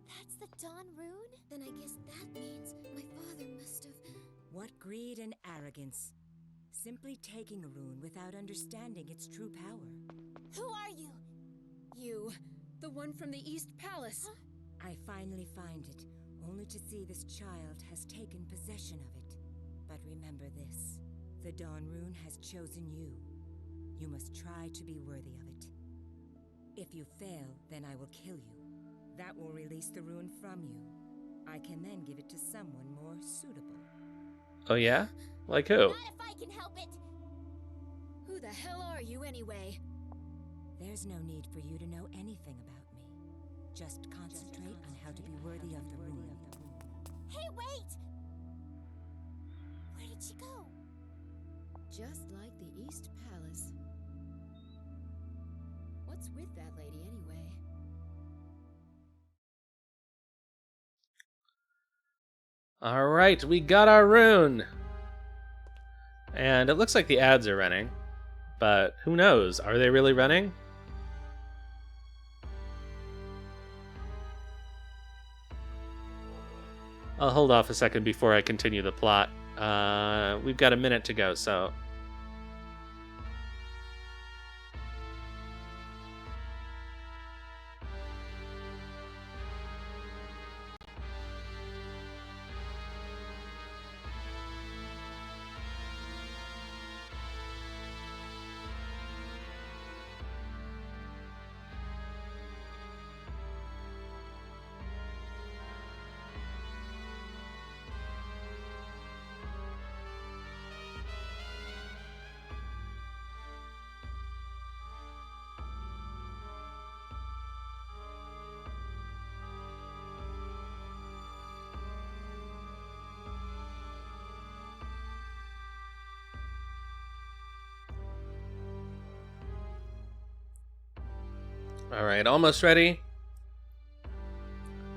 That's the Dawn Rune? Then I guess that means my father must have... What greed and arrogance. Simply taking a rune without understanding its true power. Who are you? You, the one from the East Palace. Huh? I finally find it, only to see this child has taken possession of it. But remember this, the Dawn Rune has chosen you. You must try to be worthy of it. If you fail, then I will kill you. That will release the rune from you. I can then give it to someone more suitable. Oh yeah? Like who? Not if I can help it. Who the hell are you anyway? There's no need for you to know anything about me. Just concentrate on how to be worthy of the rune. Hey, wait! Where did she go? Just like the East Palace. What's with that lady anyway? Alright, we got our rune! And it looks like the ads are running. But who knows? Are they really running? I'll hold off a second before I continue the plot. We've got a minute to go, so... Alright, almost ready.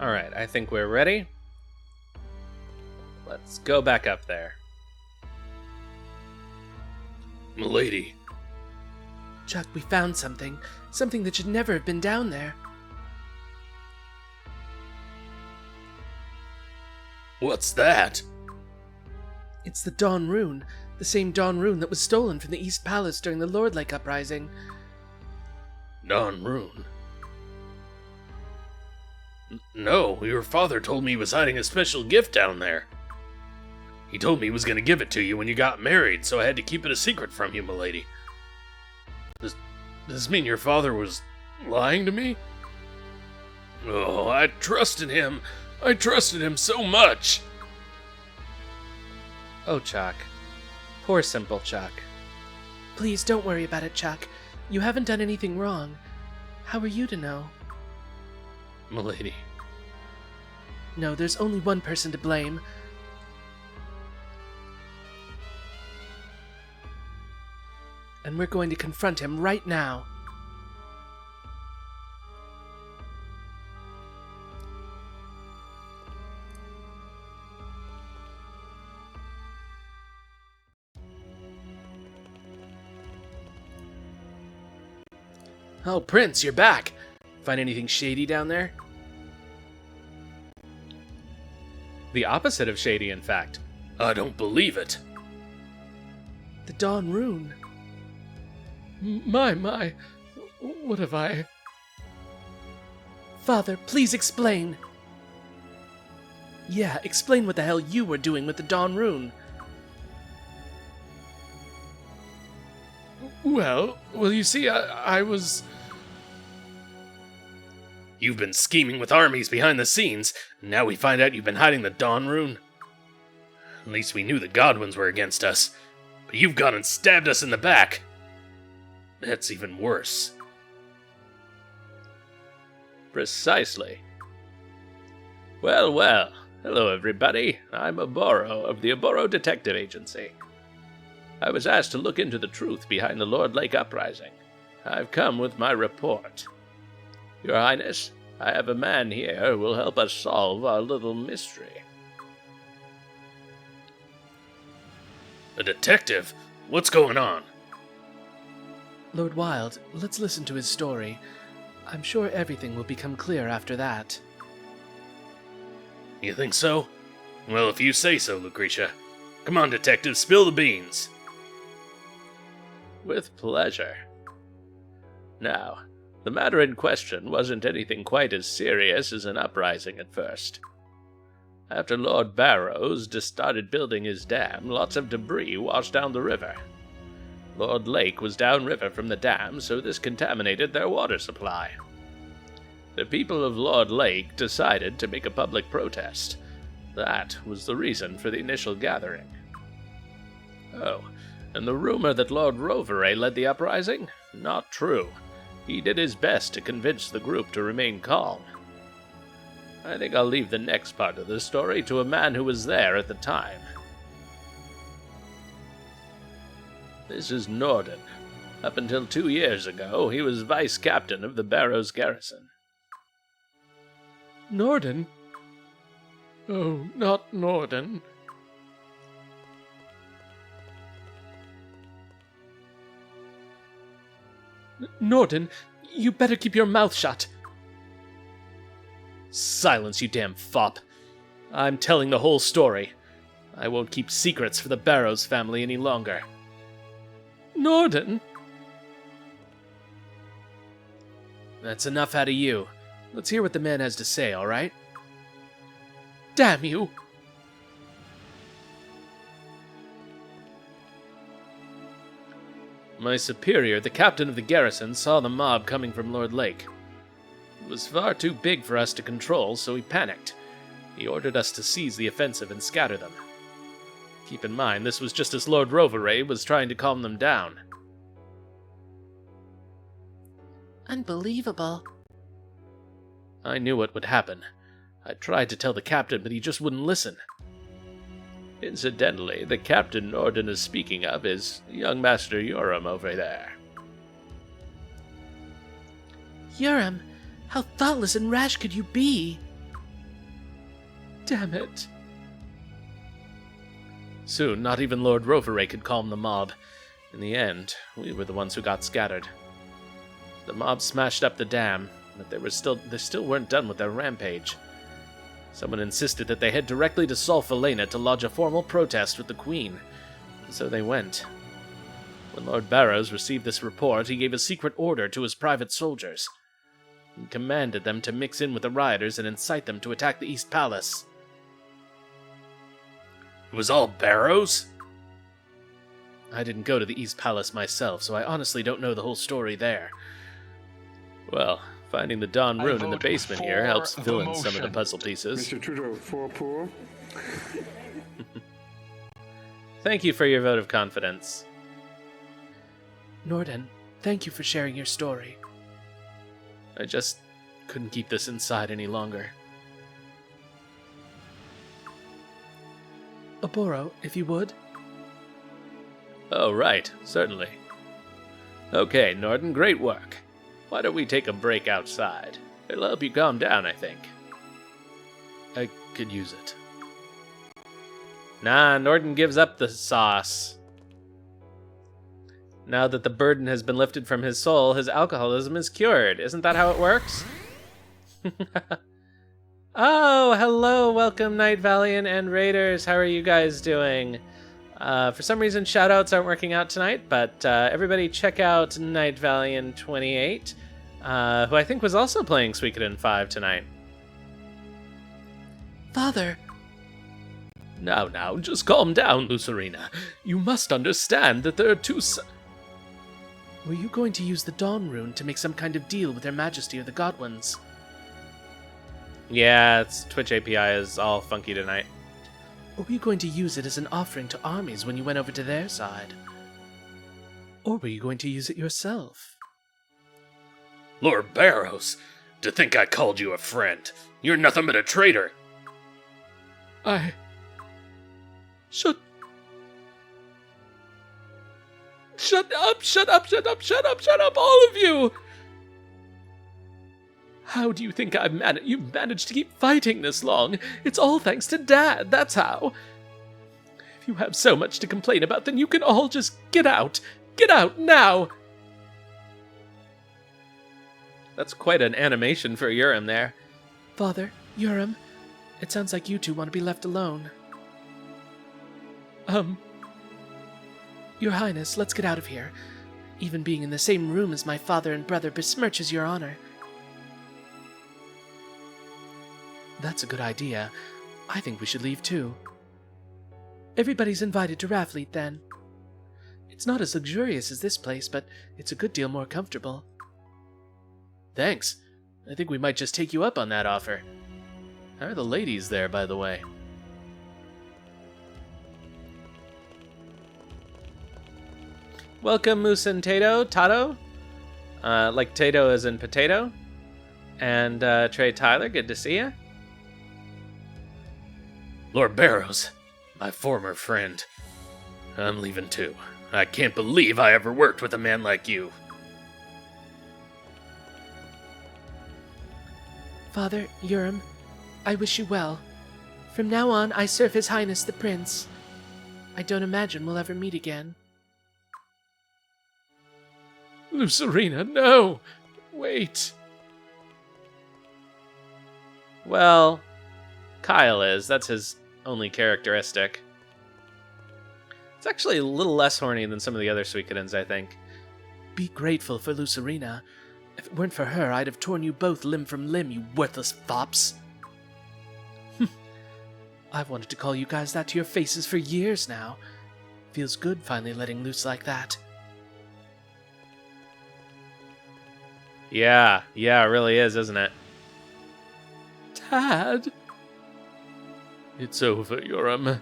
Alright, I think we're ready. Let's go back up there. Milady. Chuck, we found something. Something that should never have been down there. What's that? It's the Dawn Rune. The same Dawn Rune that was stolen from the East Palace during the Lord Lake Uprising. Dawn Rune. No, your father told me he was hiding a special gift down there. He told me he was going to give it to you when you got married, so I had to keep it a secret from you, milady. Does this mean your father was lying to me? Oh, I trusted him. I trusted him so much. Oh, Chuck. Poor simple Chuck. Please don't worry about it, Chuck. You haven't done anything wrong. How are you to know? Milady. No, there's only one person to blame. And we're going to confront him right now. Oh, Prince, you're back! Find anything shady down there? The opposite of shady, in fact. I don't believe it. The Dawn Rune. My, what have I... Father, please explain. Yeah, explain what the hell you were doing with the Dawn Rune. Well, you see, I was... You've been scheming with armies behind the scenes, and now we find out you've been hiding the Dawn Rune. At least we knew the Godwins were against us, but you've gone and stabbed us in the back. That's even worse. Precisely. Well, well. Hello, everybody. I'm Orboro of the Orboro Detective Agency. I was asked to look into the truth behind the Lord Lake uprising. I've come with my report. Your Highness, I have a man here who will help us solve our little mystery. A detective? What's going on? Lord Wild, let's listen to his story. I'm sure everything will become clear after that. You think so? Well, if you say so, Lucretia. Come on, detective, spill the beans. With pleasure. Now, the matter in question wasn't anything quite as serious as an uprising at first. After Lord Barows started building his dam, lots of debris washed down the river. Lord Lake was downriver from the dam, so this contaminated their water supply. The people of Lord Lake decided to make a public protest. That was the reason for the initial gathering. Oh, and the rumor that Lord Rovere led the uprising? Not true. He did his best to convince the group to remain calm. I think I'll leave the next part of the story to a man who was there at the time. This is Norden. Up until 2 years ago, he was vice captain of the Barrows garrison. Norden? Oh, not Norden. Norden, you better keep your mouth shut. Silence, you damn fop. I'm telling the whole story. I won't keep secrets for the Barrows family any longer. Norden? That's enough out of you. Let's hear what the man has to say, all right? Damn you! My superior, the captain of the garrison, saw the mob coming from Lord Lake. It was far too big for us to control, so he panicked. He ordered us to seize the offensive and scatter them. Keep in mind, this was just as Lord Rovere was trying to calm them down. Unbelievable. I knew what would happen. I tried to tell the captain, but he just wouldn't listen. Incidentally, the captain Norden is speaking of is young Master Yoram over there. Yoram, how thoughtless and rash could you be? Damn it. Soon, not even Lord Rovere could calm the mob. In the end, we were the ones who got scattered. The mob smashed up the dam, but they still weren't done with their rampage. Someone insisted that they head directly to Solfalena to lodge a formal protest with the Queen. So they went. When Lord Barows received this report, he gave a secret order to his private soldiers. He commanded them to mix in with the rioters and incite them to attack the East Palace. It was all Barrows? I didn't go to the East Palace myself, so I honestly don't know the whole story there. Well, finding the Dawn Rune in the basement here helps fill in some of the puzzle pieces. Mr. Trudeau, 4 poor. Thank you for your vote of confidence. Norden, thank you for sharing your story. I just couldn't keep this inside any longer. Orboro, if you would. Oh, right, certainly. Okay, Norden, great work. Why don't we take a break outside? It'll help you calm down, I think. I could use it. Nah, Norden gives up the sauce. Now that the burden has been lifted from his soul, his alcoholism is cured. Isn't that how it works? Oh, hello. Welcome, Night Valiant and Raiders. How are you guys doing? For some reason, shoutouts aren't working out tonight, but everybody check out Night Valiant 28, who I think was also playing Suikoden 5 tonight. Father! Now, just calm down, Lucerina. You must understand that there are two Were you going to use the Dawn Rune to make some kind of deal with Their Majesty or the Godwins? Yeah, it's Twitch API is all funky tonight. Or were you going to use it as an offering to armies when you went over to their side? Or were you going to use it yourself? Lord Barows, to think I called you a friend. You're nothing but a traitor. Shut up, all of you! How do you think you've managed to keep fighting this long? It's all thanks to Dad, that's how. If you have so much to complain about, then you can all just get out. Get out now! That's quite an animation for Urim there. Father, Urim, it sounds like you two want to be left alone. Your Highness, let's get out of here. Even being in the same room as my father and brother besmirches your honor. That's a good idea. I think we should leave too. Everybody's invited to Raftfleet then. It's not as luxurious as this place, but it's a good deal more comfortable. Thanks. I think we might just take you up on that offer. How are the ladies there, by the way? Welcome, Moose and Tato. Like Tato as in potato. And Trey Tyler, good to see you. Lord Barows, my former friend. I'm leaving too. I can't believe I ever worked with a man like you. Father, Urim, I wish you well. From now on, I serve His Highness the Prince. I don't imagine we'll ever meet again. Lucerina, no! Wait. Well, Kyle is. That's his only characteristic. It's actually a little less horny than some of the other Suikodens, I think. Be grateful for Lucerina. If it weren't for her, I'd have torn you both limb from limb, you worthless fops. I've wanted to call you guys that to your faces for years now. Feels good finally letting loose like that. Yeah, it really is, isn't it? Dad? It's over, Urim.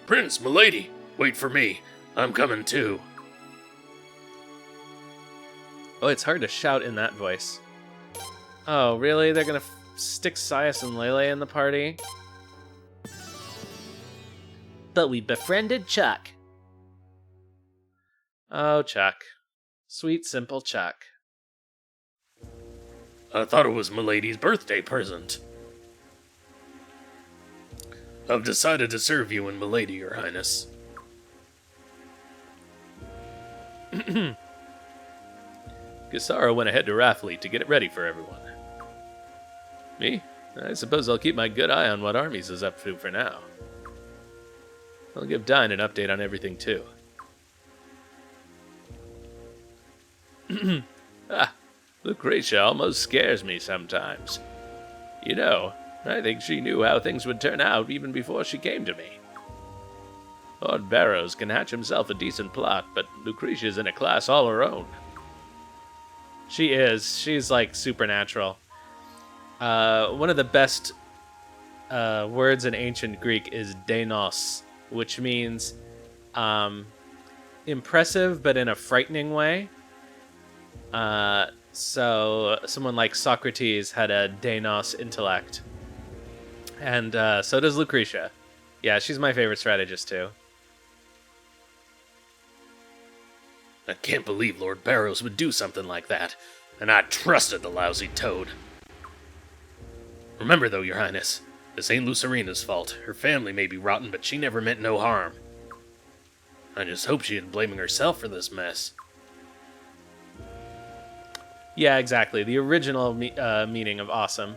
Prince, milady, wait for me. I'm coming too. Oh, it's hard to shout in that voice. Oh, really? They're gonna stick Sias and Lele in the party? But we befriended Chuck. Oh, Chuck. Sweet, simple Chuck. I thought it was milady's birthday present. I've decided to serve you and milady, your highness. Gisara went ahead to Raftfleet to get it ready for everyone. Me? I suppose I'll keep my good eye on what Armies is up to for now. I'll give Dine an update on everything, too. Lucretia almost scares me sometimes. You know, I think she knew how things would turn out even before she came to me. Lord Barows can hatch himself a decent plot, but Lucretia's in a class all her own. She is. She's like supernatural. One of the best words in ancient Greek is denos, which means impressive but in a frightening way. So someone like Socrates had a denos intellect. And so does Lucretia. Yeah, she's my favorite strategist too. I can't believe Lord Barows would do something like that, and I trusted the lousy toad. Remember though, your highness, This ain't Lucerina's fault. Her family may be rotten, but she never meant no harm. I just hope she isn't blaming herself for this mess. Yeah, exactly. The original meaning of awesome.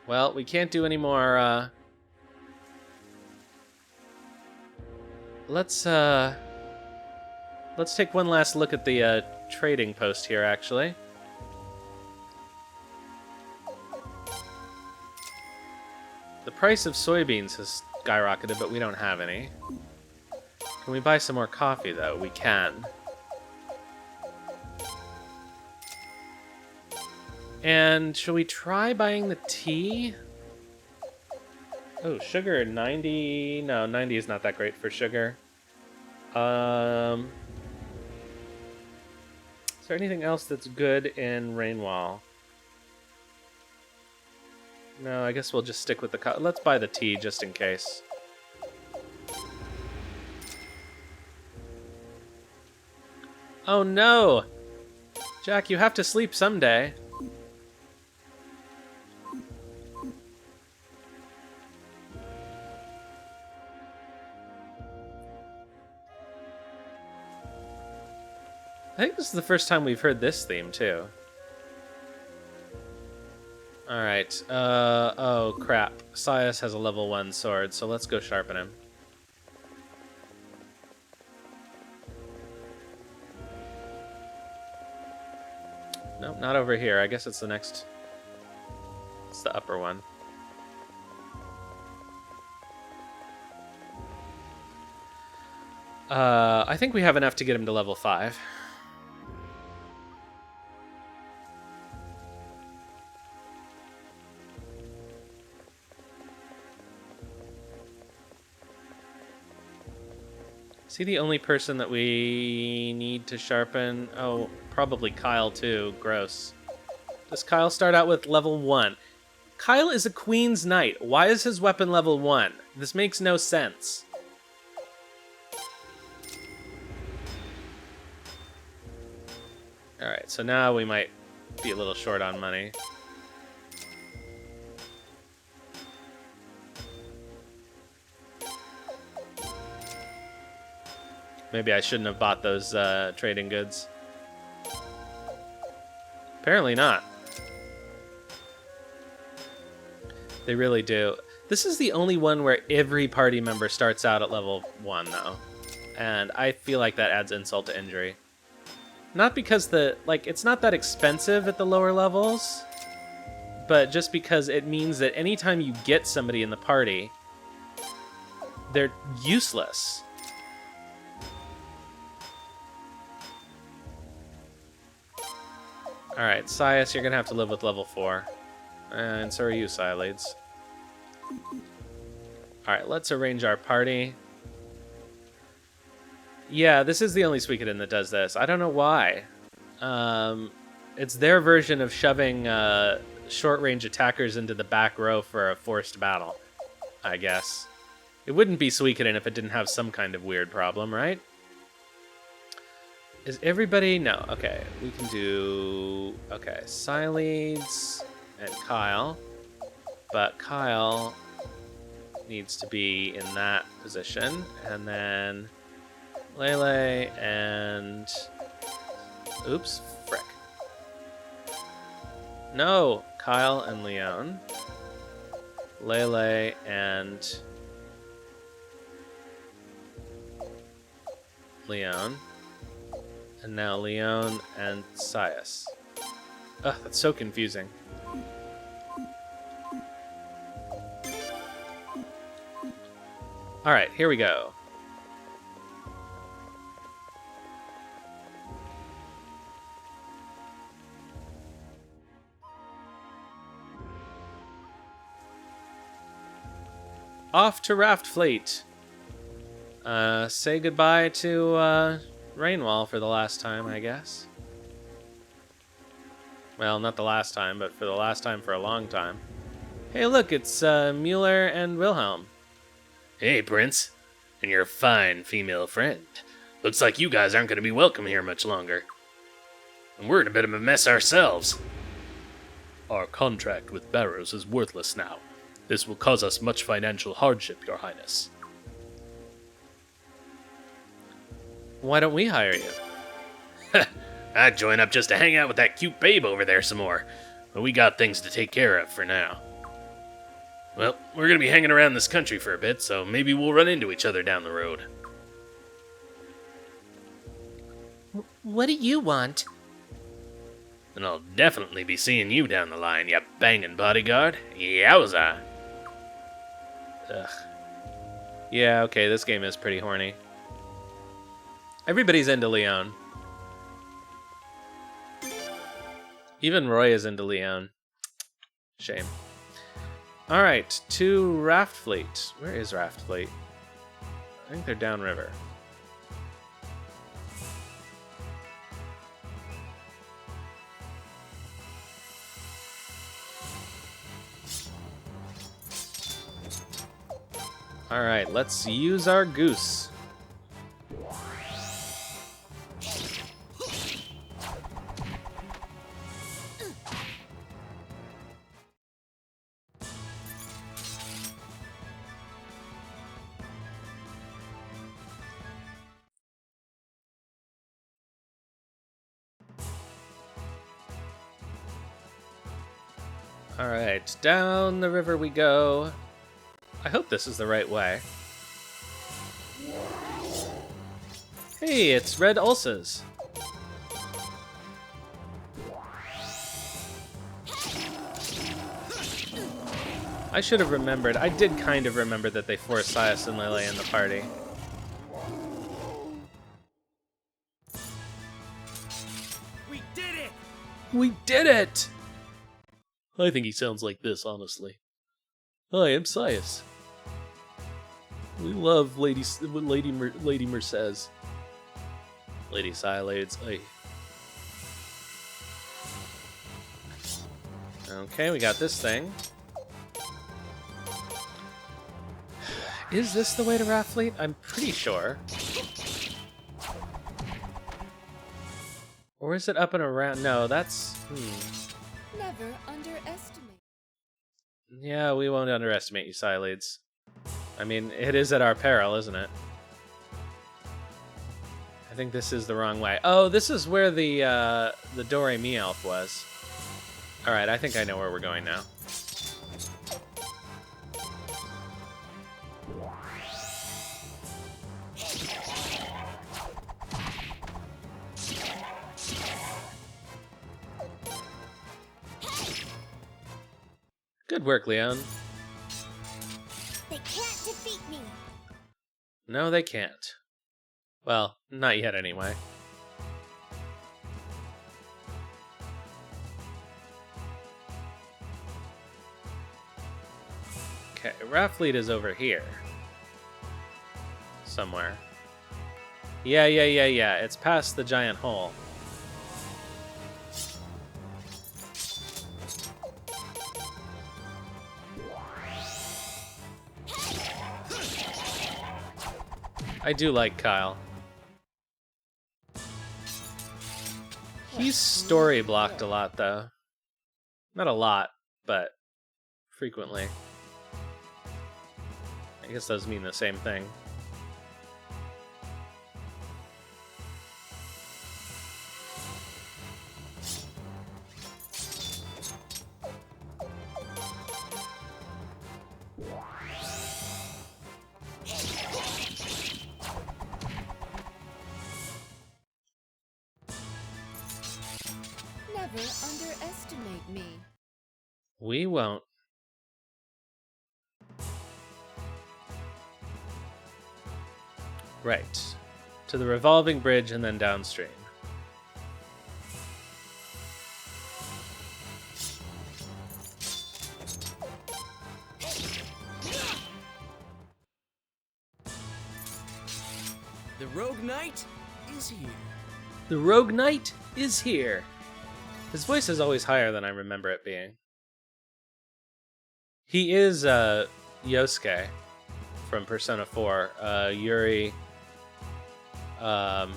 Well, we can't do any more, Let's take one last look at the, trading post here, actually. The price of soybeans has skyrocketed, but we don't have any. Can we buy some more coffee, though? We can. And shall we try buying the tea? Oh, sugar, 90... No, 90 is not that great for sugar. Is there anything else that's good in Rainwall? No, I guess we'll just stick with the... Let's buy the tea, just in case. Oh, no! Jack, you have to sleep someday. I think this is the first time we've heard this theme, too. Alright, oh crap. Sias has a level 1 sword, so let's go sharpen him. Nope, not over here. I guess it's the next... It's the upper one. I think we have enough to get him to level 5. Is he the only person that we need to sharpen? Oh, probably Kyle too. Gross. Does Kyle start out with level 1? Kyle is a Queen's Knight. Why is his weapon level 1? This makes no sense. Alright, so now we might be a little short on money. Maybe I shouldn't have bought those trading goods. Apparently not. They really do. This is the only one where every party member starts out at level 1, though. And I feel like that adds insult to injury. Not because it's not that expensive at the lower levels, but just because it means that anytime you get somebody in the party, they're useless. Alright, Sias, you're gonna have to live with level 4. And so are you, Sileads. Alright, let's arrange our party. Yeah, this is the only Suikoden that does this. I don't know why. It's their version of shoving short-range attackers into the back row for a forced battle, I guess. It wouldn't be Suikoden if it didn't have some kind of weird problem, right? Is everybody... No, okay. We can do... Okay, Sileads and Kyle. But Kyle needs to be in that position. And then Lele and... Oops, frick. No, Kyle and Leon. Lele and... Leon. And now Leon and Sias. Ugh, that's so confusing. Alright, here we go. Off to Raftfleet. Say goodbye to, Rainwall for the last time, I guess. Well, not the last time, but for the last time for a long time. Hey, look, it's Mueller and Wilhelm. Hey, Prince. And your fine female friend. Looks like you guys aren't going to be welcome here much longer. And we're in a bit of a mess ourselves. Our contract with Barows is worthless now. This will cause us much financial hardship, Your Highness. Why don't we hire you? I'd join up just to hang out with that cute babe over there some more. But we got things to take care of for now. Well, we're going to be hanging around this country for a bit, so maybe we'll run into each other down the road. What do you want? And I'll definitely be seeing you down the line, you banging bodyguard. Yowza. Ugh. Yeah, okay, this game is pretty horny. Everybody's into Leon. Even Roy is into Leon. Shame. Alright, to Raftfleet. Where is Raftfleet? I think they're downriver. Alright, let's use our goose. Alright, down the river we go. I hope this is the right way. Hey, it's Red Ulces. I should have remembered. I did kind of remember that they forced Sias and Lele in the party. We did it! We did it! I think he sounds like this, honestly. Hi, I'm Sias. We love Lady Mercedes. Lady Sialades. Okay, we got this thing. Is this the way to Raftfleet? I'm pretty sure. Or is it up and around? No, that's... Never underestimate. Yeah, we won't underestimate you, Sialades. I mean, it is at our peril, isn't it? I think this is the wrong way. Oh, this is where the Do-Re-Mi elf was. Alright, I think I know where we're going now. Good work, Leon. They can't defeat me. No, they can't. Well, not yet anyway. Okay, Raftfleet is over here. Somewhere. Yeah. It's past the giant hole. I do like Kyle. He's story blocked a lot, though. Not a lot, but frequently. I guess those mean the same thing. Never underestimate me. We won't. Right. To the revolving bridge and then downstream. The Rogue Knight is here. The Rogue Knight is here. His voice is always higher than I remember it being. He is Yosuke from Persona 4. Yuri. God,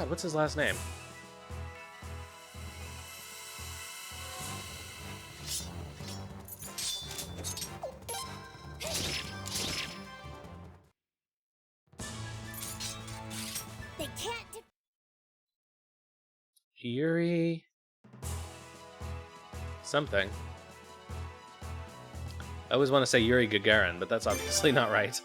what's his last name? They can't. Yuri. Something. I always want to say Yuri Gagarin, but that's obviously not right.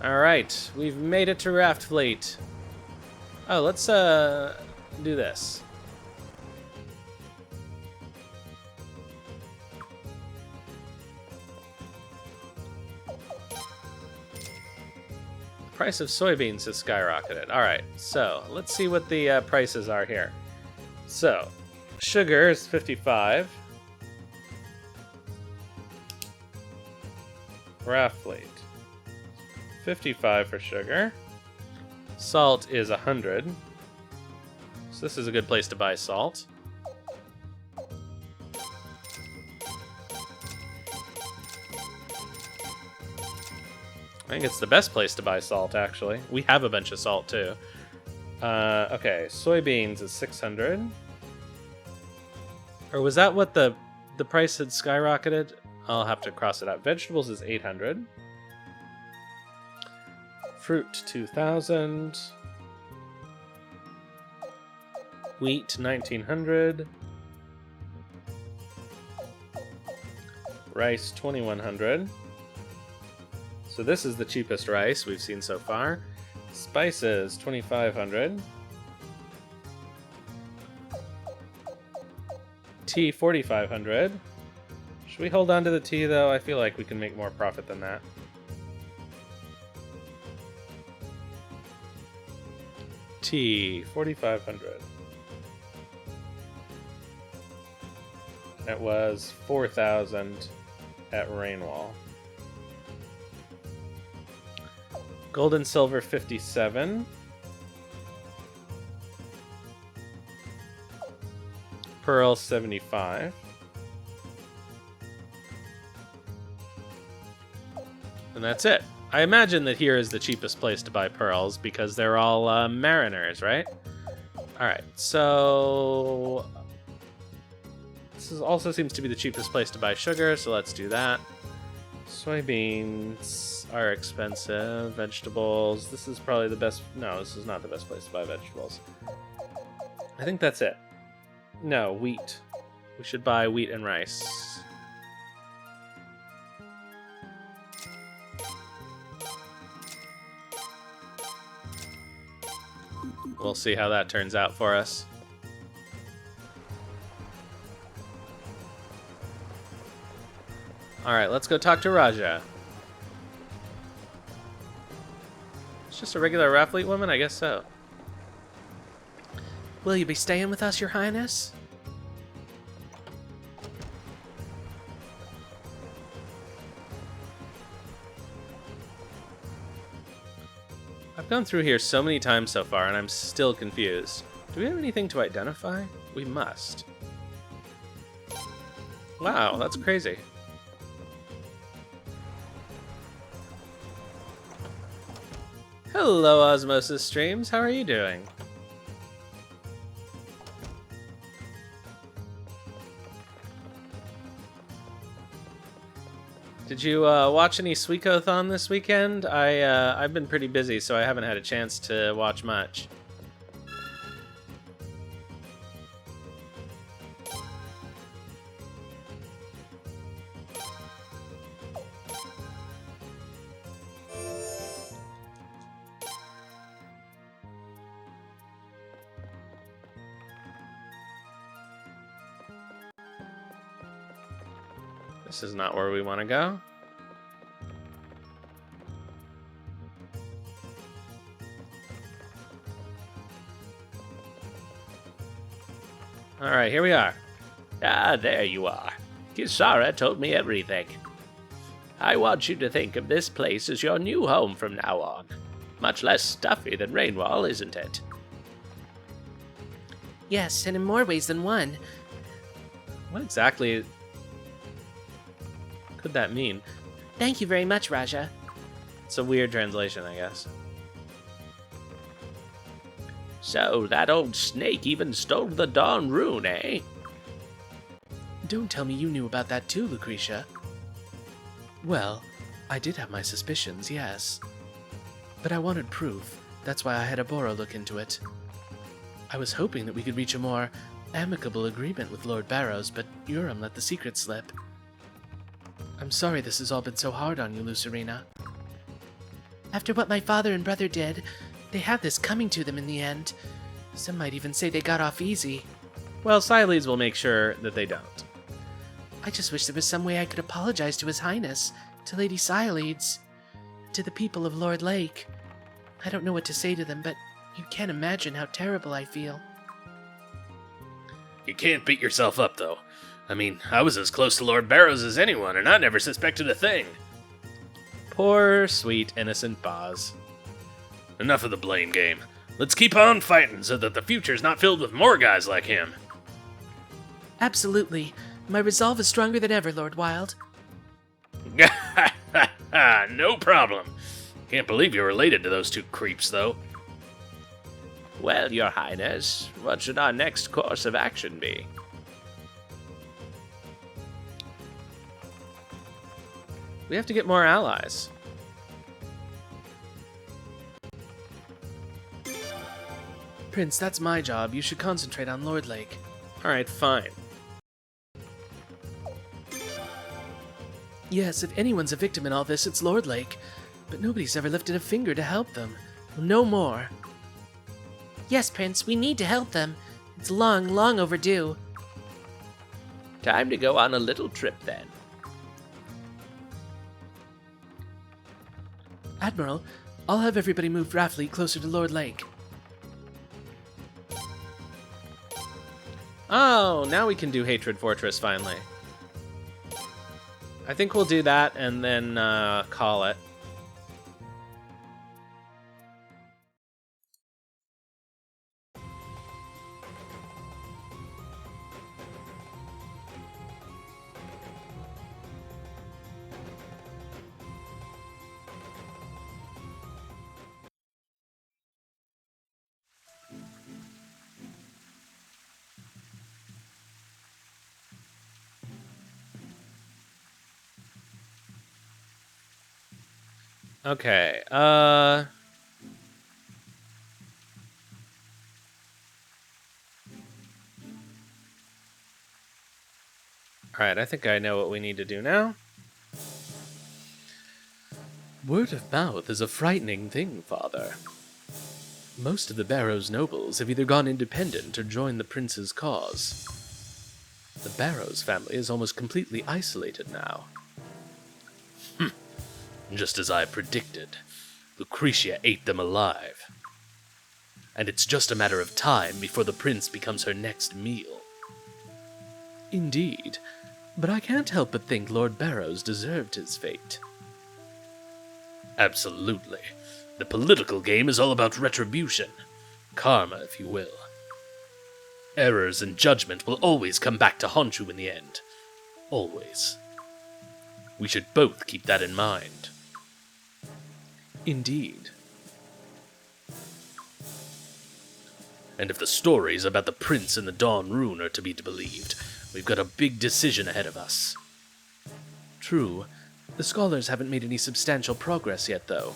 Alright, we've made it to Raftfleet. Oh, let's do this. Price of soybeans has skyrocketed. Alright, so let's see what the prices are here. So, sugar is 55. Raftfleet. 55 for sugar. Salt is 100. So this is a good place to buy salt. I think it's the best place to buy salt, actually. We have a bunch of salt, too. Okay, soybeans is 600. Or was that what the price had skyrocketed? I'll have to cross it out. Vegetables is 800. Fruit, 2,000. Wheat, 1,900. Rice, 2,100. So this is the cheapest rice we've seen so far. Spices, 2,500. Tea, 4,500. Should we hold on to the tea, though? I feel like we can make more profit than that. Tea, 4,500. It was 4,000 at Rainwall. Gold and silver, 57. Pearl, 75. And that's it. I imagine that here is the cheapest place to buy pearls because they're all mariners, right? Alright, so this also seems to be the cheapest place to buy sugar, so let's do that. Soybeans are expensive. Vegetables. This is probably the best. No, this is not the best place to buy vegetables. I think that's it. No, wheat. We should buy wheat and rice. We'll see how that turns out for us. Alright, let's go talk to Raja. It's just a regular Raftfleet woman? I guess so. Will you be staying with us, Your Highness? I've gone through here so many times so far, and I'm still confused. Do we have anything to identify? We must. Wow, that's crazy. Hello, Osmosis Streams. How are you doing? Did you watch any Suikoden this weekend? I've been pretty busy, so I haven't had a chance to watch much. This is not where we want to go. Alright, here we are. Ah, there you are. Kisara told me everything. I want you to think of this place as your new home from now on. Much less stuffy than Rainwall, isn't it? Yes, and in more ways than one. What exactly could that mean? Thank you very much, Raja. It's a weird translation, I guess. So, that old snake even stole the Dawn Rune, eh? Don't tell me you knew about that too, Lucretia. Well, I did have my suspicions, yes. But I wanted proof. That's why I had Orboro look into it. I was hoping that we could reach a more amicable agreement with Lord Barows, but Urim let the secret slip. I'm sorry this has all been so hard on you, Lucerina. After what my father and brother did, they had this coming to them in the end. Some might even say they got off easy. Well, Siles will make sure that they don't. I just wish there was some way I could apologize to His Highness, to Lady Siledes, to the people of Lord Lake. I don't know what to say to them, but you can't imagine how terrible I feel. You can't beat yourself up, though. I mean, I was as close to Lord Barows as anyone, and I never suspected a thing. Poor, sweet, innocent Boz. Enough of the blame game. Let's keep on fighting so that the future's not filled with more guys like him. Absolutely. My resolve is stronger than ever, Lord Wilde. No problem. Can't believe you're related to those two creeps, though. Well, Your Highness, what should our next course of action be? We have to get more allies. Prince, that's my job. You should concentrate on Lord Lake. Alright, fine. Yes, if anyone's a victim in all this, it's Lord Lake. But nobody's ever lifted a finger to help them. No more. Yes, Prince, we need to help them. It's long, long overdue. Time to go on a little trip, then. Admiral, I'll have everybody move Raftfleet closer to Lord Lake. Oh, now we can do Hatred Fortress, finally. I think we'll do that and then call it. Okay, alright, I think I know what we need to do now. Word of mouth is a frightening thing, Father. Most of the Barrows nobles have either gone independent or joined the prince's cause. The Barrows family is almost completely isolated now. Just as I predicted, Lucretia ate them alive. And it's just a matter of time before the prince becomes her next meal. Indeed, but I can't help but think Lord Barows deserved his fate. Absolutely. The political game is all about retribution. Karma, if you will. Errors in judgment will always come back to haunt you in the end. Always. We should both keep that in mind. Indeed. And if the stories about the prince and the Dawn Rune are to be believed, we've got a big decision ahead of us. True. The scholars haven't made any substantial progress yet, though.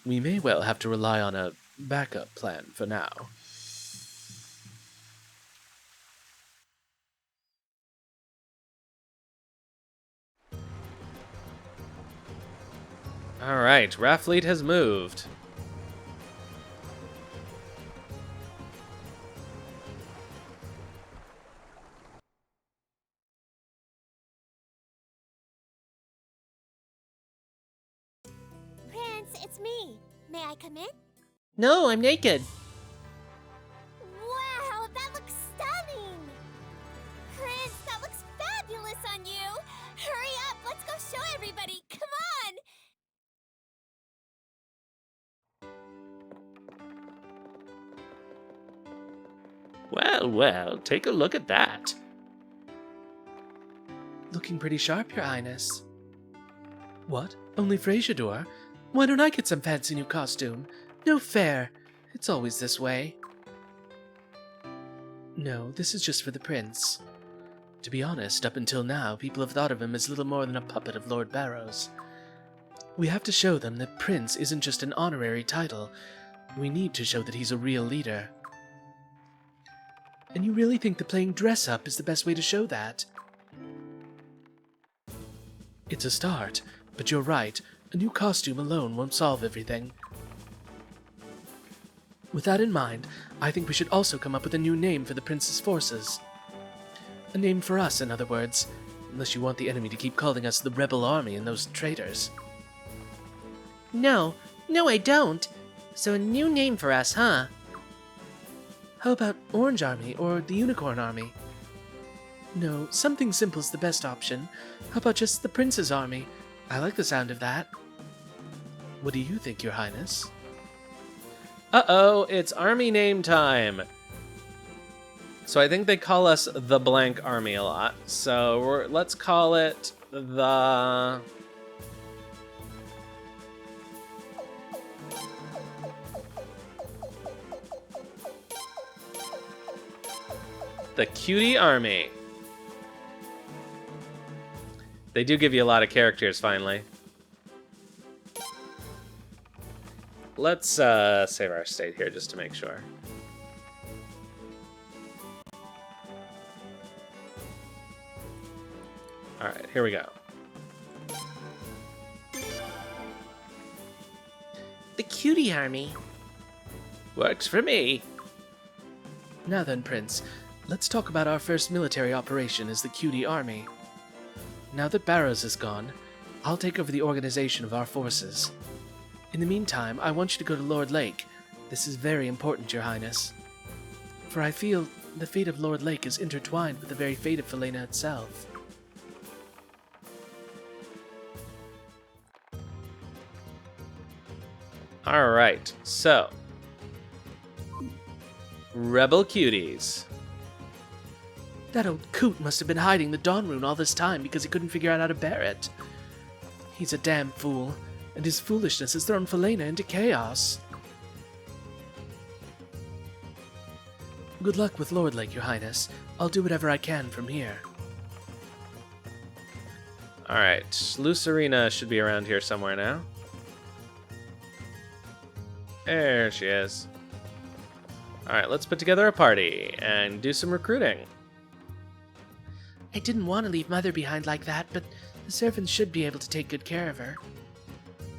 We may well have to rely on a backup plan for now. Alright, Raftfleet has moved. Prince, it's me. May I come in? No, I'm naked. Wow, that looks stunning! Prince, that looks fabulous on you! Hurry up, let's go show everybody! Come on! Well, well, take a look at that. looking pretty sharp, Your Highness. What? Only Frasiador? Why don't I get some fancy new costume? No fair. It's always this way. No, this is just for the prince. To be honest, up until now, people have thought of him as little more than a puppet of Lord Barows. We have to show them that prince isn't just an honorary title. We need to show that he's a real leader. And you really think that playing dress-up is the best way to show that? It's a start, but you're right. A new costume alone won't solve everything. With that in mind, I think we should also come up with a new name for the prince's forces. A name for us, in other words. Unless you want the enemy to keep calling us the Rebel Army and those traitors. No, I don't. So a new name for us, huh? How about Orange Army or the Unicorn Army? No, something simple's the best option. How about just the Prince's Army? I like the sound of that. What do you think, Your Highness? Uh-oh, it's army name time. So I think they call us the blank army a lot. So let's call it the... The Cutie Army. They do give you a lot of characters, finally. Let's save our state here just to make sure. Alright, here we go. The Cutie Army. Works for me. Now then, Prince, let's talk about our first military operation as the Cutie Army. Now that Barrows is gone, I'll take over the organization of our forces. In the meantime, I want you to go to Lord Lake. This is very important, Your Highness. For I feel the fate of Lord Lake is intertwined with the very fate of Felena itself. Alright, so... Rebel Cuties. That old coot must have been hiding the Dawn Rune all this time because he couldn't figure out how to bear it. He's a damn fool, and his foolishness has thrown Felena into chaos. Good luck with Lord Lake, Your Highness. I'll do whatever I can from here. Alright, Lucerina should be around here somewhere now. There she is. Alright, let's put together a party and do some recruiting. I didn't want to leave Mother behind like that, but the servants should be able to take good care of her.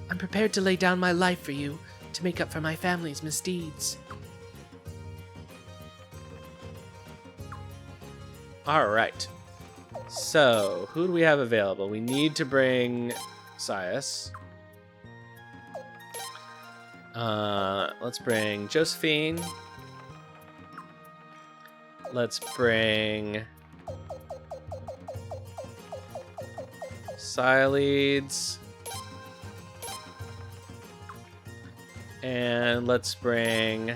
I'm prepared to lay down my life for you, to make up for my family's misdeeds. Alright. So, who do we have available? We need to bring Sias. Let's bring Josephine. Let's bring Sileads. And let's bring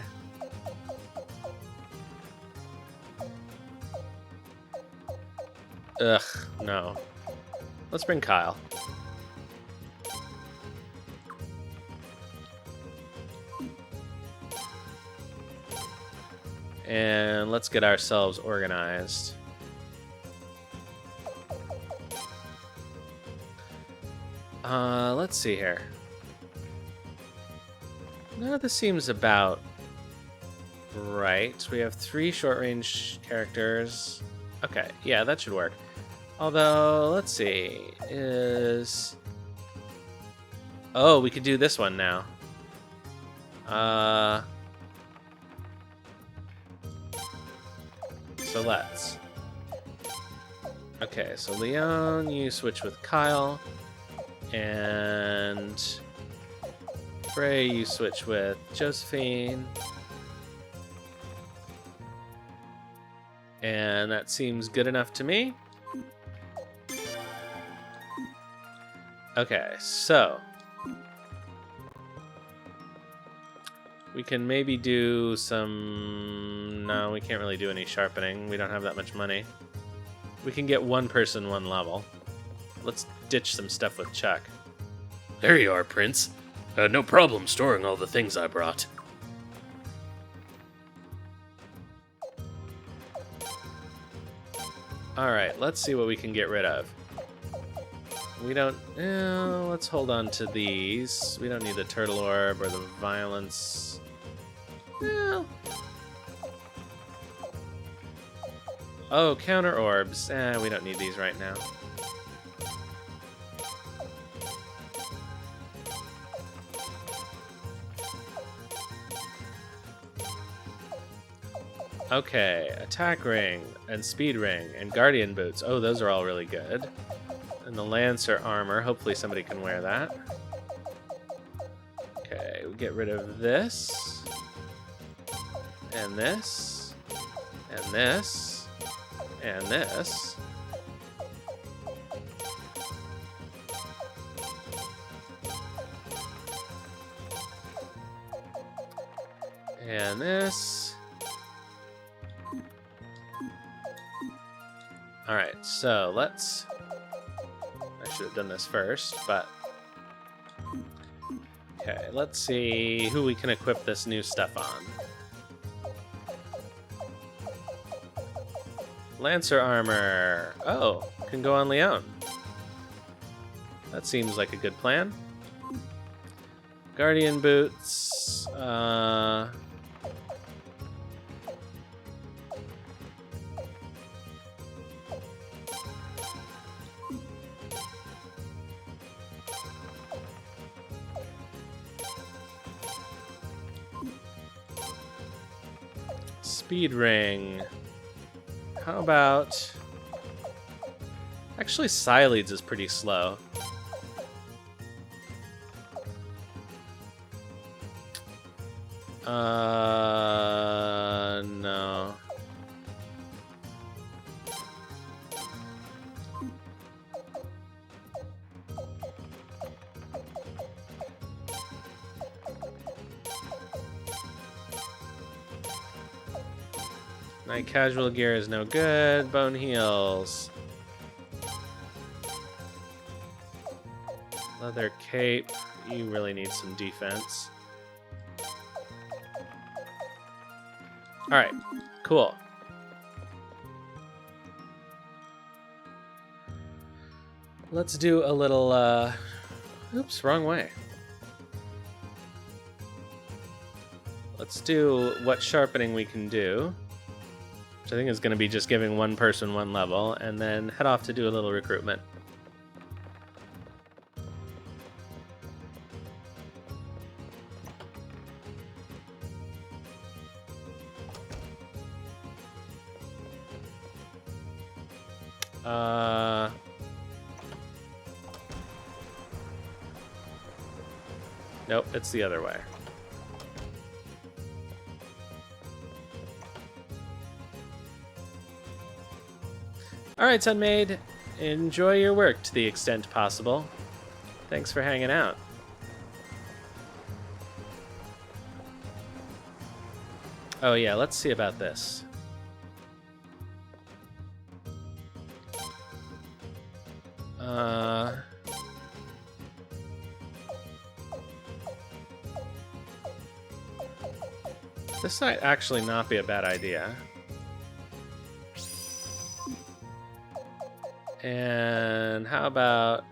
no. Let's bring Kyle. And let's get ourselves organized. Let's see here. No, this seems about right. We have 3 short-range characters. Okay, yeah, that should work. Although, let's see, oh, we could do this one now. So let's. Okay, so Leon, you switch with Kyle. And Frey, you switch with Josephine. And that seems good enough to me. Okay, so we can maybe do some... No, we can't really do any sharpening. We don't have that much money. We can get one person 1 level. Let's ditch some stuff with Chuck. There you are, Prince. No problem storing all the things I brought. Alright, let's see what we can get rid of. We don't... let's hold on to these. We don't need the turtle orb or the violence. Well... Oh, counter orbs. We don't need these right now. Okay, attack ring, and speed ring, and guardian boots. Oh, those are all really good. And the lancer armor, hopefully somebody can wear that. Okay, we get rid of this. And this. And this. And this. And this. Alright, so let's... I should have done this first, but... Okay, let's see who we can equip this new stuff on. Lancer armor. Oh, can go on Leon. That seems like a good plan. Guardian boots. Speed ring. How about... Actually, Psyleads is pretty slow. No. Night casual gear is no good. Bone heals. Leather cape. You really need some defense. Alright, cool. Let's do a little, oops, wrong way. Let's do what sharpening we can do. Which I think is going to be just giving one person one level, and then head off to do a little recruitment. Nope, it's the other way. Alright, Sunmaid. Enjoy your work to the extent possible. Thanks for hanging out. Oh yeah, let's see about this. This might actually not be a bad idea. And how about...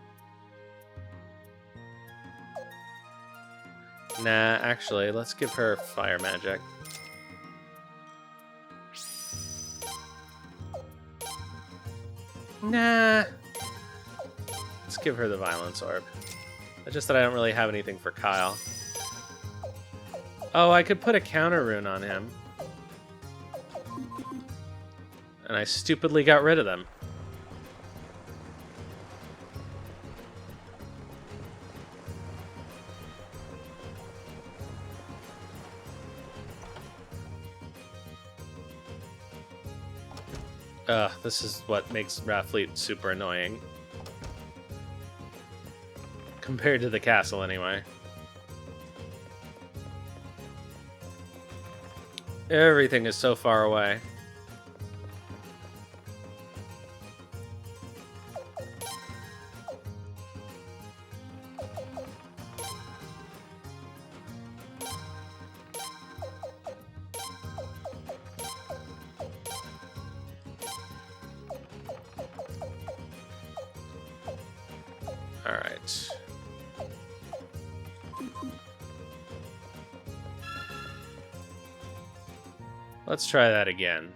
Nah, actually, let's give her fire magic. Nah. Let's give her the violence orb. It's just that I don't really have anything for Kyle. Oh, I could put a counter rune on him. And I stupidly got rid of them. This is what makes Raftfleet super annoying. Compared to the castle, anyway. Everything is so far away. right. Let's try that again.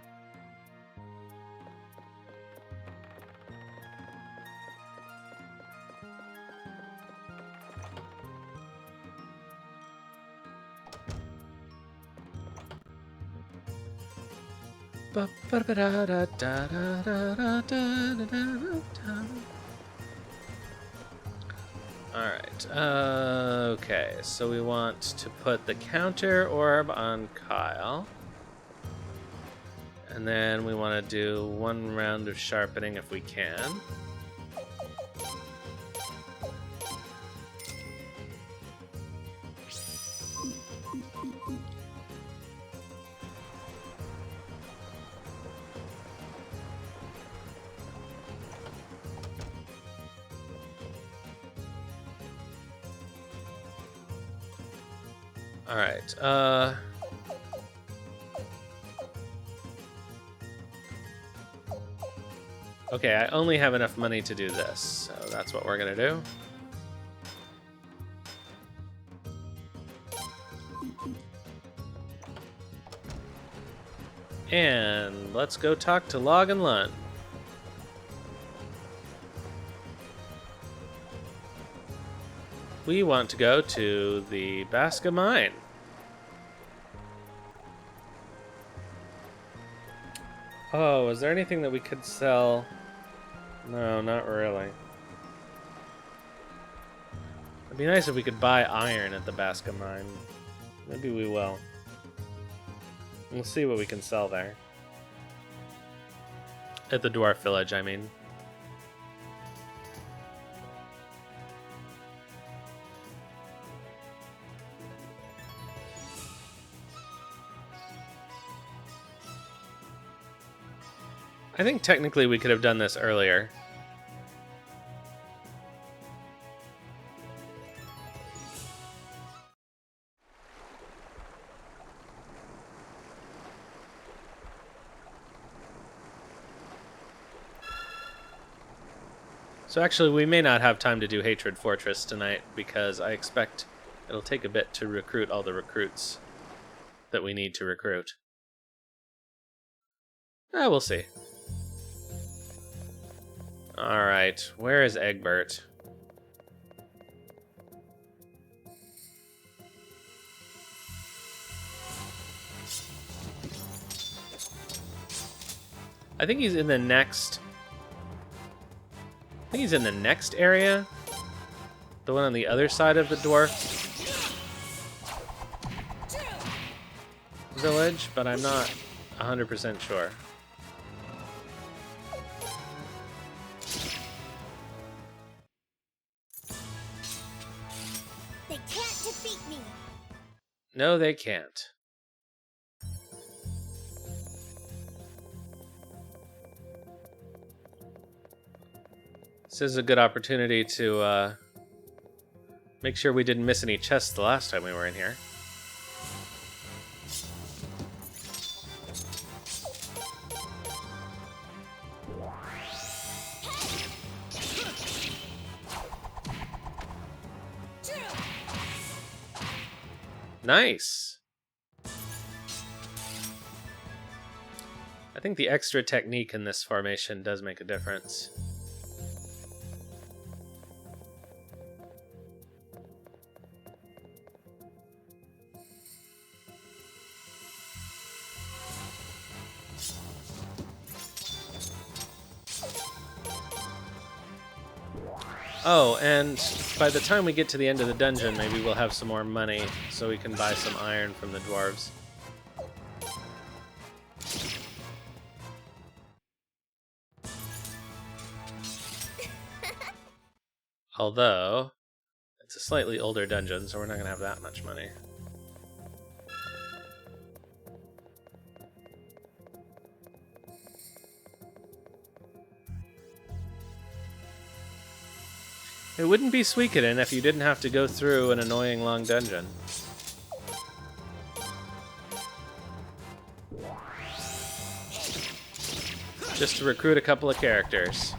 Alright, okay, so we want to put the counter orb on Kyle. And then we want to do 1 round of sharpening if we can. Alright, okay, I only have enough money to do this, so that's what we're gonna do. And let's go talk to Log and Lund. We want to go to the Baska Mine. Oh, is there anything that we could sell? No, not really. It'd be nice if we could buy iron at the Baska Mine. Maybe we will. We'll see what we can sell there. At the Dwarf Village, I mean. I think technically we could have done this earlier. So actually we may not have time to do Hatred Fortress tonight because I expect it'll take a bit to recruit all the recruits that we need to recruit. We'll see. Alright, where is Egbert? I think he's in the next... I think he's in the next area. The one on the other side of the dwarf village, but I'm not 100% sure. They can't defeat me. No, they can't. This is a good opportunity to make sure we didn't miss any chests the last time we were in here. Nice! I think the extra technique in this formation does make a difference. Oh, and by the time we get to the end of the dungeon, maybe we'll have some more money so we can buy some iron from the dwarves. Although, it's a slightly older dungeon, so we're not going to have that much money. It wouldn't be Suikoden if you didn't have to go through an annoying long dungeon. Just to recruit a couple of characters.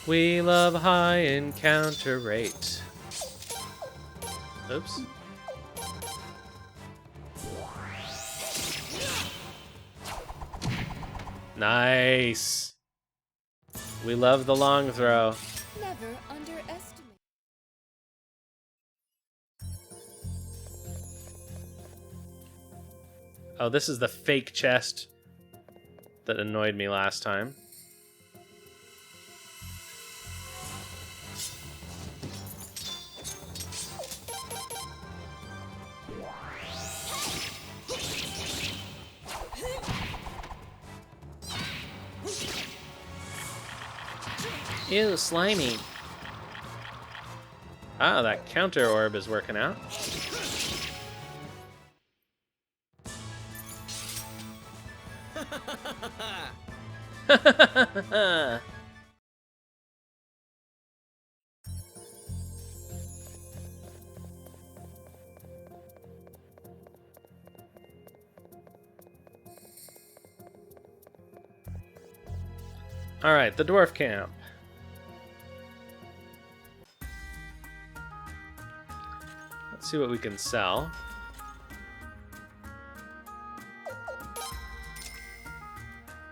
We love high encounter rate. Oops. Nice. We love the long throw. Never underestimate. Oh, this is the fake chest that annoyed me last time. Ew, slimy. Ah, that counter orb is working out. Alright, the dwarf camp. Let's see what we can sell.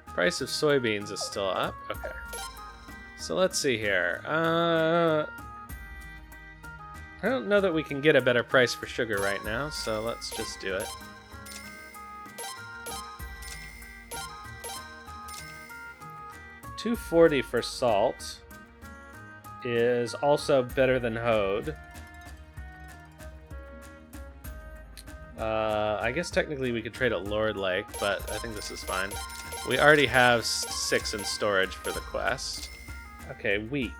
Price of soybeans is still up. Okay. So let's see here. I don't know that we can get a better price for sugar right now, so let's just do it. $2.40 for salt is also better than Hode. I guess technically we could trade at Lord Lake, but I think this is fine. We already have 6 in storage for the quest. Okay, wheat.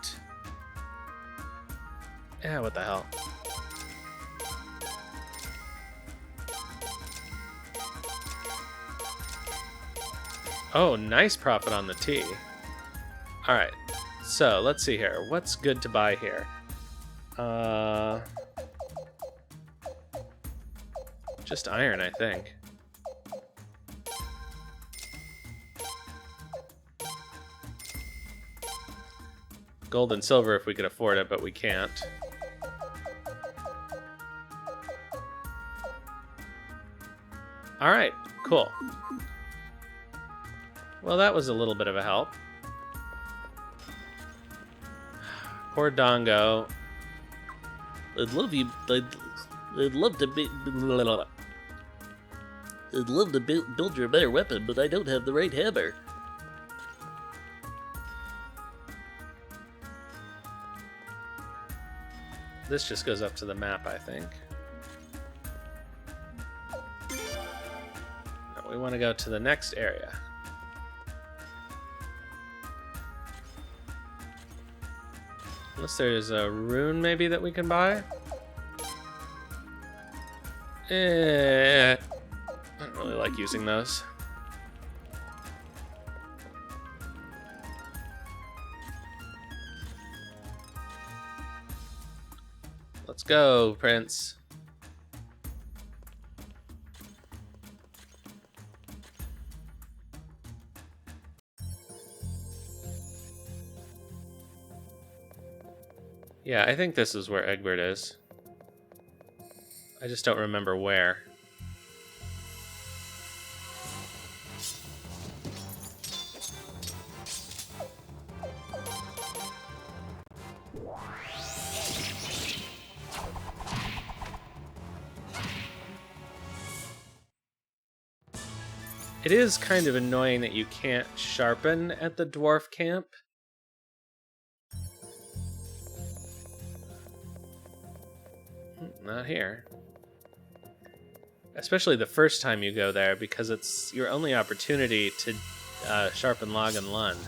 Yeah, what the hell. Oh, nice profit on the tea. Alright, so let's see here. What's good to buy here? Just iron, I think. Gold and silver if we could afford it, but we can't. Alright, cool. Well, that was a little bit of a help. Poor Dongo. I'd love you. I'd love to be. I'd love to build you a better weapon, but I don't have the right hammer. This just goes up to the map, I think. No, we want to go to the next area. Unless there's a rune maybe that we can buy. I don't really like using those. Let's go, Prince. Yeah, I think this is where Egbert is. I just don't remember where. It is kind of annoying that you can't sharpen at the dwarf camp. Not here. Especially the first time you go there, because it's your only opportunity to sharpen Log and Lund.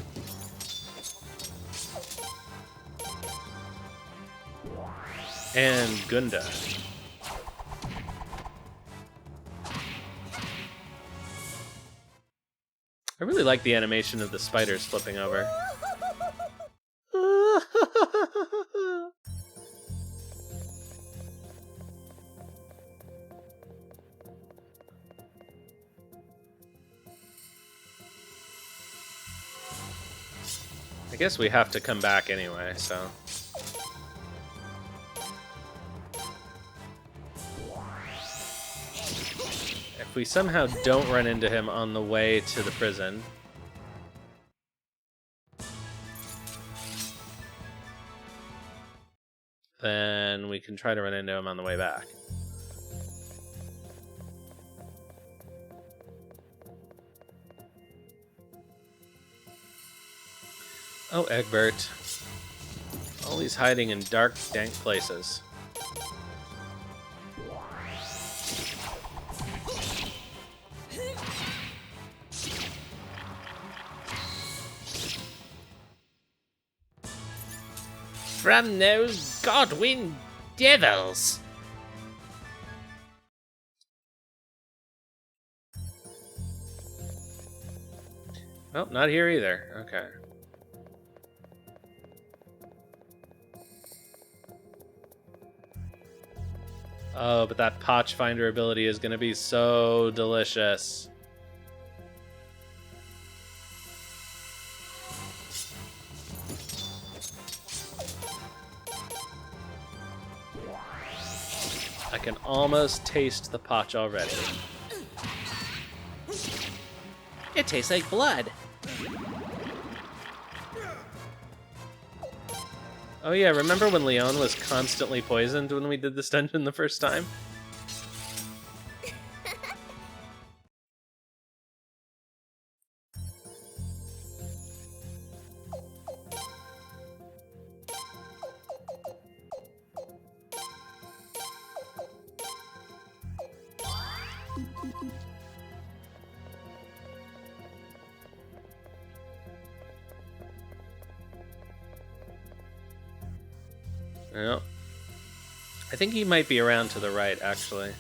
And Gunda. I really like the animation of the spiders flipping over. I guess we have to come back anyway, so... If we somehow don't run into him on the way to the prison... then we can try to run into him on the way back. Oh, Egbert. Always hiding in dark, dank places. From those Godwin devils! Oh, not here either. Okay. Oh, but that potch finder ability is going to be so delicious. I can almost taste the potch already. It tastes like blood. Oh yeah, remember when Leon was constantly poisoned when we did this dungeon the first time? Yeah. I think he might be around to the right, actually.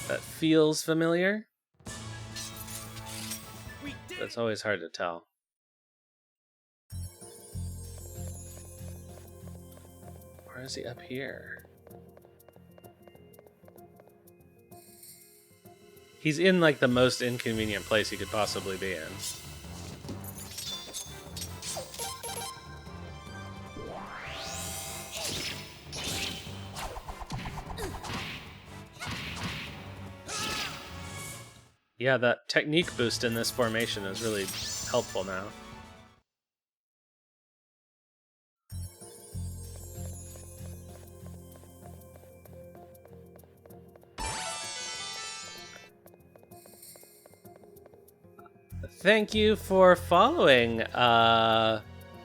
That feels familiar. That's always hard to tell. Or is he up here? He's in, like, the most inconvenient place he could possibly be in. Yeah, that technique boost in this formation is really helpful now. Thank you for following. I'm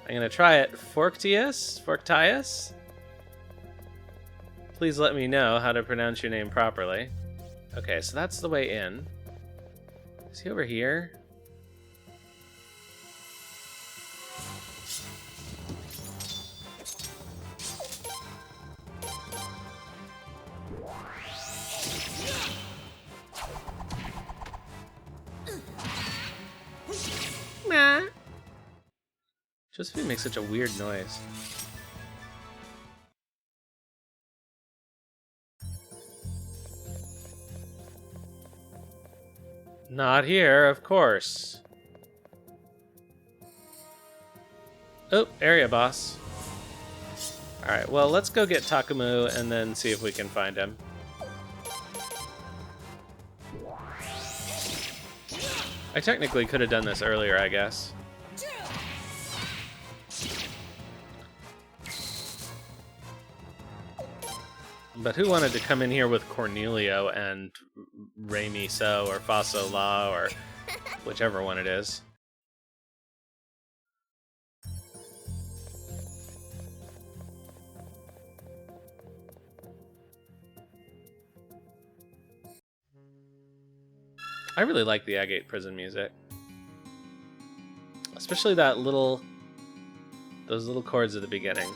gonna try it. Forktius? Please let me know how to pronounce your name properly. Okay, so that's the way in. Is he over here? Josephine makes such a weird noise. Not here, of course. Oh, area boss. Alright, well, let's go get Takamu and then see if we can find him. I technically could have done this earlier, I guess. But who wanted to come in here with Cornelio and Remy So or Faso La or whichever one it is? I really like the Agate prison music. Especially that those little chords at the beginning.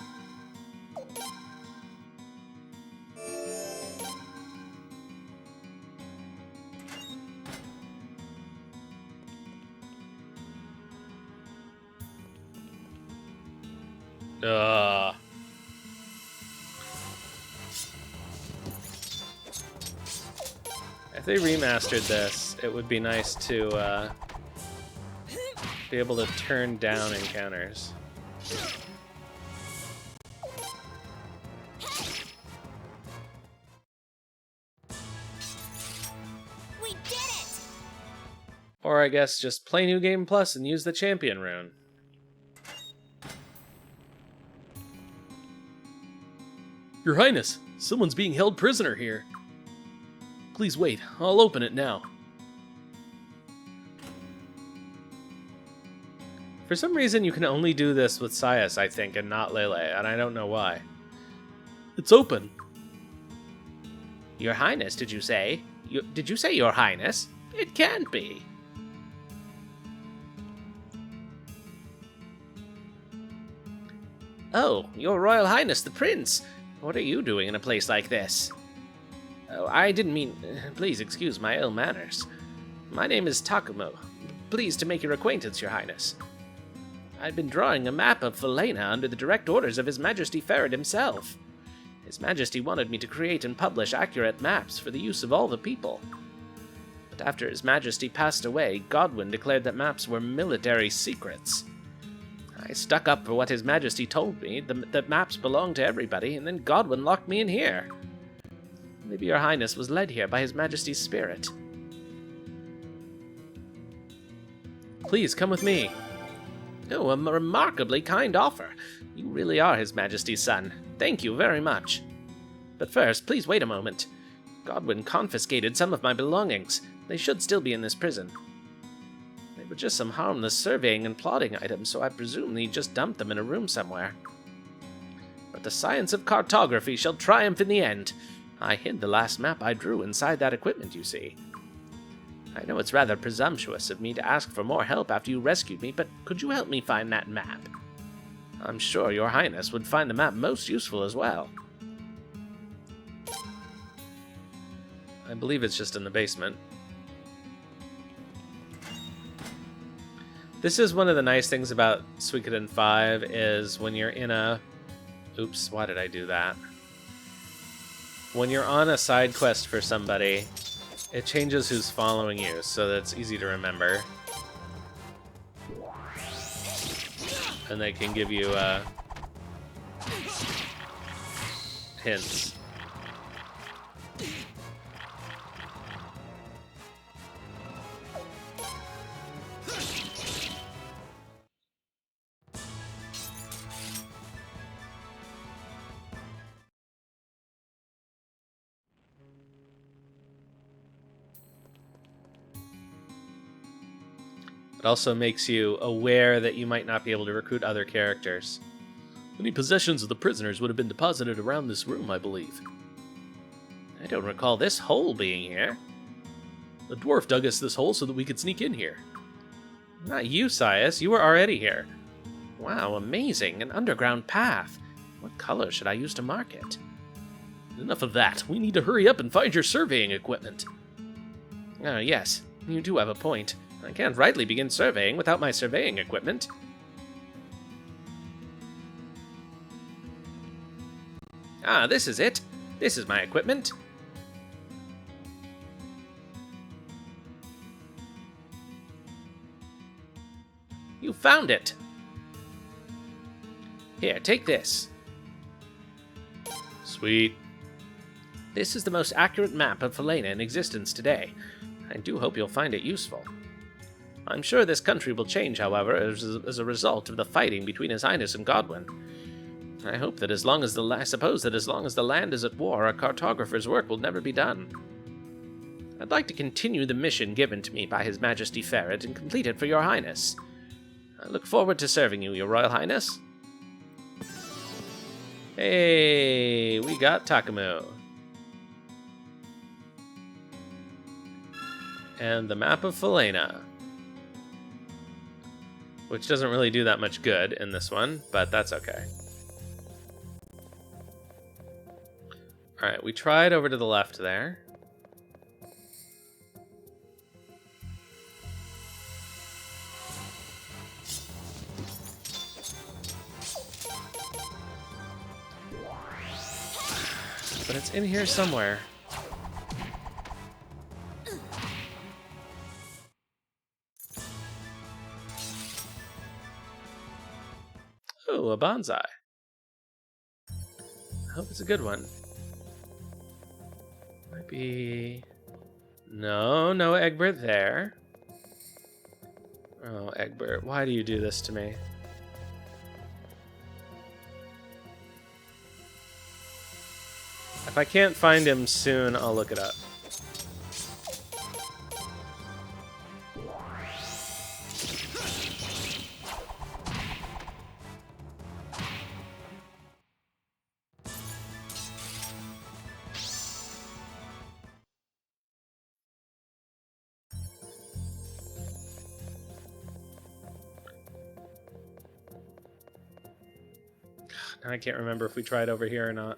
If they remastered this, it would be nice to be able to turn down encounters. We did it! Or I guess just play New Game Plus and use the champion rune. Your Highness, someone's being held prisoner here. Please wait, I'll open it now. For some reason, you can only do this with Sias, I think, and not Lele, and I don't know why. It's open. Your Highness, did you say? Did you say Your Highness? It can't be. Oh, Your Royal Highness the Prince. What are you doing in a place like this? Oh, I didn't mean... Please excuse my ill manners. My name is Takamu. Pleased to make your acquaintance, Your Highness. I've been drawing a map of Falena under the direct orders of His Majesty Ferret himself. His Majesty wanted me to create and publish accurate maps for the use of all the people. But after His Majesty passed away, Godwin declared that maps were military secrets. I stuck up for what His Majesty told me, that maps belong to everybody, and then Godwin locked me in here. Maybe Your Highness was led here by His Majesty's spirit. Please, come with me. Oh, a remarkably kind offer. You really are His Majesty's son. Thank you very much. But first, please wait a moment. Godwin confiscated some of my belongings. They should still be in this prison. They were just some harmless surveying and plotting items, so I presume he just dumped them in a room somewhere. But the science of cartography shall triumph in the end. I hid the last map I drew inside that equipment, you see. I know it's rather presumptuous of me to ask for more help after you rescued me, but could you help me find that map? I'm sure Your Highness would find the map most useful as well. I believe it's just in the basement. This is one of the nice things about Suikoden V, is when you're in a... Oops, why did I do that? When you're on a side quest for somebody, it changes who's following you, so that it's easy to remember. And they can give you hints. It also makes you aware that you might not be able to recruit other characters. Any possessions of the prisoners would have been deposited around this room, I believe. I don't recall this hole being here. The dwarf dug us this hole so that we could sneak in here. Not you, Sias. You were already here. Wow, amazing. An underground path. What color should I use to mark it? Enough of that. We need to hurry up and find your surveying equipment. Yes, you do have a point. I can't rightly begin surveying without my surveying equipment. Ah, this is it. This is my equipment. You found it. Here, take this. Sweet. This is the most accurate map of Falena in existence today. I do hope you'll find it useful. I'm sure this country will change, however, as a result of the fighting between His Highness and Godwin. I hope that I suppose that as long as the land is at war, a cartographer's work will never be done. I'd like to continue the mission given to me by His Majesty Ferret and complete it for Your Highness. I look forward to serving you, Your Royal Highness. Hey, we got Takamu. And the map of Falena. Which doesn't really do that much good in this one, but that's okay. Alright, we tried over to the left there. But it's in here somewhere. Oh, a bonsai. I hope it's a good one. Might be... No Egbert there. Oh, Egbert, why do you do this to me? If I can't find him soon, I'll look it up. I can't remember if we tried over here or not.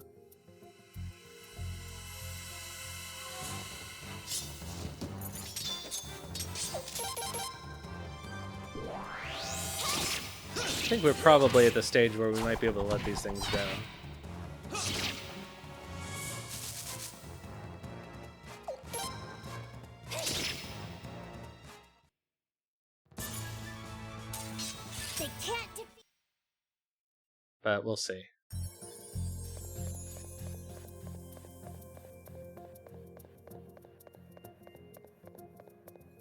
I think we're probably at the stage where we might be able to let these things go. They can't defeat. But we'll see.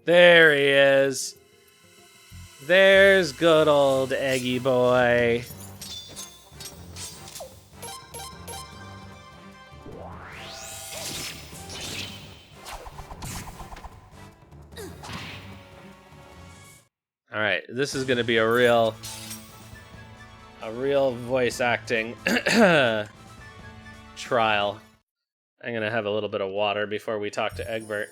There he is. There's good old Eggy boy. Alright, this is gonna be a real voice acting trial. I'm gonna have a little bit of water before we talk to Egbert.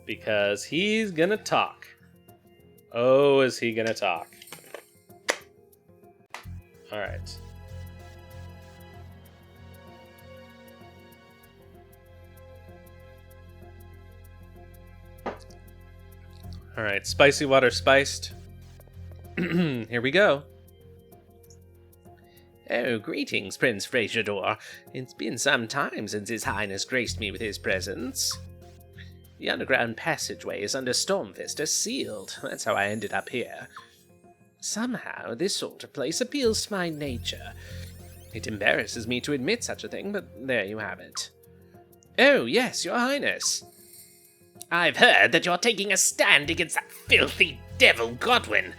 Because he's gonna talk. Oh, is he gonna talk? Alright. Alright, spicy water spiced. Here we go. Oh, greetings, Prince Frasiador. It's been some time since His Highness graced me with his presence. The underground passageways under Stormfist are sealed. That's how I ended up here. Somehow, this sort of place appeals to my nature. It embarrasses me to admit such a thing, but there you have it. Oh, yes, Your Highness. I've heard that you're taking a stand against that filthy devil Godwin.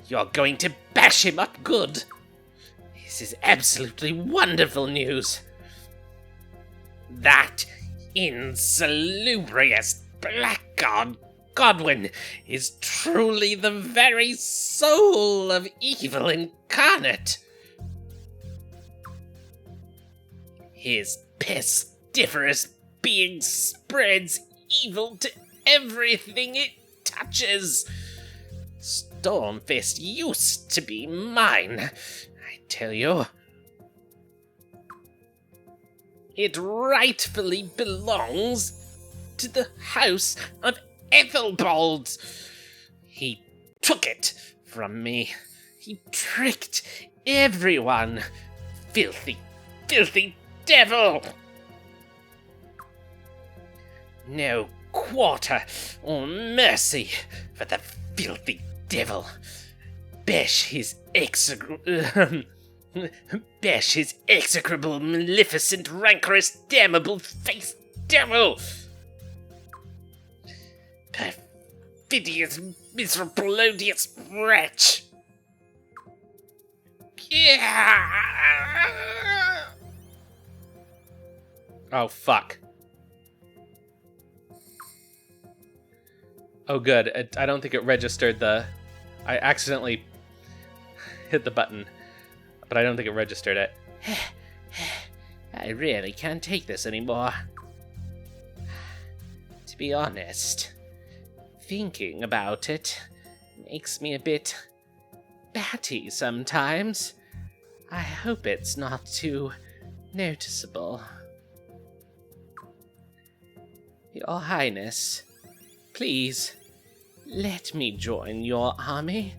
You're going to bash him up good. This is absolutely wonderful news. That insalubrious blackguard Godwin is truly the very soul of evil incarnate. His pestiferous being spreads evil to everything it touches. Stormfist used to be mine, I tell you. It rightfully belongs to the House of Ethelbald. He took it from me. He tricked everyone. Filthy, filthy devil! No quarter or mercy for the filthy devil. Bash his execrable, maleficent, rancorous, damnable face devil! Perfidious, miserable, odious wretch! Oh, fuck. Oh, good. I don't think it registered the... I accidentally hit the button, but I don't think it registered it. I really can't take this anymore. To be honest, thinking about it makes me a bit batty sometimes. I hope it's not too noticeable. Your Highness, please, let me join your army.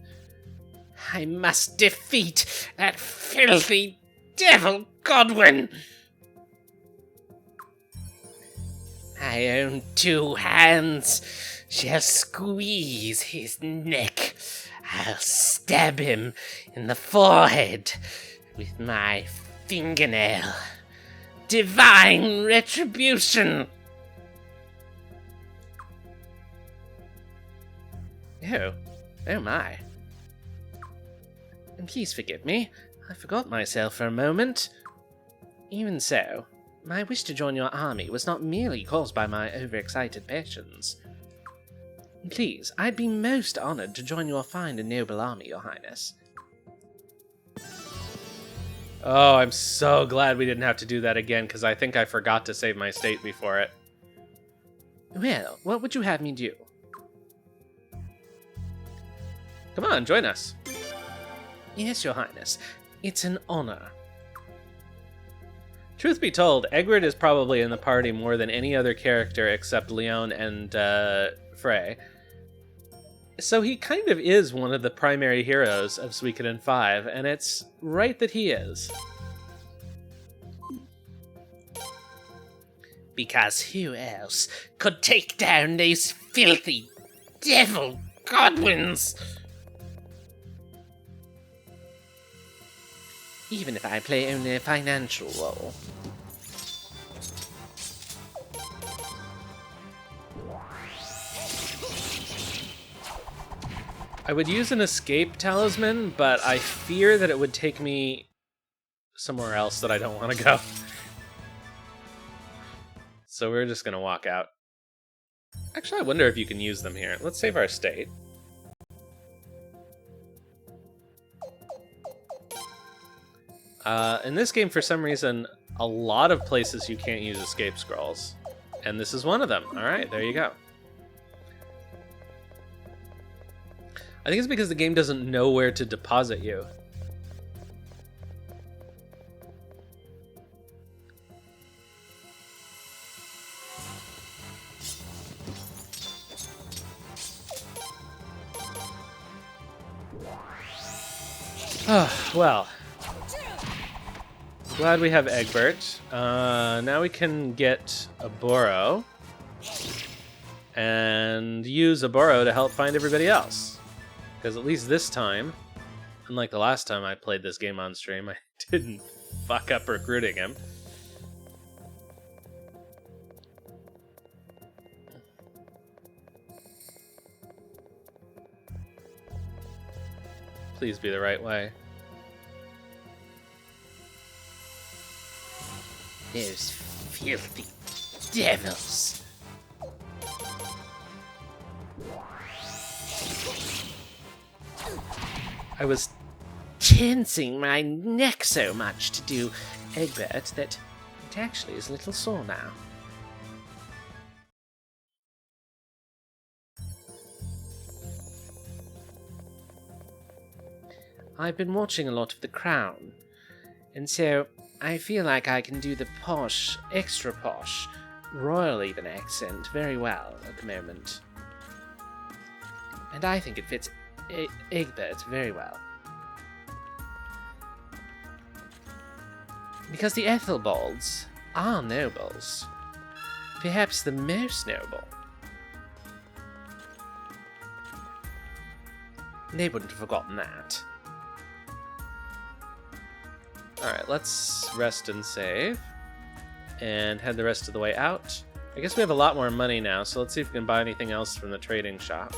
I must defeat that filthy devil Godwin. I own two hands shall squeeze his neck. I'll stab him in the forehead with my fingernail. Divine retribution! Oh my. And please forgive me, I forgot myself for a moment. Even so, my wish to join your army was not merely caused by my overexcited passions. Please, I'd be most honored to join your fine and noble army, Your Highness. Oh, I'm so glad we didn't have to do that again, because I think I forgot to save my state before it. Well, what would you have me do? Come on, join us. Yes, Your Highness. It's an honor. Truth be told, Egbert is probably in the party more than any other character except Leon and Frey. So he kind of is one of the primary heroes of Suikoden V, and it's right that he is. Because who else could take down these filthy devil goblins? Even if I play only a financial role. I would use an escape talisman, but I fear that it would take me somewhere else that I don't want to go. So we're just going to walk out. Actually, I wonder if you can use them here. Let's save our state. In this game, for some reason, a lot of places you can't use escape scrolls. And this is one of them. Alright, there you go. I think it's because the game doesn't know where to deposit you. Well. Glad we have Egbert. Now we can get Orboro. And use Orboro to help find everybody else. Because at least this time, unlike the last time I played this game on stream, I didn't fuck up recruiting him. Please be the right way. Those filthy devils. I was tensing my neck so much to do Egbert that it actually is a little sore now. I've been watching a lot of The Crown, and so I feel like I can do the posh, extra posh, royal even accent very well at the moment. And I think it fits Egbert very well. Because the Ethelbalds are nobles. Perhaps the most noble. They wouldn't have forgotten that. Alright, let's rest and save. And head the rest of the way out. I guess we have a lot more money now, so let's see if we can buy anything else from the trading shop.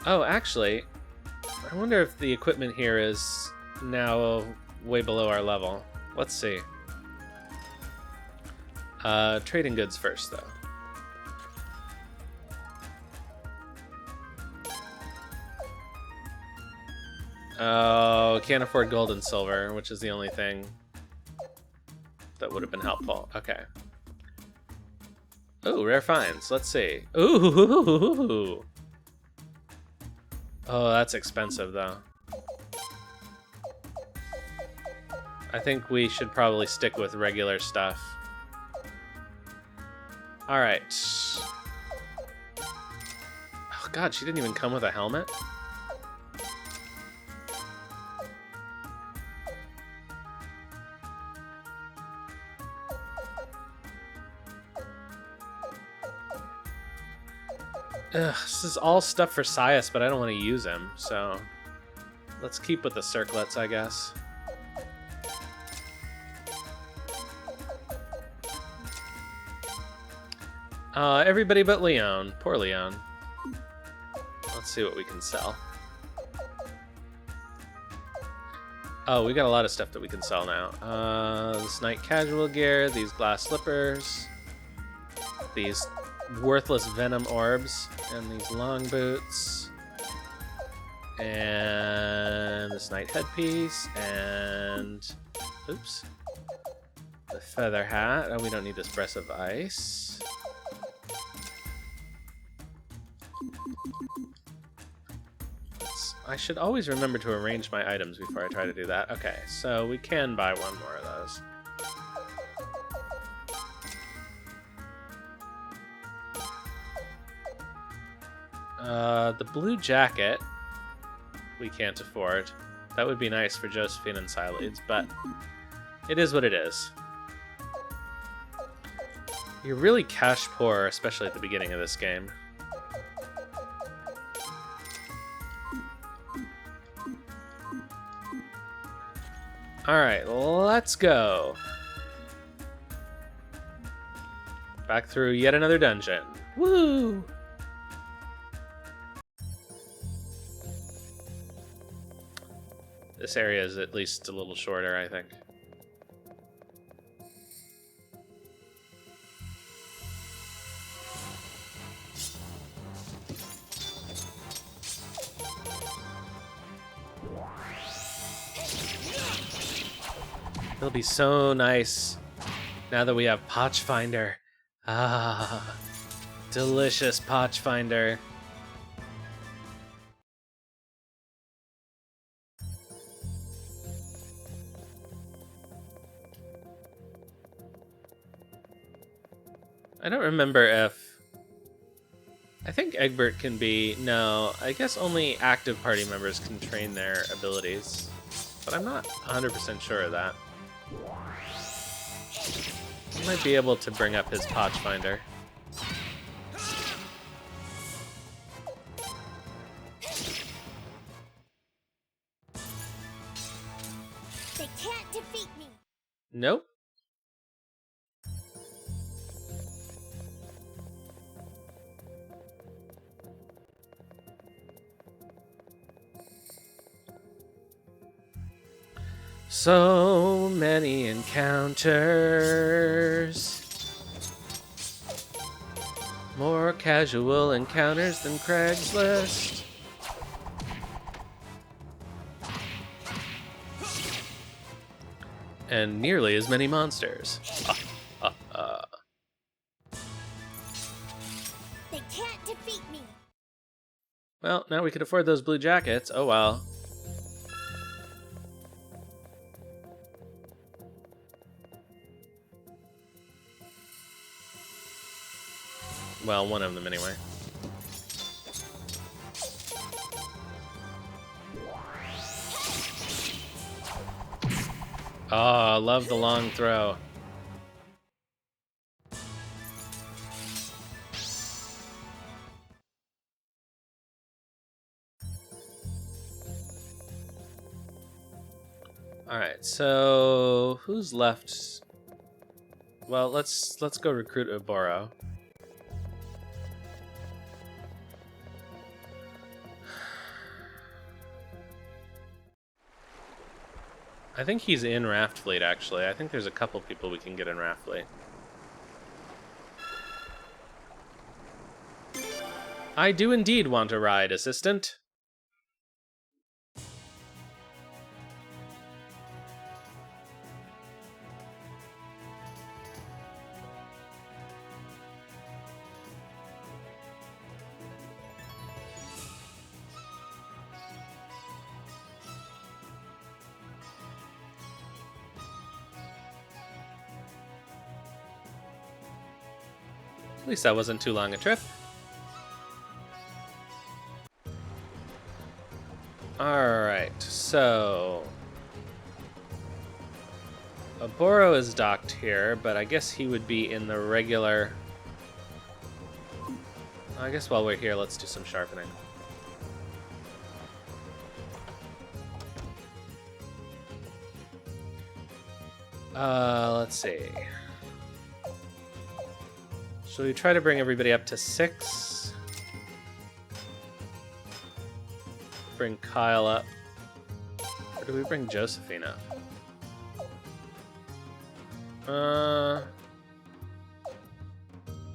Oh, actually, I wonder if the equipment here is now way below our level. Let's see. Trading goods first, though. Oh, can't afford gold and silver, which is the only thing that would have been helpful. Okay. Ooh, rare finds. Let's see. Ooh. Oh, that's expensive, though. I think we should probably stick with regular stuff. Alright. Oh, God, she didn't even come with a helmet? Ugh, this is all stuff for Sias, but I don't want to use him, so let's keep with the circlets, I guess. Everybody but Leon. Poor Leon. Let's see what we can sell. Oh, we got a lot of stuff that we can sell now. This night casual gear, these glass slippers, these worthless venom orbs, and these long boots, and this night headpiece, and oops, the feather hat. Oh, we don't need this breath of ice. I should always remember to arrange my items before I try to do that. Okay, so we can buy one more of those. The blue jacket we can't afford. That would be nice for Josephine and Sileads, but it is what it is. You're really cash poor, especially at the beginning of this game. Alright, let's go. Back through yet another dungeon. Woo! This area is at least a little shorter, I think. It'll be so nice now that we have Potch Finder. Ah, delicious Potch Finder. I don't remember if... I think Egbert can be... No, I guess only active party members can train their abilities. But I'm not 100% sure of that. He might be able to bring up his Potch Finder. They can't defeat me. Nope. So many encounters. More casual encounters than Craigslist. And nearly as many monsters. They can't defeat me. Well, now we can afford those blue jackets. Oh well. Well, one of them anyway. Oh, love the long throw. All right, so who's left? Well, let's go recruit Orboro. I think he's in Raftfleet, actually. I think there's a couple people we can get in Raftfleet. I do indeed want a ride, assistant. At least that wasn't too long a trip. Alright, so... Orboro is docked here, but I guess he would be in the regular I guess while we're here, let's do some sharpening. Let's see. Should we try to bring everybody up to 6? Bring Kyle up. Or do we bring Josephine up?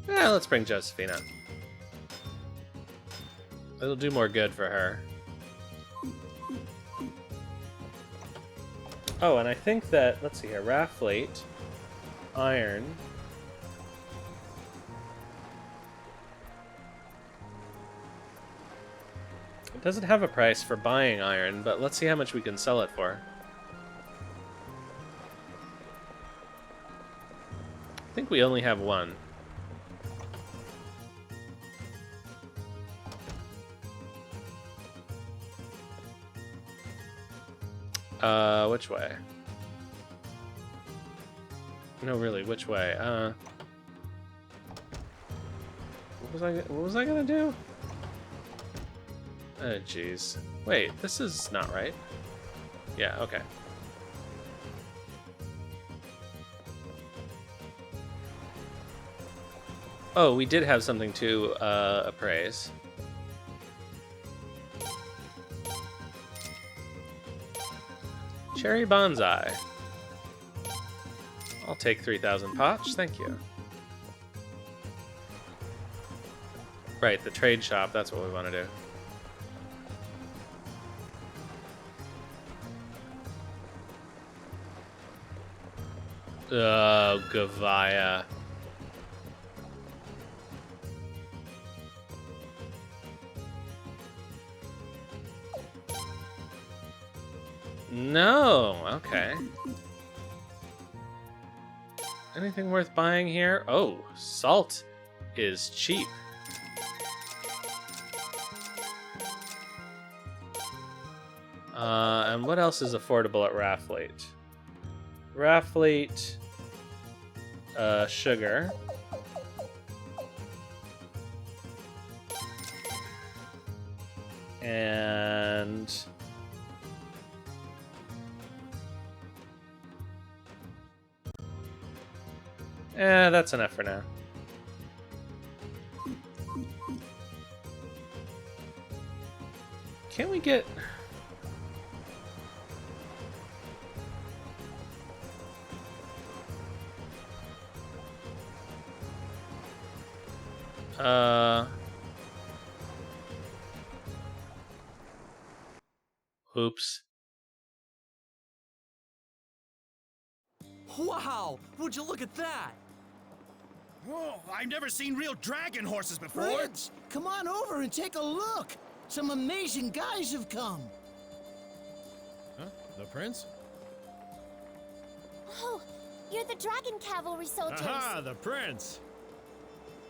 Yeah, let's bring Josephine up. It'll do more good for her. Oh, and I think that, let's see here, Raftfleet, Iron. It doesn't have a price for buying iron, but let's see how much we can sell it for. I think we only have one. Which way? No, really, which way? What was I gonna do? Oh, jeez. Wait, this is not right. Yeah, okay. Oh, we did have something to appraise. Cherry bonsai. I'll take 3,000 potch, thank you. Right, the trade shop, that's what we want to do. Oh, Gavaya. No, okay. Anything worth buying here? Oh, salt is cheap. And what else is affordable at Raftfleet? Raftfleet, sugar. And that's enough for now. Can't we get... Oops. Wow! Would you look at that? Whoa, I've never seen real dragon horses before. Prince, come on over and take a look. Some amazing guys have come. Huh? The prince? Oh, you're the dragon cavalry soldiers. Aha, the prince!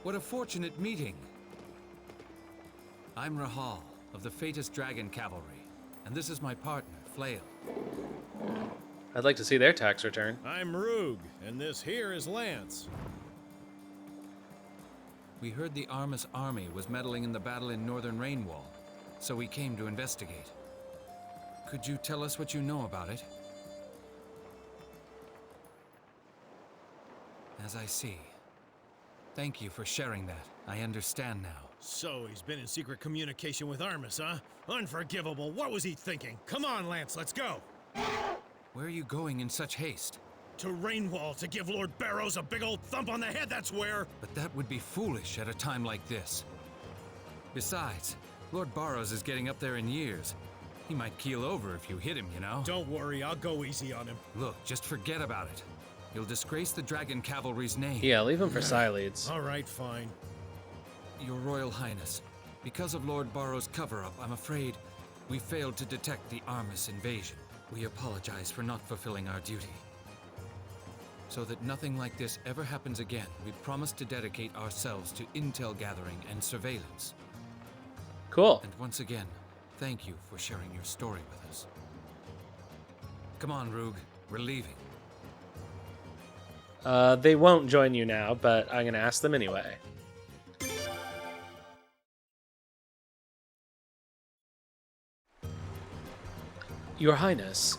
What a fortunate meeting. I'm Rahal, of the Fatus Dragon Cavalry, and this is my partner, Flail. I'd like to see their tax return. I'm Rug, and this here is Lance. We heard the Armus army was meddling in the battle in northern Rainwall, so we came to investigate. Could you tell us what you know about it? As I see. Thank you for sharing that. I understand now. So he's been in secret communication with Armus, huh? Unforgivable. What was he thinking? Come on, Lance, let's go. Where are you going in such haste? To Rainwall to give Lord Barows a big old thump on the head, that's where. But that would be foolish at a time like this. Besides, Lord Barows is getting up there in years. He might keel over if you hit him, you know? Don't worry, I'll go easy on him. Look, just forget about it. You'll disgrace the Dragon Cavalry's name. Yeah, leave him for Sileads. All right, fine. Your Royal Highness, because of Lord Barows' cover-up, I'm afraid we failed to detect the Armus invasion. We apologize for not fulfilling our duty. So that nothing like this ever happens again, we promise to dedicate ourselves to intel gathering and surveillance. Cool. And once again, thank you for sharing your story with us. Come on, Rug, we're leaving. They won't join you now, but I'm going to ask them anyway. Your Highness.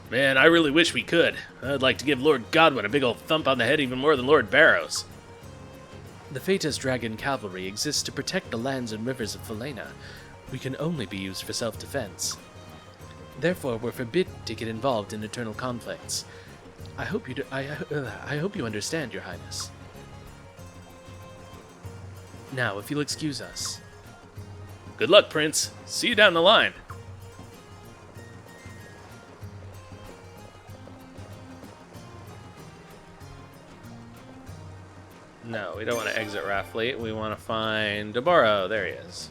Man, I really wish we could. I'd like to give Lord Godwin a big old thump on the head even more than Lord Barows. The Thetis Dragon Cavalry exists to protect the lands and rivers of Falena. We can only be used for self-defense. Therefore, we're forbidden to get involved in internal conflicts. I hope you understand, Your Highness. Now, if you'll excuse us. Good luck, Prince. See you down the line. No, we don't want to exit Raftfleet. We want to find Orboro. There he is.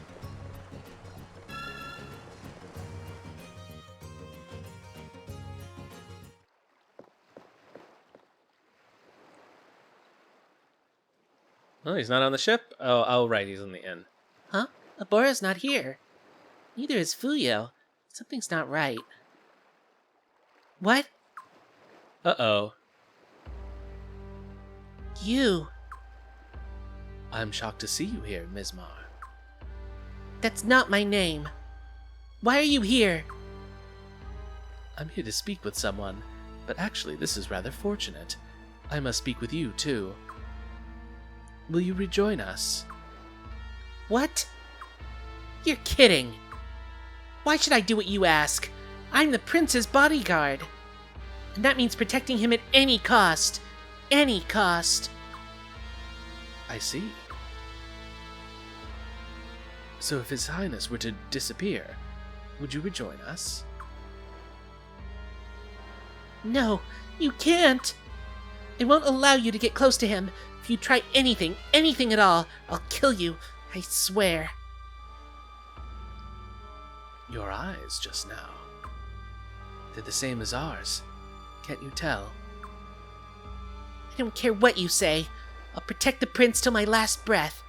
Oh, he's not on the ship? Oh, right, he's in the inn. Huh? Oboro's not here. Neither is Fuyo. Something's not right. What? Uh-oh. You. I'm shocked to see you here, Ms. Mar. That's not my name. Why are you here? I'm here to speak with someone, but actually this is rather fortunate. I must speak with you, too. Will you rejoin us? What? You're kidding. Why should I do what you ask? I'm the prince's bodyguard. And that means protecting him at any cost. Any cost. I see. So if His Highness were to disappear, would you rejoin us? No, you can't. I won't allow you to get close to him. If you try anything at all, I'll kill you. I swear. Your eyes just now. They're the same as ours. Can't you tell? I don't care what you say. I'll protect the prince till my last breath.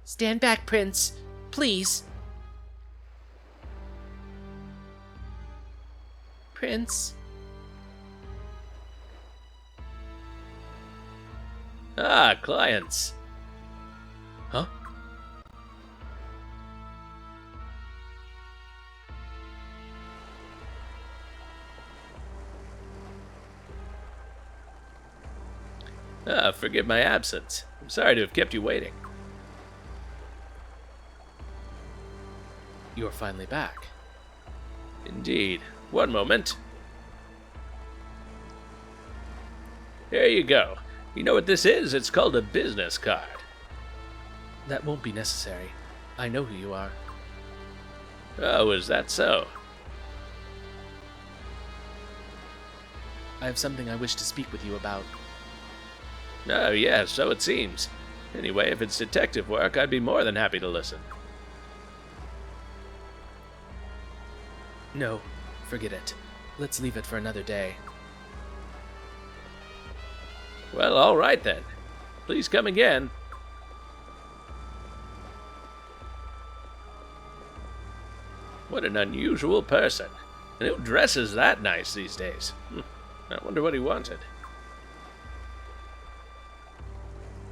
Stand back, Prince. Please. Prince. Ah, clients. Huh? Ah, forgive my absence. I'm sorry to have kept you waiting. You're finally back. Indeed. One moment. Here you go. You know what this is? It's called a business card. That won't be necessary. I know who you are. Oh, is that so? I have something I wish to speak with you about. Oh, yes, so it seems. Anyway, if it's detective work, I'd be more than happy to listen. No, forget it. Let's leave it for another day. Well, all right then. Please come again. What an unusual person. And who dresses that nice these days? I wonder what he wanted.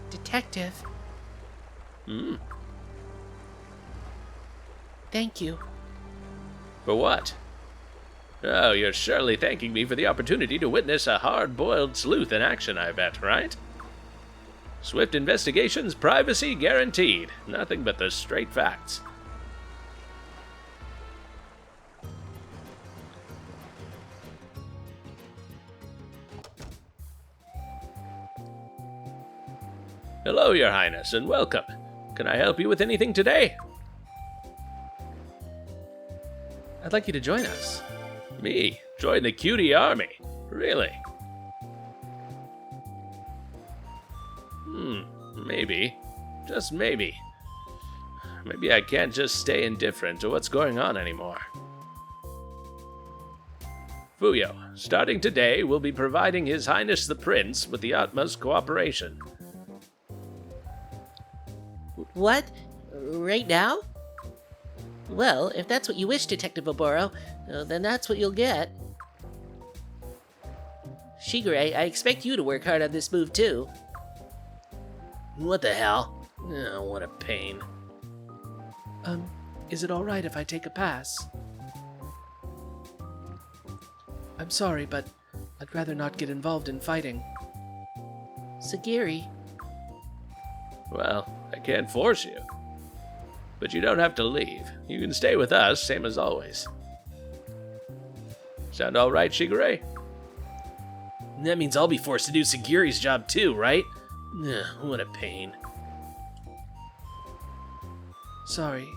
Detective. Hmm? Thank you. For what? Oh, you're surely thanking me for the opportunity to witness a hard-boiled sleuth in action, I bet, right? Swift investigations, privacy guaranteed. Nothing but the straight facts. Hello, Your Highness, and welcome. Can I help you with anything today? I'd like you to join us. Me? Join the cutie army? Really? Maybe. Just maybe. Maybe I can't just stay indifferent to what's going on anymore. Fuyo, starting today, will be providing His Highness the Prince with the utmost cooperation. What? Right now? Well, if that's what you wish, Detective Orboro, then that's what you'll get. Shigure, I expect you to work hard on this move, too. What the hell? Oh, what a pain. Is it alright if I take a pass? I'm sorry, but I'd rather not get involved in fighting. Shigure. Well, I can't force you. But you don't have to leave. You can stay with us, same as always. Sound all right, Shigure? That means I'll be forced to do Shigure's job too, right? Ugh, what a pain. Sorry.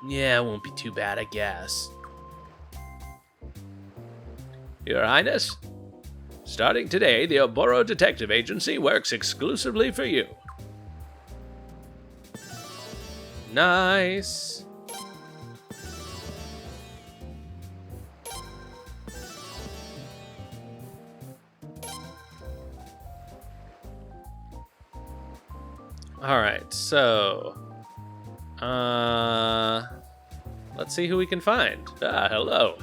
Yeah, it won't be too bad, I guess. Your Highness, starting today, the Orboro Detective Agency works exclusively for you. Nice. Alright, so... let's see who we can find. Ah, hello.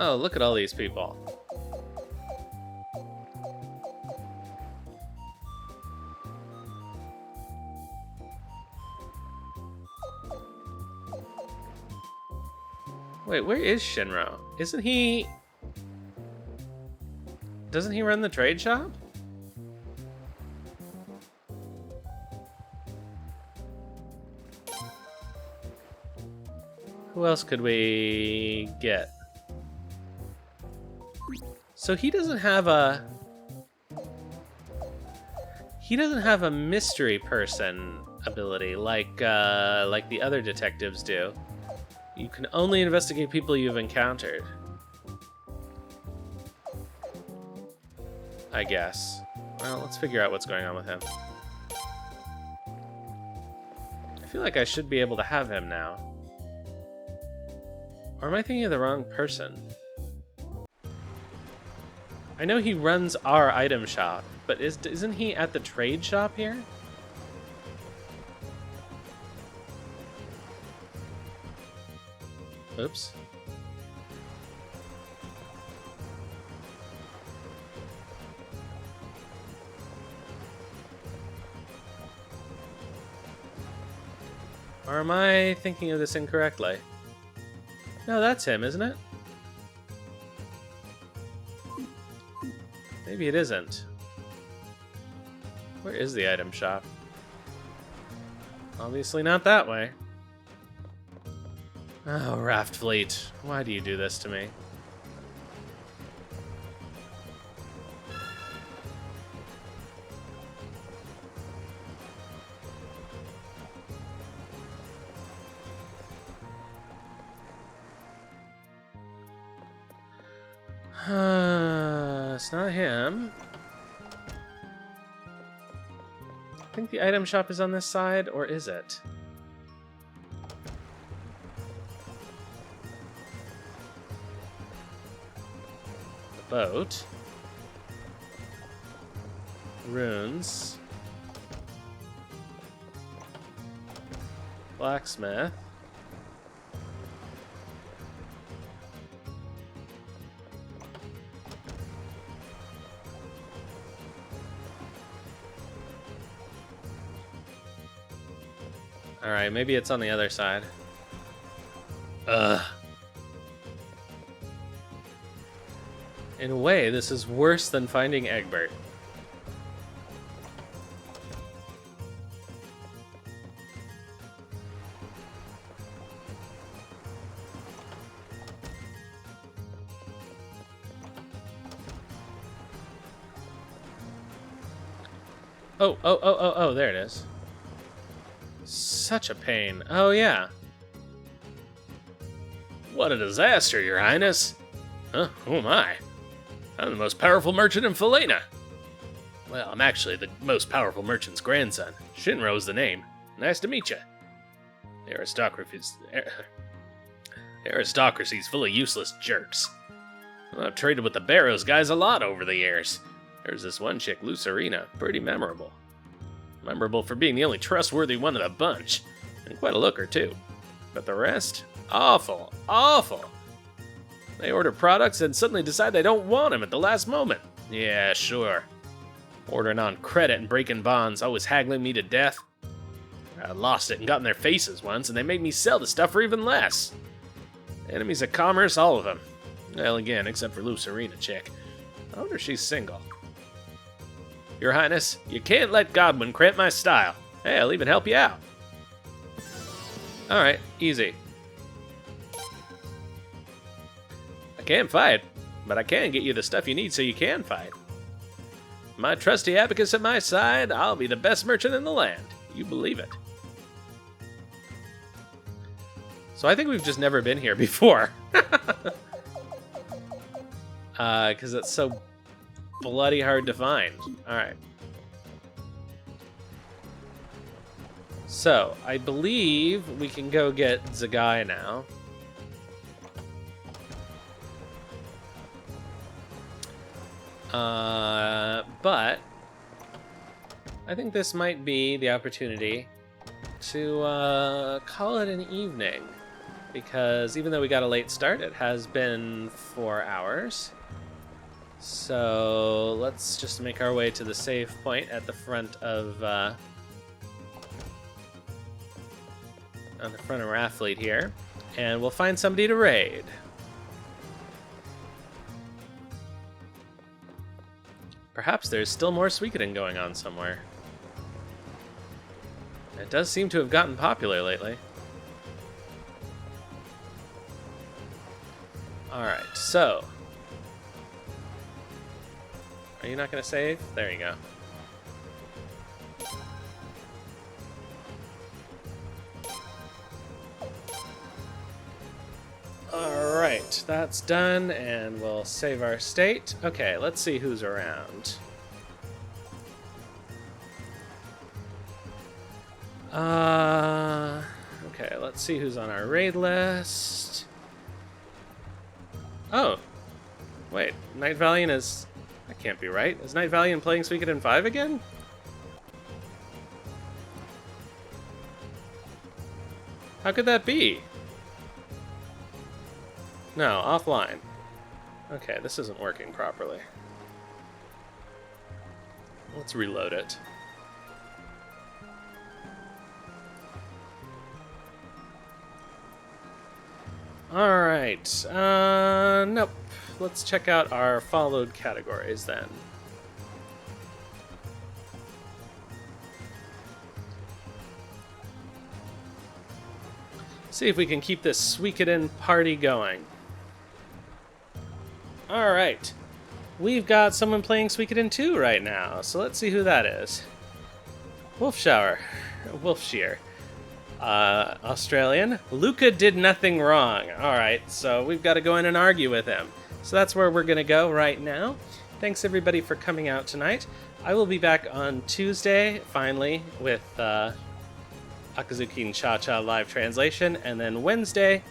Oh, look at all these people. Wait, where is Shinro? Isn't he... Doesn't he run the trade shop? Who else could we get? So he doesn't have a... He doesn't have a mystery person ability like the other detectives do. You can only investigate people you've encountered. I guess. Well, let's figure out what's going on with him. I feel like I should be able to have him now. Or am I thinking of the wrong person? I know he runs our item shop, but isn't he at the trade shop here? Oops. Or am I thinking of this incorrectly? No, that's him, isn't it? Maybe it isn't. Where is the item shop? Obviously not that way. Oh, Raftfleet, why do you do this to me? It's not him. I think the item shop is on this side, or is it? The boat. Runes. Blacksmith. Alright, maybe it's on the other side. In a way, this is worse than finding Egbert. Oh, there it is. Such a pain. Oh, yeah. What a disaster, Your Highness. Huh? Who am I? I'm the most powerful merchant in Felina. Well, I'm actually the most powerful merchant's grandson. Shinro's the name. Nice to meet you. Aristocracy's full of useless jerks. Well, I've traded with the Barows guys a lot over the years. There's this one chick, Lucerina, pretty memorable. Memorable for being the only trustworthy one of the bunch, and quite a looker, too. But the rest? Awful. Awful. They order products and suddenly decide they don't want them at the last moment. Yeah, sure. Ordering on credit and breaking bonds, always haggling me to death. I lost it and got in their faces once, and they made me sell the stuff for even less. Enemies of commerce, all of them. Well, again, except for Lucerina chick. I wonder if she's single. Your Highness, you can't let Godwin cramp my style. Hey, I'll even help you out. Alright, easy. I can't fight, but I can get you the stuff you need so you can fight. My trusty abacus at my side, I'll be the best merchant in the land. You believe it. So I think we've just never been here before. Because it's so bloody hard to find. Alright. So, I believe we can go get Zagai now. But I think this might be the opportunity to call it an evening. Because even though we got a late start, it has been 4 hours. So let's just make our way to the save point at the front of Raftfleet here, and we'll find somebody to raid. Perhaps there's still more Suikoden going on somewhere. It does seem to have gotten popular lately. Alright, so... Are you not going to save? There you go. Alright, that's done, and we'll save our state. Okay, let's see who's around. Okay, let's see who's on our raid list. Oh, wait, Night Valiant is... That can't be right. Is Night Valiant playing Suikoden 5 again? How could that be? No, offline. Okay, this isn't working properly. Let's reload it. Alright, nope. Let's check out our followed categories then. See if we can keep this Suikoden party going. Alright, we've got someone playing Suikoden 2 right now, so let's see who that is. Wolfshire. Australian. Luca did nothing wrong. Alright, so we've got to go in and argue with him. So that's where we're going to go right now. Thanks everybody for coming out tonight. I will be back on Tuesday, finally, with Akazuki and Cha-Cha live translation, and then Wednesday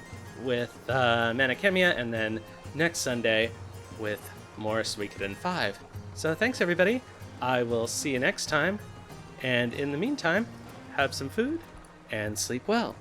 with Manakemia, and then next Sunday with more Suikoden 5. So thanks everybody. I will see you next time, and in the meantime, have some food and sleep well.